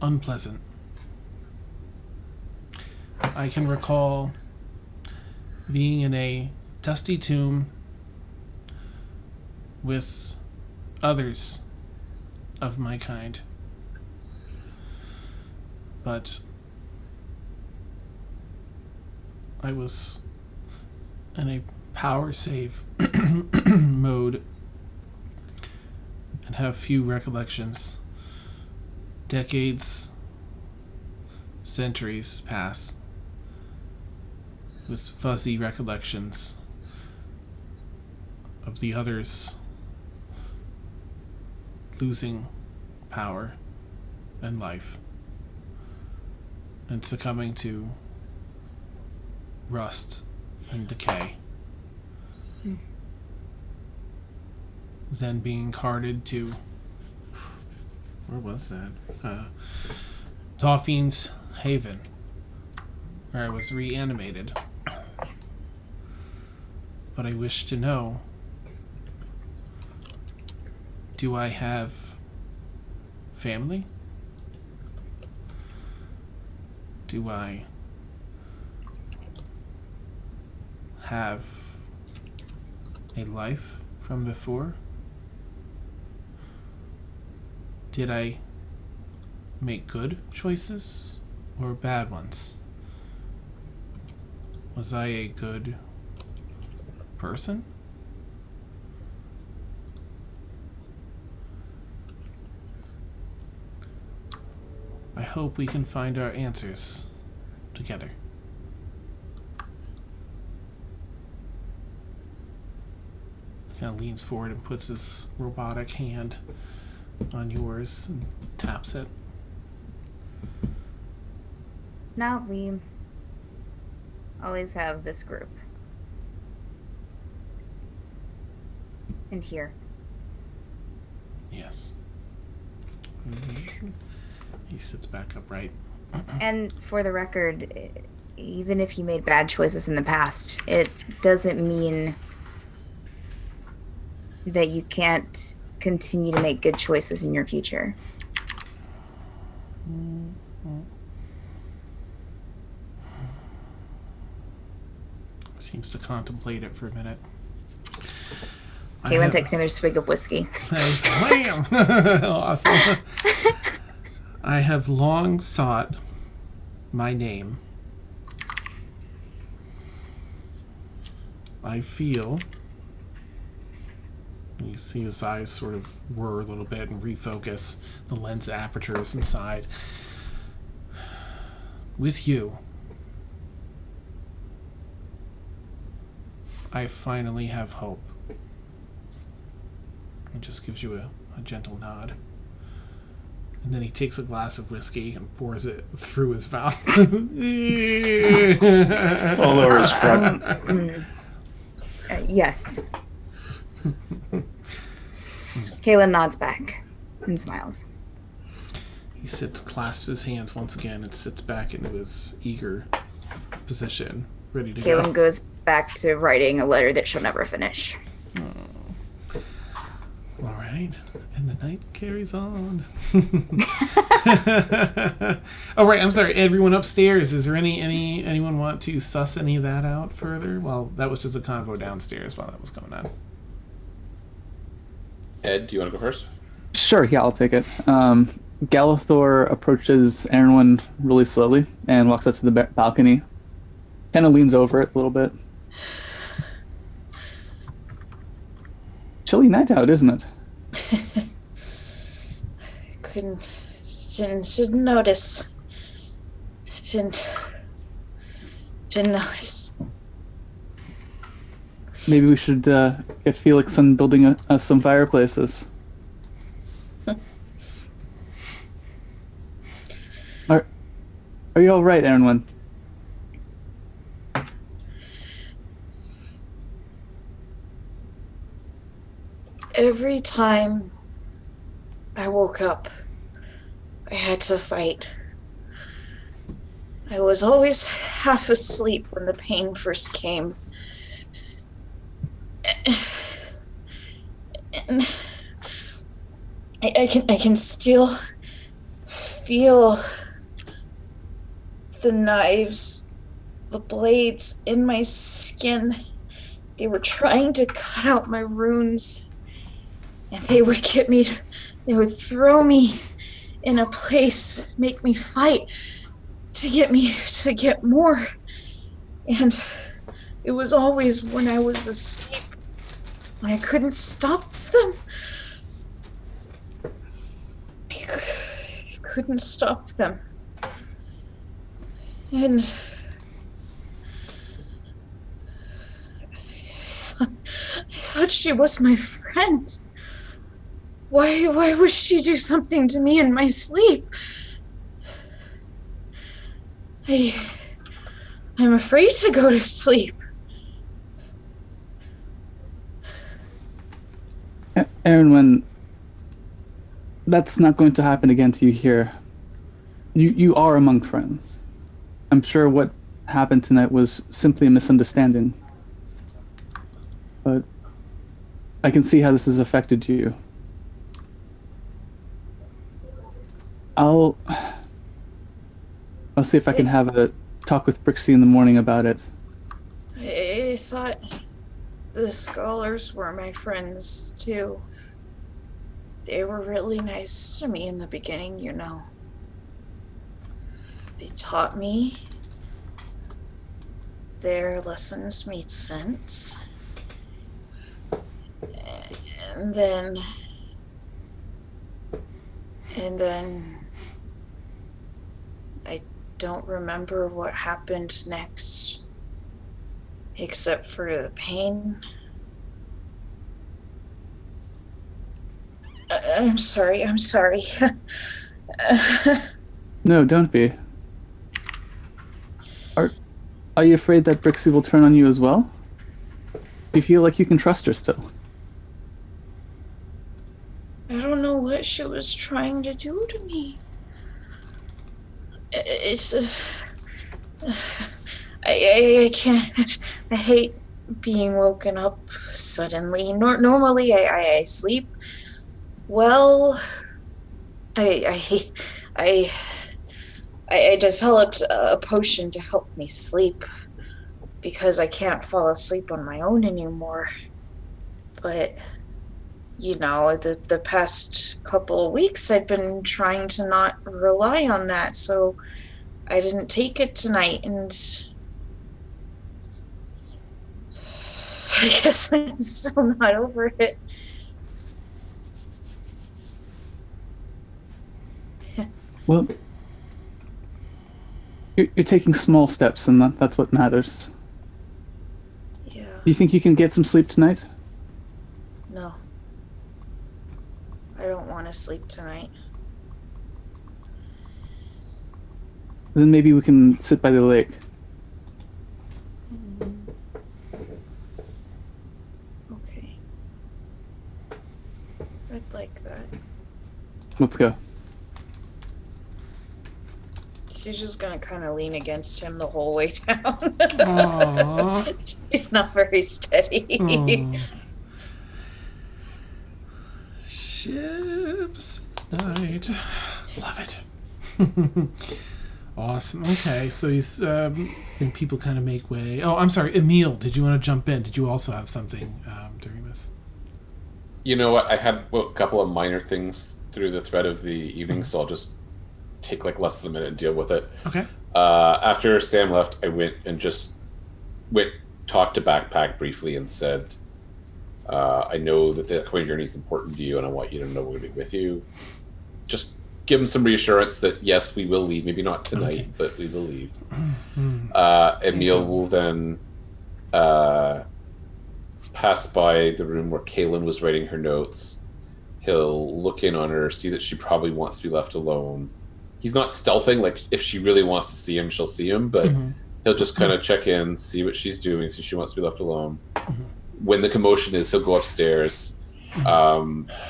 Unpleasant. I can recall being in a dusty tomb with others of my kind. But I was in a power save mode and have few recollections. Decades, centuries pass with fuzzy recollections of the others losing power and life and succumbing to rust and decay. Then being carted to, where was that? Dolphin's Haven, where I was reanimated. But I wish to know, do I have family? Do I have a life from before? Did I make good choices or bad ones? Was I a good person? I hope we can find our answers together. Kind of leans forward and puts his robotic hand on yours and taps it.
Now we always have this group. And here.
Yes. He sits back upright.
And for the record, even if you made bad choices in the past, it doesn't mean that you can't continue to make good choices in your future.
Seems to contemplate it for a minute.
Caelynn takes another swig of whiskey.
Wham! Awesome. I have long sought my name. I feel... You see his eyes sort of whir a little bit and refocus the lens apertures inside. With you, I finally have hope. He just gives you a gentle nod. And then he takes a glass of whiskey and pours it through his mouth.
All over his front.
Yes. Caelynn nods back and smiles.
He clasps his hands once again and sits back into his eager position, ready to
Caelynn
go.
goes back to writing a letter that she'll never finish.
All right, and the night carries on. Oh right, I'm sorry. Everyone upstairs. Is there anyone want to suss any of that out further? Well, that was just a convo downstairs while that was going on.
Ed, do you want to go first?
Sure, yeah, I'll take it. Galathor approaches Aeronwen really slowly and walks up to the balcony. Kind of leans over it a little bit. Chilly night out, isn't it?
Didn't notice. Didn't notice.
Maybe we should get Felix on building us some fireplaces. Are you all right, Aeronwen?
Every time I woke up, I had to fight. I was always half asleep when the pain first came. And I can still feel the knives the blades in my skin. They were trying to cut out my runes. And they would throw me in a place, make me fight to get more. And it was always when I was asleep, when I couldn't stop them. I couldn't stop them. And I thought she was my friend. Why would she do something to me in my sleep? I'm afraid to go to sleep.
Aeronwen, that's not going to happen again to you here. You are among friends. I'm sure what happened tonight was simply a misunderstanding. But I can see how this has affected you. I'll see if I can have a talk with Brixi in the morning about it.
I thought the scholars were my friends too. They were really nice to me in the beginning, you know. They taught me. Their lessons made sense. And then I don't remember what happened next, except for the pain. I'm sorry.
No, don't be. Are you afraid that Brixi will turn on you as well? Do you feel like you can trust her still?
I don't know what she was trying to do to me. I can't. I hate being woken up suddenly. Normally, I sleep well. I developed a potion to help me sleep because I can't fall asleep on my own anymore. But you know, the past couple of weeks I've been trying to not rely on that, so I didn't take it tonight, and I guess I'm still not over it.
Well, you're taking small steps, and that's what matters.
Yeah.
Do you think you can get some sleep tonight?
No. I don't want to sleep tonight.
Then maybe we can sit by the lake.
Okay. I'd like that.
Let's go.
She's just gonna kind of lean against him the whole way down.
Aww.
She's not very steady.
Aw. Ships night. Love it. Awesome. Okay, so he's think people kind of make way. Oh, I'm sorry, Emil. Did you want to jump in? Did you also have something during this?
You know what? I had a couple of minor things through the thread of the evening, so I'll just take like less than a minute and deal with it.
Okay.
After Sam left, I went and talked to Backpack briefly and said, I know that the Aquarian journey is important to you, and I want you to know we're going to be with you. Just give him some reassurance that yes, we will leave. Maybe not tonight,
Okay.
but we will leave.
Mm-hmm.
Emil will then pass by the room where Caelynn was writing her notes. He'll look in on her, see that she probably wants to be left alone. He's not stealthing, like if she really wants to see him, she'll see him, but he'll just kind of check in, see what she's doing, see if she wants to be left alone. When the commotion is, he'll go upstairs.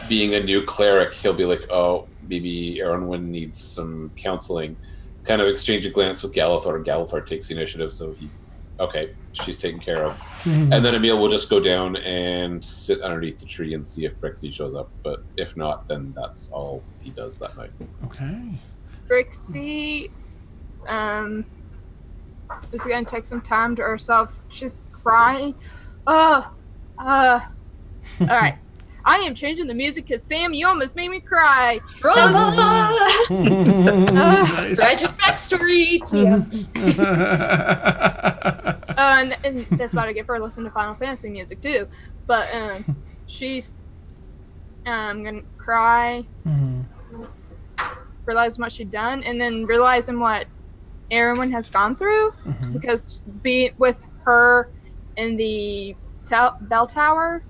Being a new cleric, he'll be like, oh, maybe Aeronwen needs some counseling. Kind of exchange a glance with Galithor, and Galithor takes the initiative, so okay, she's taken care of. And then Emil will just go down and sit underneath the tree and see if Brixi shows up, but if not, then that's all he does that night.
Okay.
Brixie is gonna take some time to herself. She's crying. All right. I am changing the music because Sam, you almost made me cry.
Nice.
Nice.
Tragic backstory.
And that's about to get her listen to Final Fantasy music too. But she's gonna cry, realize what she'd done, and then realizing what Aeronwen has gone through because being with her in the bell tower.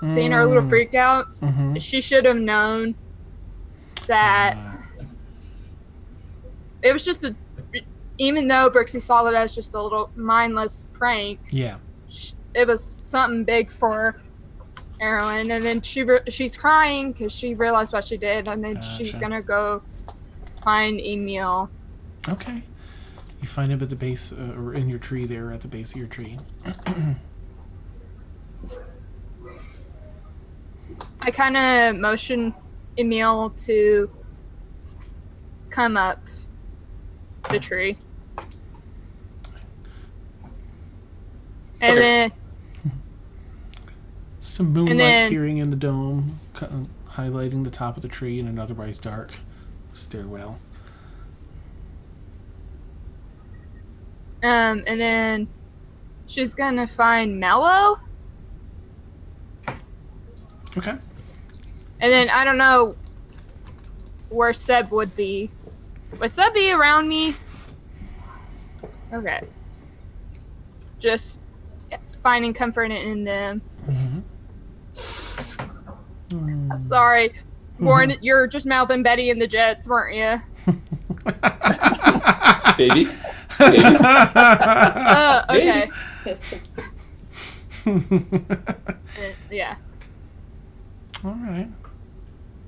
Seeing her little freakouts, she should have known that it was just even though Brixi saw it as just a little mindless prank, it was something big for Aeronwen. And then she's crying because she realized what she did, and then she's gonna go find Emil.
Okay. You find him at the base, or in your tree there, at the base of your tree.
I kind of motion Emil to come up the tree. And then
some moonlight peering in the dome, highlighting the top of the tree in an otherwise dark stairwell.
And then she's gonna find Mello.
Okay.
And then I don't know where Seb would be. Would Seb be around me? Okay. Just finding comfort in them. I'm sorry. Warren, you're just mouthing Betty and the Jets, weren't you?
Baby?
Okay. Yeah.
All right.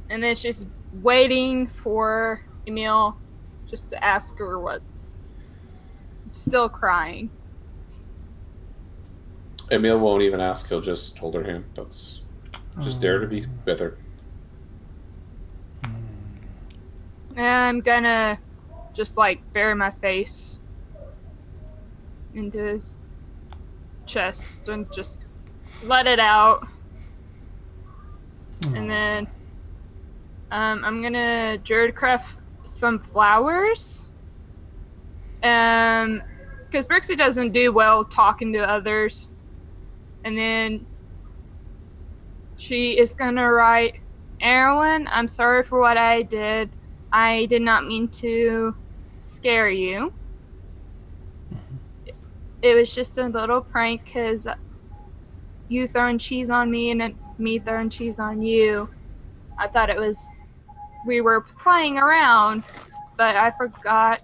And then she's waiting for Emil just to ask her what. Still crying.
Emil won't even ask. He'll just hold her hand. That's just there to be with her.
And I'm gonna just bury my face into his chest and just let it out. And then I'm gonna Druidcraft some flowers. Because Brixi doesn't do well talking to others. And then she is gonna write, Aeronwen, I'm sorry for what I did. I did not mean to scare you. It was just a little prank because you throwing cheese on me and me throwing cheese on you. I thought we were playing around, but I forgot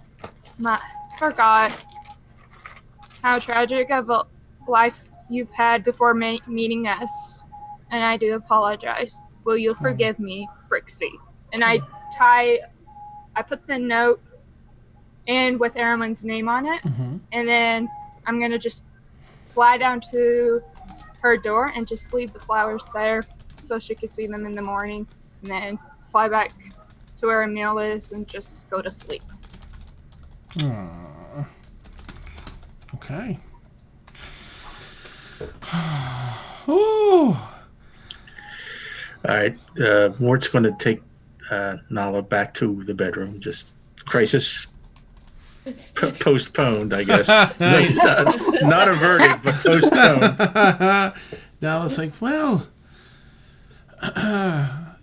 how tragic of a life you've had before meeting us, and I do apologize. Will you forgive me, Brixi? And I put the note in with Aeronwen's name on it, and then I'm gonna just fly down to her door and just leave the flowers there so she can see them in the morning, and then fly back to where Emil is and just go to sleep.
Okay. Ooh.
All right. Mort's going to take Nala back to the bedroom. Just crisis postponed, I guess.
Nice.
Not averted, but postponed.
Nala's like, well,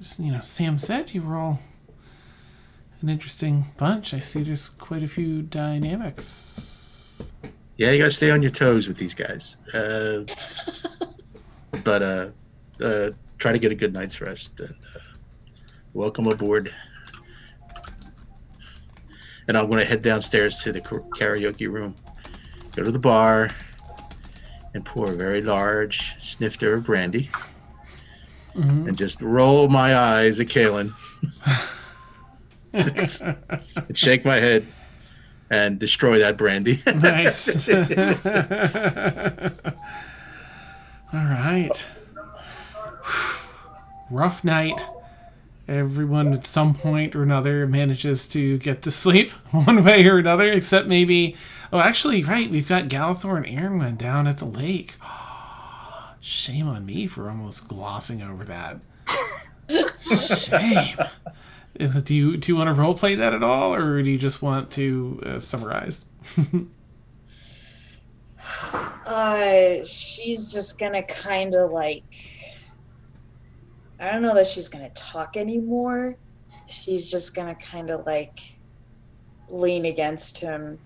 Sam said you were all an interesting bunch. I see there's quite a few dynamics.
Yeah, you got to stay on your toes with these guys. But try to get a good night's rest. And welcome aboard. And I'm going to head downstairs to the karaoke room, go to the bar, and pour a very large snifter of brandy, and just roll my eyes at Caelynn, and shake my head, and destroy that brandy.
Nice. All right. Rough night. everyone at some point or another manages to get to sleep one way or another, except maybe... Oh, actually, right, we've got Galithor and Aeronwen down at the lake. Shame on me for almost glossing over that. Shame. Do you want to roleplay that at all, or do you just want to summarize?
She's just gonna kind of like... I don't know that she's gonna talk anymore. She's just gonna kind of like lean against him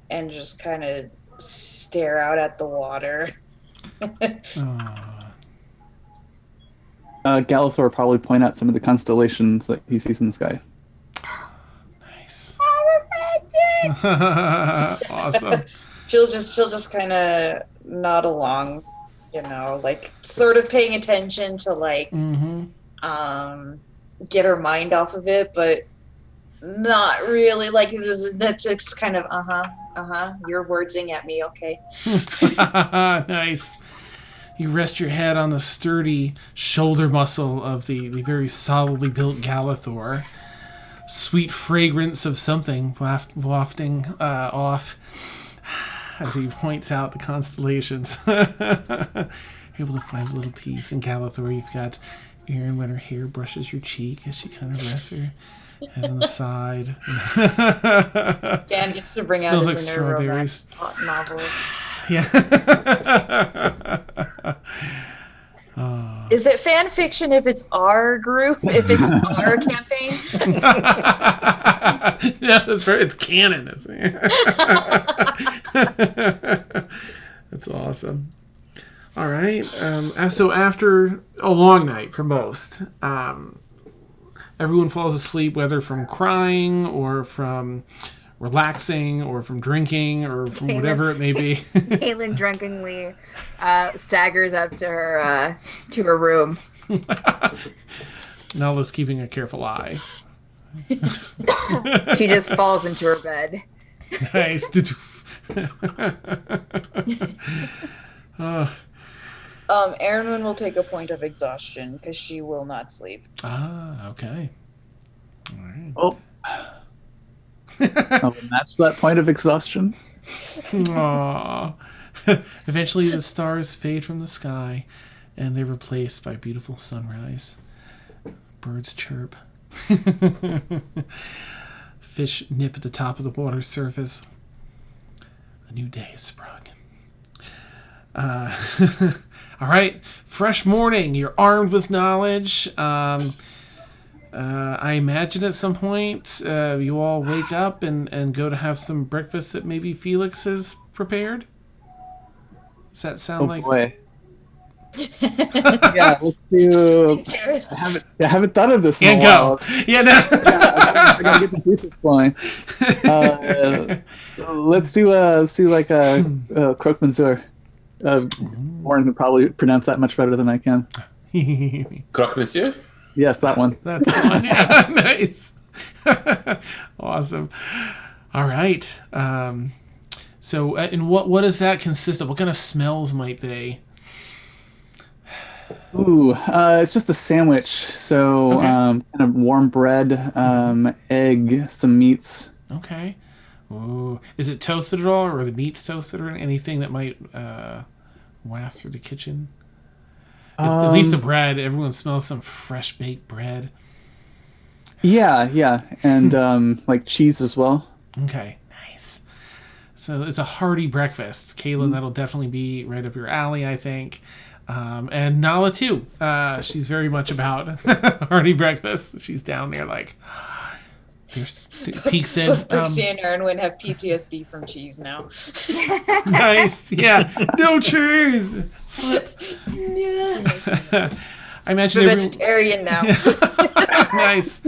and just kind of stare out at the water.
Galithor will probably point out some of the constellations that he sees in the sky.
Nice. Awesome.
She'll just kind of nod along, you know, like sort of paying attention to like get her mind off of it, but not really. Like that's just kind of you're wordsing at me, okay.
Nice. You rest your head on the sturdy shoulder muscle of the very solidly built Galithor. Sweet fragrance of something wafting off as he points out the constellations. You're able to find a little peace in Galithor. You've got Erin when her hair brushes your cheek as she kind of rests her head on the side.
Dan gets to bring out his inner romance novels.
Yeah.
Is it fan fiction if it's our group? If it's our campaign?
Yeah, that's right. It's canon. That's awesome. All right. So after a long night for most, everyone falls asleep, whether from crying or from relaxing or from drinking or from whatever it may be.
Caelynn drunkenly staggers up to her room.
Nala's keeping a careful eye.
She just falls into her bed.
Nice.
Aeronwen will take a point of exhaustion because she will not sleep.
Okay. All right.
Oh. I'll match that point of exhaustion.
Aww. Eventually the stars fade from the sky and they're replaced by beautiful sunrise. Birds chirp. Fish nip at the top of the water surface. A new day has sprung. All right. Fresh morning. You're armed with knowledge. I imagine at some point you all wake up and go to have some breakfast that maybe Felix has prepared. Does that sound like?
Boy. Yeah, let's do. I haven't thought of this in a while.
Yeah, no.
I gotta get the juices flowing. Let's do like a croque-monsieur. Warren can probably pronounce that much better than I can.
Croque-monsieur?
Yes, that one.
That's the one. Yeah, nice. Awesome. All right. So, and what does that consist of? What kind of smells might they?
Ooh, it's just a sandwich. So, kind of warm bread, egg, some meats.
Okay. Ooh. Is it toasted at all, or are the meats toasted, or anything that might waft through the kitchen? At least the bread. Everyone smells some fresh baked bread.
Yeah, and like cheese as well.
Okay, nice. So it's a hearty breakfast. Caelynn, that'll definitely be right up your alley, I think. And Nala too. She's very much about hearty breakfast. She's down there like peeks in.
Both Brixi and Aeronwen have PTSD from cheese now.
Nice. Yeah. No cheese. I imagine
I'm a vegetarian now.
Nice.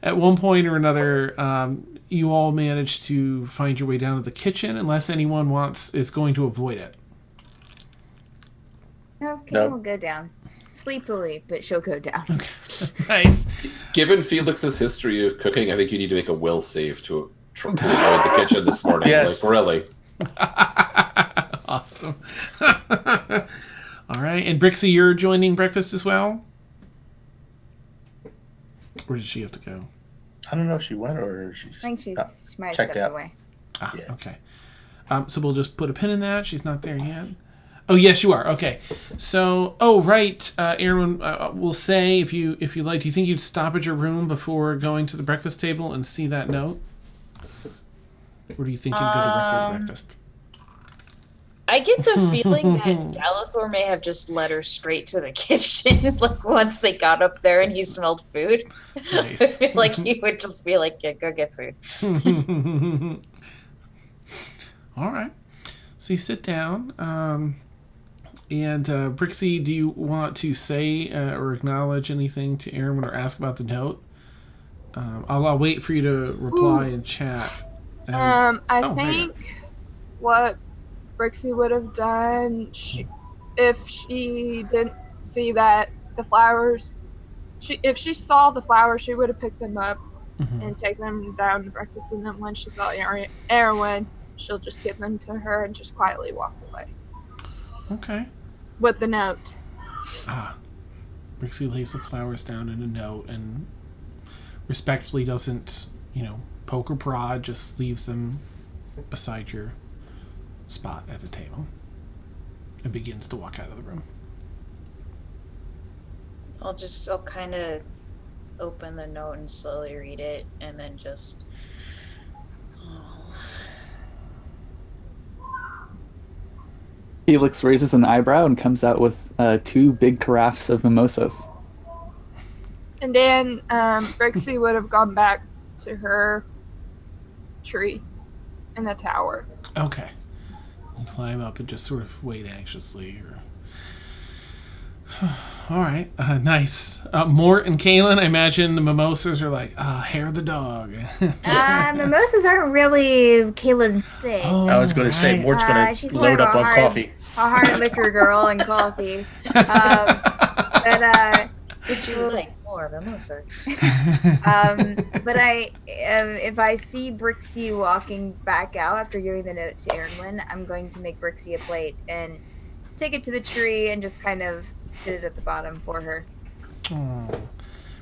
At one point or another, you all manage to find your way down to the kitchen, unless anyone is going to avoid it.
Okay,
Nope.
we'll go down. Sleepily, but she'll go down.
Okay. Nice.
Given Felix's history of cooking, I think you need to make a will save to avoid the kitchen this morning.
Yes.
Like, really.
Awesome. All right. And Brixi, you're joining breakfast as well? Where did she have to go?
I don't know if she went or she.
I think she might have
checked
stepped
out.
away.
Ah,
Yeah.
okay. So we'll just put a pin in that. She's not there yet. Oh, yes, you are. Okay. So, right. Aeronwen, will say, if you like, do you think you'd stop at your room before going to the breakfast table and see that note? Or do you think you'd go directly to breakfast?
I get the feeling that Galathor may have just led her straight to the kitchen, like once they got up there and he smelled food.
Nice.
I feel like he would just be like, yeah, go get food.
All right. So you sit down. And Brixi, do you want to say or acknowledge anything to Aeronwen or ask about the note? I'll wait for you to reply in chat.
I think what Brixi would have done if she didn't see that the flowers, if she saw the flowers, she would have picked them up and taken them down to breakfast. And then when she saw Aeronwen, she'll just give them to her and just quietly walk away.
Okay.
With the note.
Brixi lays the flowers down in a note and respectfully doesn't, poke or prod, just leaves them beside your spot at the table and begins to walk out of the room.
I'll kind of open the note and slowly read it and then just...
Felix raises an eyebrow and comes out with 2 big carafes of mimosas.
And then Brixi would have gone back to her tree in the tower.
Okay. You climb up and just sort of wait anxiously. All right. Nice. Mort and Caelynn, I imagine the mimosas are like, hair the dog.
Mimosas aren't really Caelynn's thing.
I was going to say, Mort's going
she's
to
more
load
of
up
a
on coffee.
A hard liquor girl and coffee. But
would you like more mimosa?
but if I see Brixi walking back out after giving the note to Aeronwen, I'm going to make Brixi a plate and take it to the tree and just kind of sit it at the bottom for her.
Oh.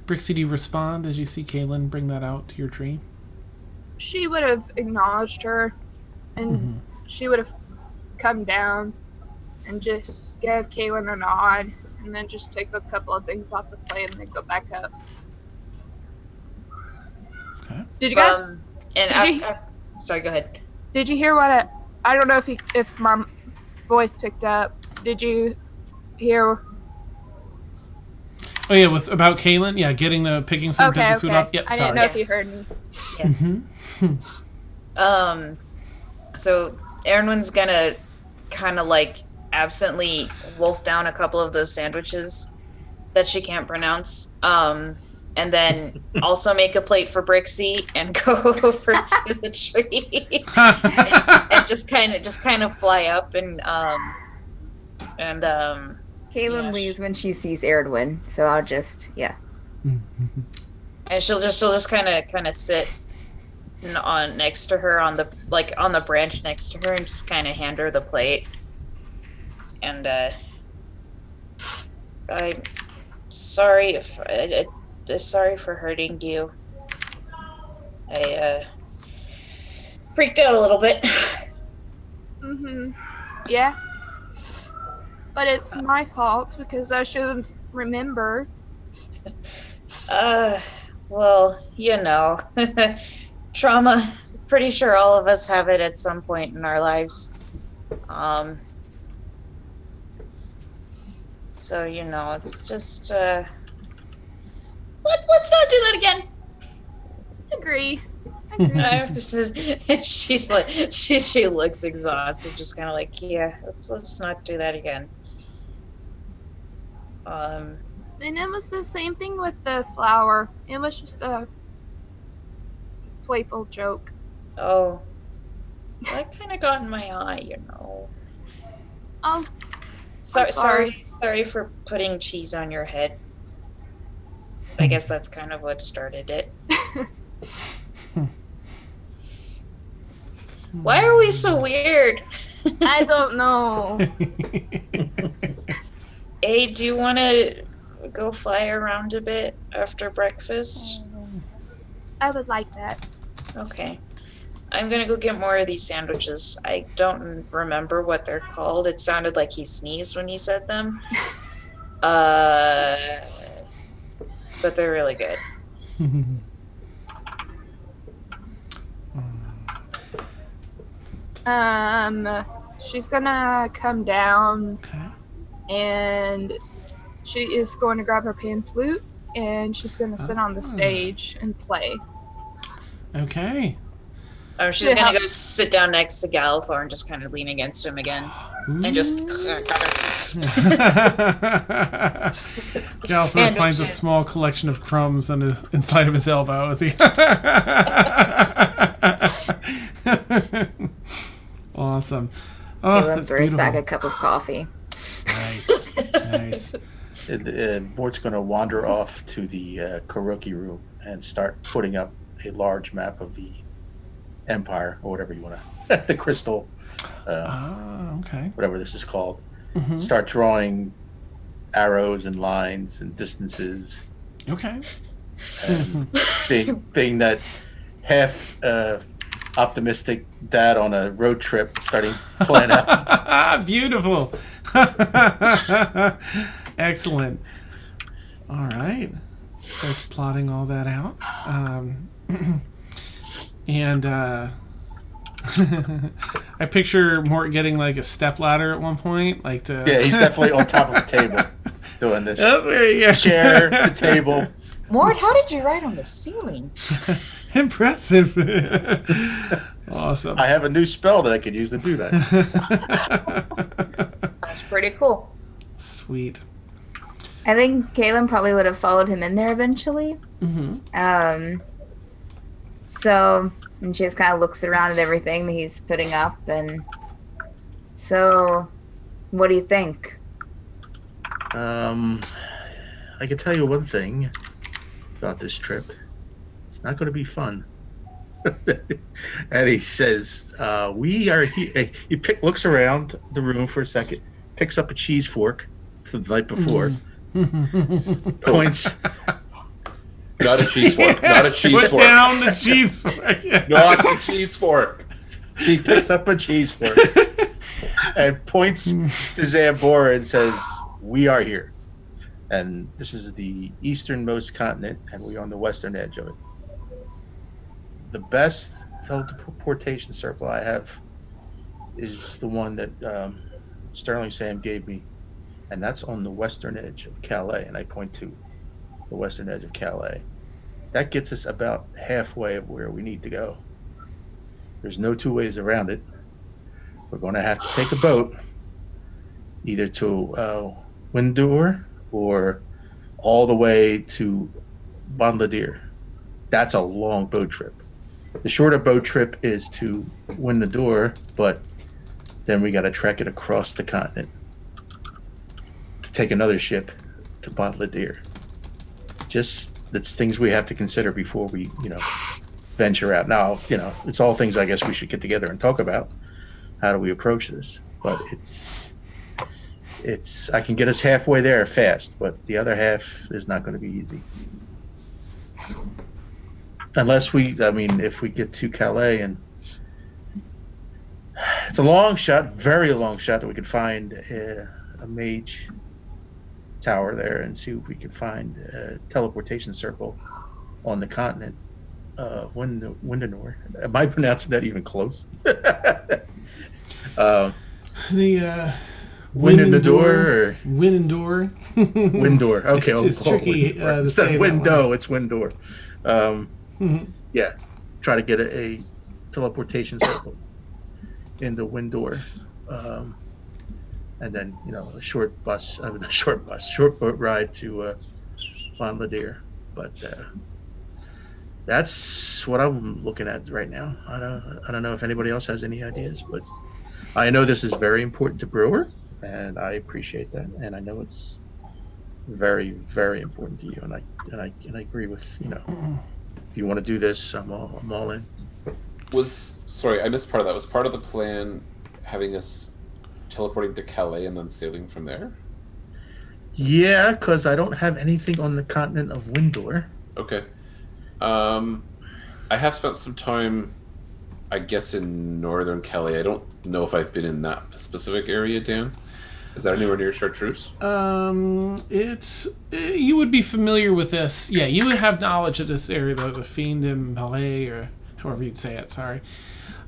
Brixi, do you respond as you see Caelynn bring that out to your tree?
She would have acknowledged her, and she would have come down and just give Caelynn a nod, and then just take a couple of things off the plate and then go back up.
Okay.
Did you guys?
Sorry, go ahead.
Did you hear what I don't know if my voice picked up. Did you hear?
Oh yeah, about Caelynn, picking some bits of food off. Yep,
I didn't know if you heard me.
Yeah. So Aeronwen's gonna kind of like absently wolf down a couple of those sandwiches that she can't pronounce, and then also make a plate for Brixi and go over to the tree and just kind of fly up and
Caelynn leaves when she sees Aeronwen, so I'll just
and she'll just kind of sit on next to her on the branch next to her and just kind of hand her the plate. And I'm sorry sorry for hurting you. I freaked out a little bit.
Yeah. But it's my fault because I should have remembered.
Well, trauma. Pretty sure all of us have it at some point in our lives. So, it's just, let's not do that again.
Agree.
She looks exhausted, just kind of like, yeah, let's not do that again.
And it was the same thing with the flower. It was just a playful joke.
Oh, that kind of got in my eye,
Oh,
sorry for putting cheese on your head. I guess that's kind of what started it. Why are we so weird?
I don't know.
Hey, do you want to go fly around a bit after breakfast?
I would like that.
Okay. I'm gonna go get more of these sandwiches. I don't remember what they're called. It sounded like he sneezed when he said them. But they're really good.
She's gonna come down
Okay.
and she is going to grab her pan flute and she's gonna sit on the stage and play.
Okay.
She's gonna go sit down next to Galithor and just kind of lean against him again. And just
Galithor finds a small collection of crumbs inside of his elbow as he Awesome. Oh,
Caelynn
that's
throws back
beautiful.
a cup of coffee.
Nice. Nice.
Mort's going to wander off to the karaoke room and start putting up a large map of the Empire, or whatever you want to, the crystal,
Okay.
whatever this is called.
Mhm.
Start drawing arrows and lines and distances.
Okay.
And being that half optimistic dad on a road trip, starting to plan out.
Beautiful. Excellent. All right. Starts plotting all that out. And I picture Mort getting like a stepladder at one point, like to.
Yeah, he's definitely on top of the table doing this.
Oh, yeah.
Chair, the table.
Mort, how did you write on the ceiling?
Impressive. Awesome.
I have a new spell that I could use to do that.
That's pretty cool.
Sweet.
I think Caelynn probably would have followed him in there eventually.
Mm-hmm.
So, and she just kind of looks around at everything that he's putting up, and so, what do you think?
I can tell you one thing about this trip. It's not going to be fun. And he says, we are here. He looks around the room for a second, picks up a cheese fork from the night before, points.
Not a cheese fork. Not a cheese
Put
fork.
down the cheese fork.
Not the cheese fork.
He picks up a cheese fork and points to Zambora and says, we are here. And this is the easternmost continent, and we're on the western edge of it. The best teleportation circle I have is the one that Sterling Sam gave me, and that's on the western edge of Calais, and I point to the western edge of Calais. That gets us about halfway of where we need to go. There's no two ways around it. We're going to have to take a boat, either to Windoor or all the way to Bonladier. That's a long boat trip. The shorter boat trip is to Windoor, but then we got to trek it across the continent to take another ship to Bonladier. Just that's things we have to consider before we, venture out. Now, it's all things I guess we should get together and talk about. How do we approach this? But it's I can get us halfway there fast, but the other half is not going to be easy. Unless if we get to Calais, and it's a long shot, very long shot, that we could find a mage tower there and see if we could find a teleportation circle on the continent of Windanor. Am I pronouncing that even close?
The
Windanor.
Windoor.
Windor. Okay,
It's tricky to
instead
say
of
that
window, it's Windor.
Mhm.
Yeah, try to get a teleportation circle into Windor, and then a short boat ride to Bonladier. But that's what I'm looking at right now. I don't know if anybody else has any ideas, but I know this is very important to Brewer, and I appreciate that, and I know it's very, very important to you, and I agree with if you want to do this, I'm all in.
Sorry, I missed part of that. Was part of the plan having us teleporting to Calais and then sailing from there?
Yeah, because I don't have anything on the continent of Windor.
Okay. I have spent some time, I guess, in northern Calais. I don't know if I've been in that specific area, Dan. Is that anywhere near Chartreuse?
It's you would be familiar with this. Yeah, you would have knowledge of this area, the Fiend in Malay, or however you'd say it. Sorry,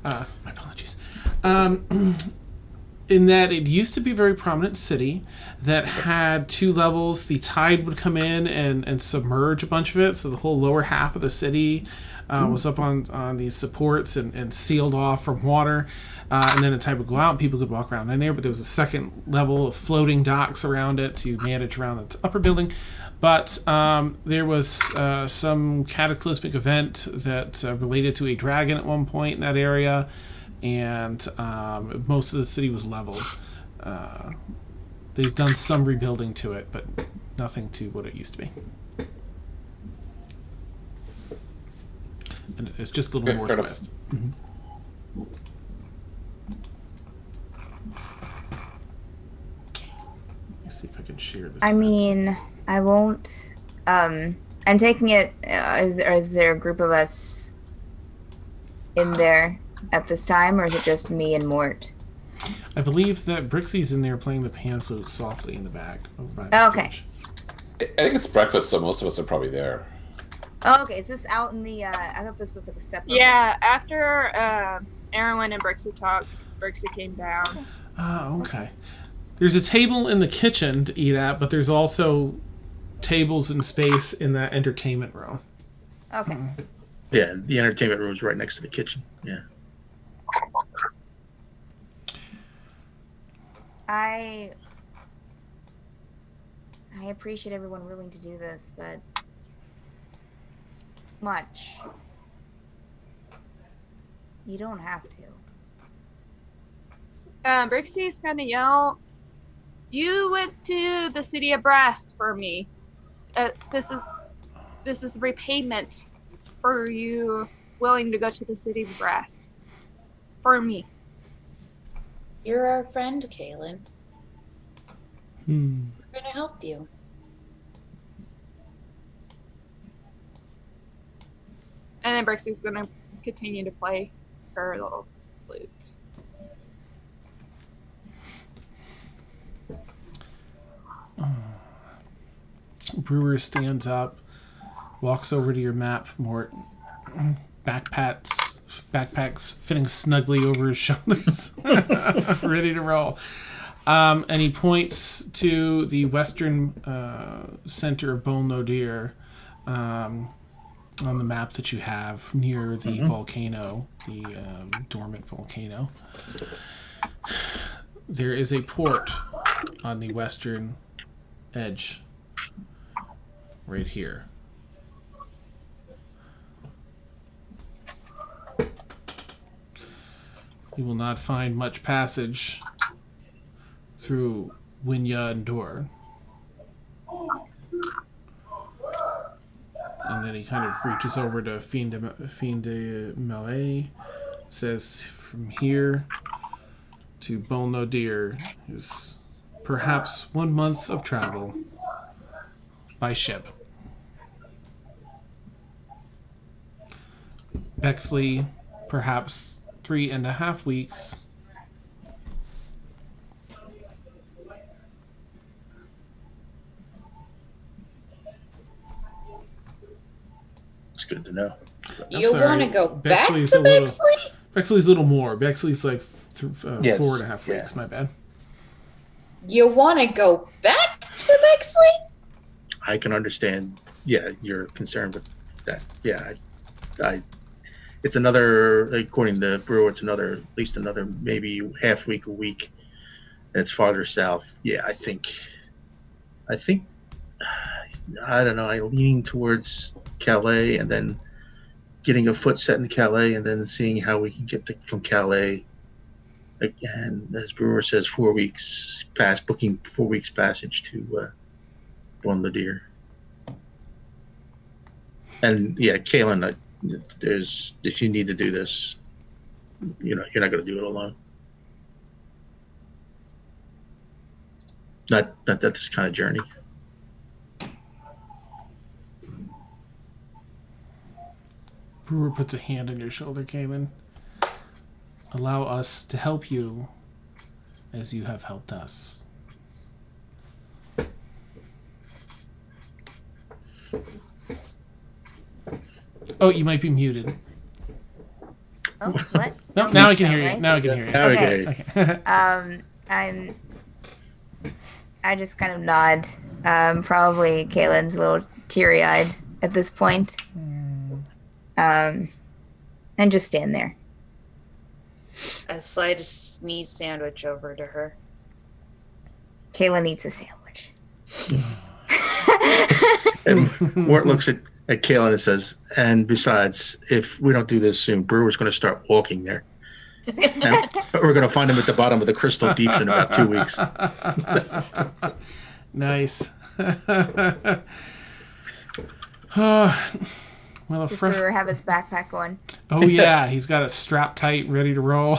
my apologies. In that it used to be a very prominent city that had 2 levels. The tide would come in and submerge a bunch of it, so the whole lower half of the city was up on these supports and sealed off from water. And then the tide would go out and people could walk around in there, but there was a second level of floating docks around it to manage around its upper building. But there was some cataclysmic event that related to a dragon at one point in that area, and most of the city was leveled. They've done some rebuilding to it, but nothing to what it used to be. And it's just a little northwest. Mm-hmm. Let's see if I can share this.
I mean, I won't. I'm taking it. Is there a group of us in there at this time, or is it just me and Mort?
I believe that Brixi's in there playing the pan flute softly in the back. Over by the
Okay.
stage.
I think it's breakfast, so most of us are probably there.
Oh, okay. Is this out in the? I thought this was like a separate.
Yeah, after Aeronwen and Brixi talked, Brixi came down.
Okay. There's a table in the kitchen to eat at, but there's also tables and space in that entertainment room.
Okay.
Yeah, the entertainment room is right next to the kitchen. Yeah.
I appreciate everyone willing to do this, but much. You don't have to.
Brixi's gonna yell, "You went to the city of Brass for me. This is repayment for you willing to go to the city of Brass for me."
You're our friend, Caelynn.
Hmm.
We're gonna help you.
And then Brixi's gonna continue to play her little flute.
Brewer stands up, walks over to your map, Mort, backpacks fitting snugly over his shoulders, ready to roll. And he points to the western center of Bone Nodir on the map that you have near the volcano, the dormant volcano. There is a port on the western edge right here. You will not find much passage through Winya and Dor. And then he kind of reaches over to Fiend de Malay, says from here to Bone Nodir is perhaps 1 month of travel by ship. Bexley, perhaps 3.5 weeks.
It's good to know.
You
sorry,
want to go back to
Bexley's a little-
Bexley?
Bexley's a little more. Bexley's like
Yes,
4.5
yeah.
weeks. My bad.
You want to go back to Bexley?
I can understand. Yeah, you're concerned with that. Yeah, I it's another, according to Brewer, it's another, at least another maybe half week, a week. That's farther south. Yeah, I think, I don't know. I'm leaning towards Calais, and then getting a foot set in Calais, and then seeing how we can get from Calais. Again, as Brewer says, 4 weeks booking 4 weeks passage to Bon Ladir. And yeah, Caelynn, there's, if you need to do this, you're not going to do it alone. Not this kind of journey.
Brewer puts a hand on your shoulder, Caelynn. Allow us to help you as you have helped us. Oh, you might be muted.
Oh, what?
No, now I can hear you.
Right?
Now I can hear you.
Now we can
Okay.
hear you.
Okay.
I just kind of nod. Probably Caelynn's a little teary-eyed at this point. And just stand there.
I slide a sneeze sandwich over to her.
Caelynn eats a sandwich.
And Mort looks at Caelynn and says, and besides, if we don't do this soon, Brewer's going to start walking there. And we're going to find him at the bottom of the Crystal Deeps in about 2 weeks.
Nice. Well,
Does Brewer have his backpack on?
Oh yeah, he's got it strapped tight, ready to roll.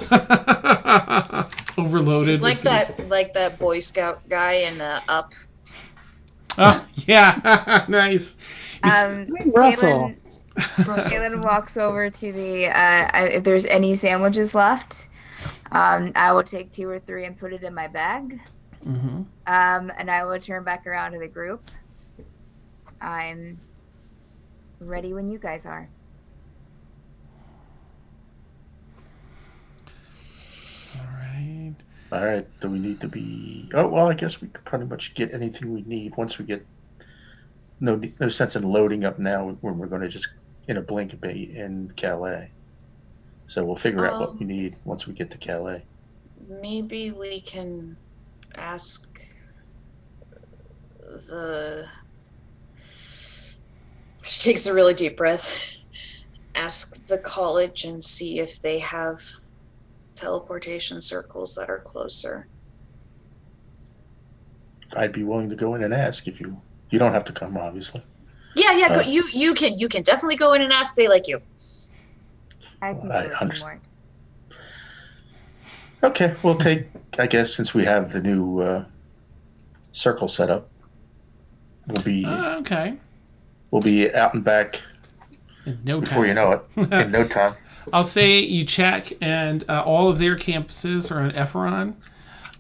Overloaded.
He's like that Boy Scout guy in Up.
Oh yeah, nice.
Russell.
Caelynn walks over to the. If there's any sandwiches left, I will take 2 or 3 and put it in my bag.
Mm-hmm.
And I will turn back around to the group. I'm ready when you guys are.
All
All right. Do we need to be? Oh well, I guess we could pretty much get anything we need once we get. No sense in loading up now when we're going to just in a blink be in Calais. So we'll figure out what we need once we get to Calais.
Maybe we can ask the. She takes a really deep breath. Ask the college and see if they have teleportation circles that are closer.
I'd be willing to go in and ask if you. You don't have to come, obviously.
Yeah. Go, you can definitely go in and ask. They like you.
I can
I
do it
understand.
more.
Okay, we'll take. I guess since we have the new circle set up, we'll be
okay.
We'll be out and back
In no
before you
time.
know it. In no time.
I'll say you check, and all of their campuses are on Efferon.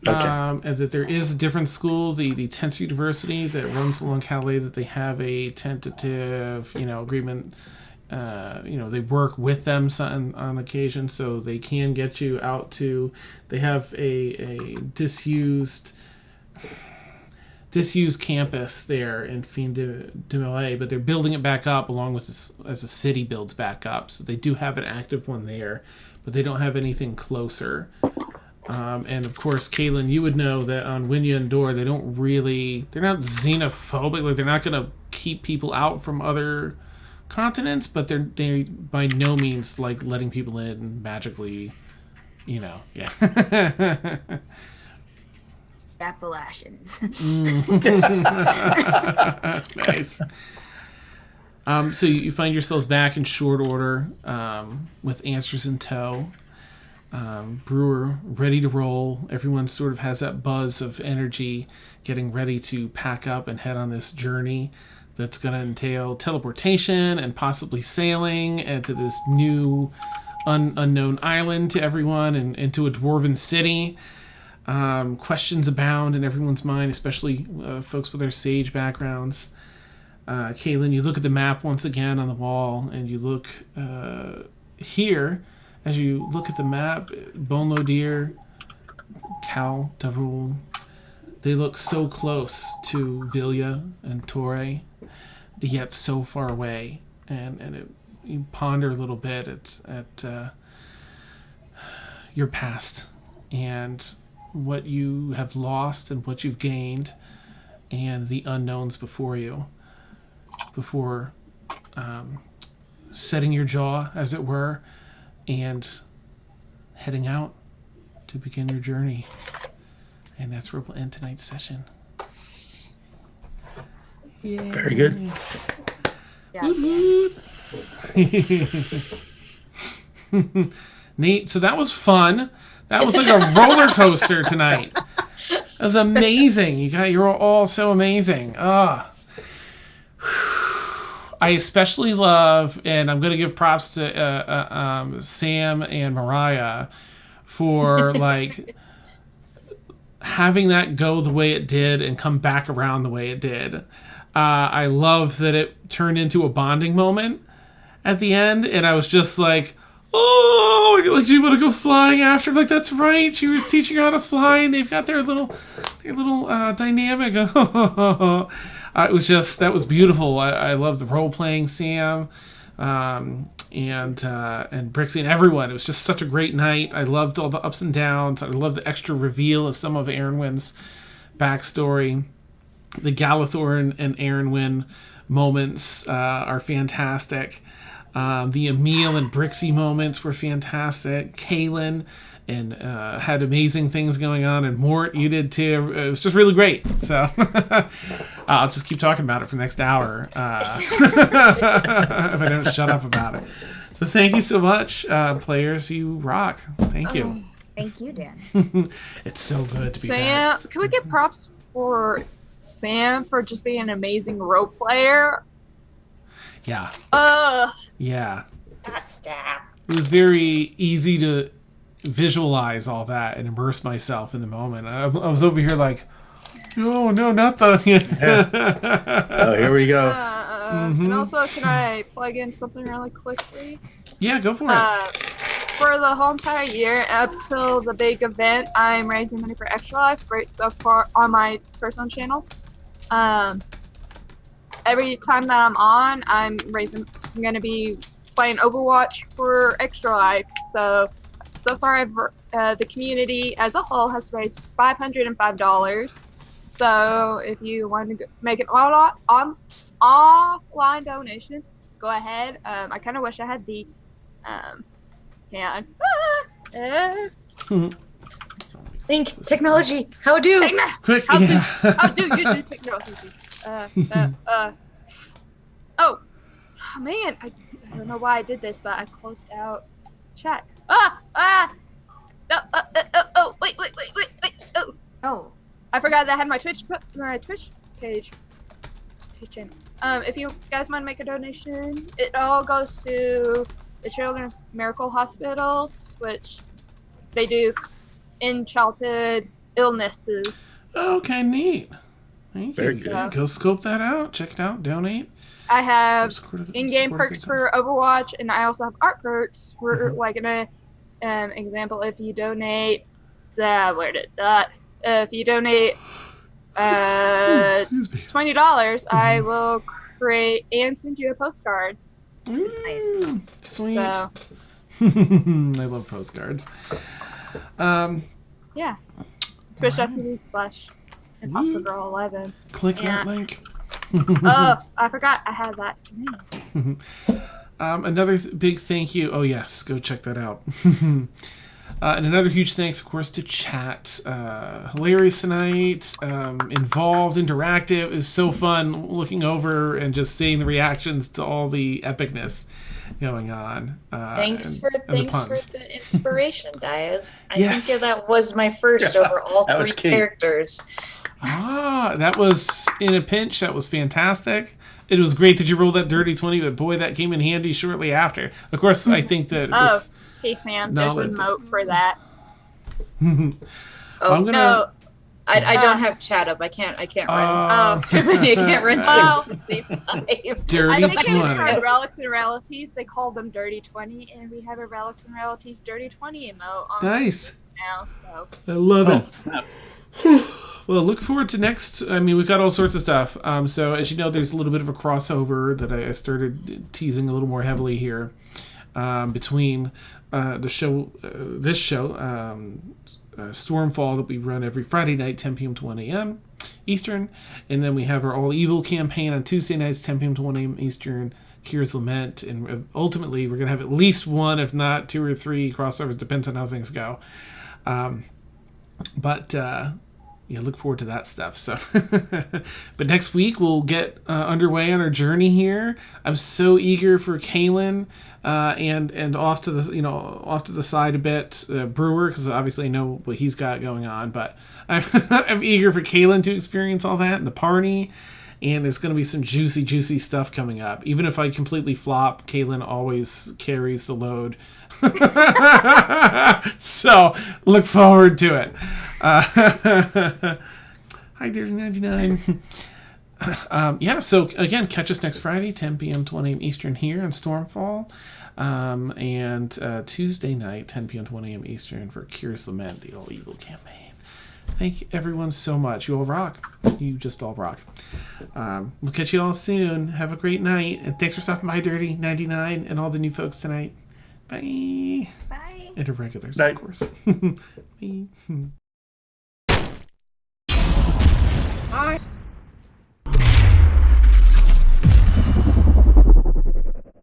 Okay.
And that there is a different school, the Tents University, that runs along Calais, that they have a tentative, agreement. They work with them on occasion, so they can get you out to. They have a disused campus there in Fin de Melay, but they're building it back up along with this as the city builds back up. So they do have an active one there, but they don't have anything closer. And of course, Caelynn, you would know that on Winya and Dor, they're not xenophobic. Like, they're not going to keep people out from other continents, but they're by no means like letting people in magically, yeah.
Appalachians.
Nice. So you find yourselves back in short order, with answers in tow. Brewer ready to roll. Everyone sort of has that buzz of energy, getting ready to pack up and head on this journey that's going to entail teleportation and possibly sailing and to this new unknown island to everyone and into a dwarven city. Questions abound in everyone's mind, especially folks with their sage backgrounds. Caelynn, you look at the map once again on the wall, and you look here. As you look at the map, Bonlodier, Cal, Darul, they look so close to Vilya and Torre, yet so far away. And you ponder a little bit at your past and what you have lost and what you've gained and the unknowns before you. Before setting your jaw, as it were, and heading out to begin your journey. And that's where we'll end tonight's session. Yay.
Very good.
Yeah.
Neat. So that was fun. That was like a roller coaster tonight. That was amazing. You're all so amazing. I especially love, and I'm going to give props to Sam and Mariah for like having that go the way it did and come back around the way it did. I love that it turned into a bonding moment at the end, and I was just like, oh, like, do you want to go flying after? Like, that's right. She was teaching her how to fly, and they've got their little dynamic. It was just, that was beautiful. I love the role playing, Sam, and Brixi and everyone. It was just such a great night. I loved all the ups and downs. I loved the extra reveal of some of Aeronwen's backstory. The Galathor and Aeronwen moments are fantastic. The Emil and Brixi moments were fantastic. Caelynn and had amazing things going on, and Mort, you did too. It was just really great. So I'll just keep talking about it for the next hour if I don't shut up about it. So thank you so much, players. You rock. Thank you.
Thank you, Dan.
It's so good to be
Sam,
back.
can we get props for Sam for just being an amazing role player?
Yeah. Yeah.
Stop.
It was very easy to visualize all that and immerse myself in the moment. I was over here like, no, not the...
Oh, here we go.
And also, can I plug in something really quickly?
Yeah, go for it.
For the whole entire year, up till the big event, I'm raising money for Extra Life. Great stuff on my personal channel. Every time that I'm on, I'm going to be playing Overwatch for Extra Life. So far, the community as a whole has raised $505. So if you want to make an offline donation, go ahead. I kind of wish I had the
Think technology. How do?
Quick,
How
yeah.
do you do technology? Oh man, I don't know why I did this, but I closed out chat. Wait.
Oh.
I forgot that I had my Twitch page. Teaching. If you guys want to make a donation, it all goes to the Children's Miracle Hospitals, which they do in childhood illnesses.
Okay, neat. Thank
Very
you.
good.
Go scope that out. Check it out. Donate.
I have
Support-
in-game
support
perks
good
for Overwatch, and I also have art perks for like an example. If you donate, if you donate
Excuse me.
$20, I will create and send you a postcard.
Ooh, sweet.
So
I love postcards.
yeah, twitch.tv/ImpossiBleGirl11.
Click
Yeah.
that link.
Oh, I forgot I had that.
Another big thank you. Oh yes, go check that out. And another huge thanks, of course, to chat. Hilarious tonight, involved, interactive. It was so fun looking over and just seeing the reactions to all the epicness going on.
Thanks
and
for
the puns.
the inspiration, Diaz. I
Yes.
think that was my first over all
that was
three
key.
characters.
That was in a pinch. That was fantastic. It was great that you rolled that dirty 20, but boy, that came in handy shortly after. Of course, I think that it was...
Hey Sam,
No,
there's a
it-
note for that.
I'm
Oh
gonna...
No,
I don't have chat up. I can't run.
Oh.
Too many. I can't run two
Oh.
at the same time.
Dirty
I think it was
20.
for Relics and Realities. They called them Dirty 20, and we have a Relics and Realities Dirty 20 emote on
Nice.
now. So
I love
Oh,
it.
snap.
Well, look forward to next. I mean, we've got all sorts of stuff. So, as you know, there's a little bit of a crossover that I started teasing a little more heavily here between this show, Stormfall, that we run every Friday night, 10 p.m. to 1 a.m. Eastern. And then we have our All Evil campaign on Tuesday nights, 10 p.m. to 1 a.m. Eastern, Kira's Lament. And ultimately, we're going to have at least one, if not two or three crossovers, depends on how things go. But yeah, look forward to that stuff. So, but next week we'll get underway on our journey here. I'm so eager for Caelynn and off to the side a bit, Brewer, because obviously I know what he's got going on. But I'm eager for Caelynn to experience all that and the party, And there's going to be some juicy stuff coming up. Even if I completely flop, Caelynn always carries the load. So look forward to it. Hi, Dirty 99. So again, catch us next Friday, 10 p.m., 20 a.m. Eastern here in Stormfall. And Tuesday night, 10 p.m., 20 a.m. Eastern for Curious Lament, the All Evil campaign. Thank you, everyone, so much. You all rock. You just all rock. We'll catch you all soon. Have a great night. And thanks for stopping by, Dirty 99, and all the new folks tonight. Bye.
Bye.
And irregulars,
Night.
of course. Bye.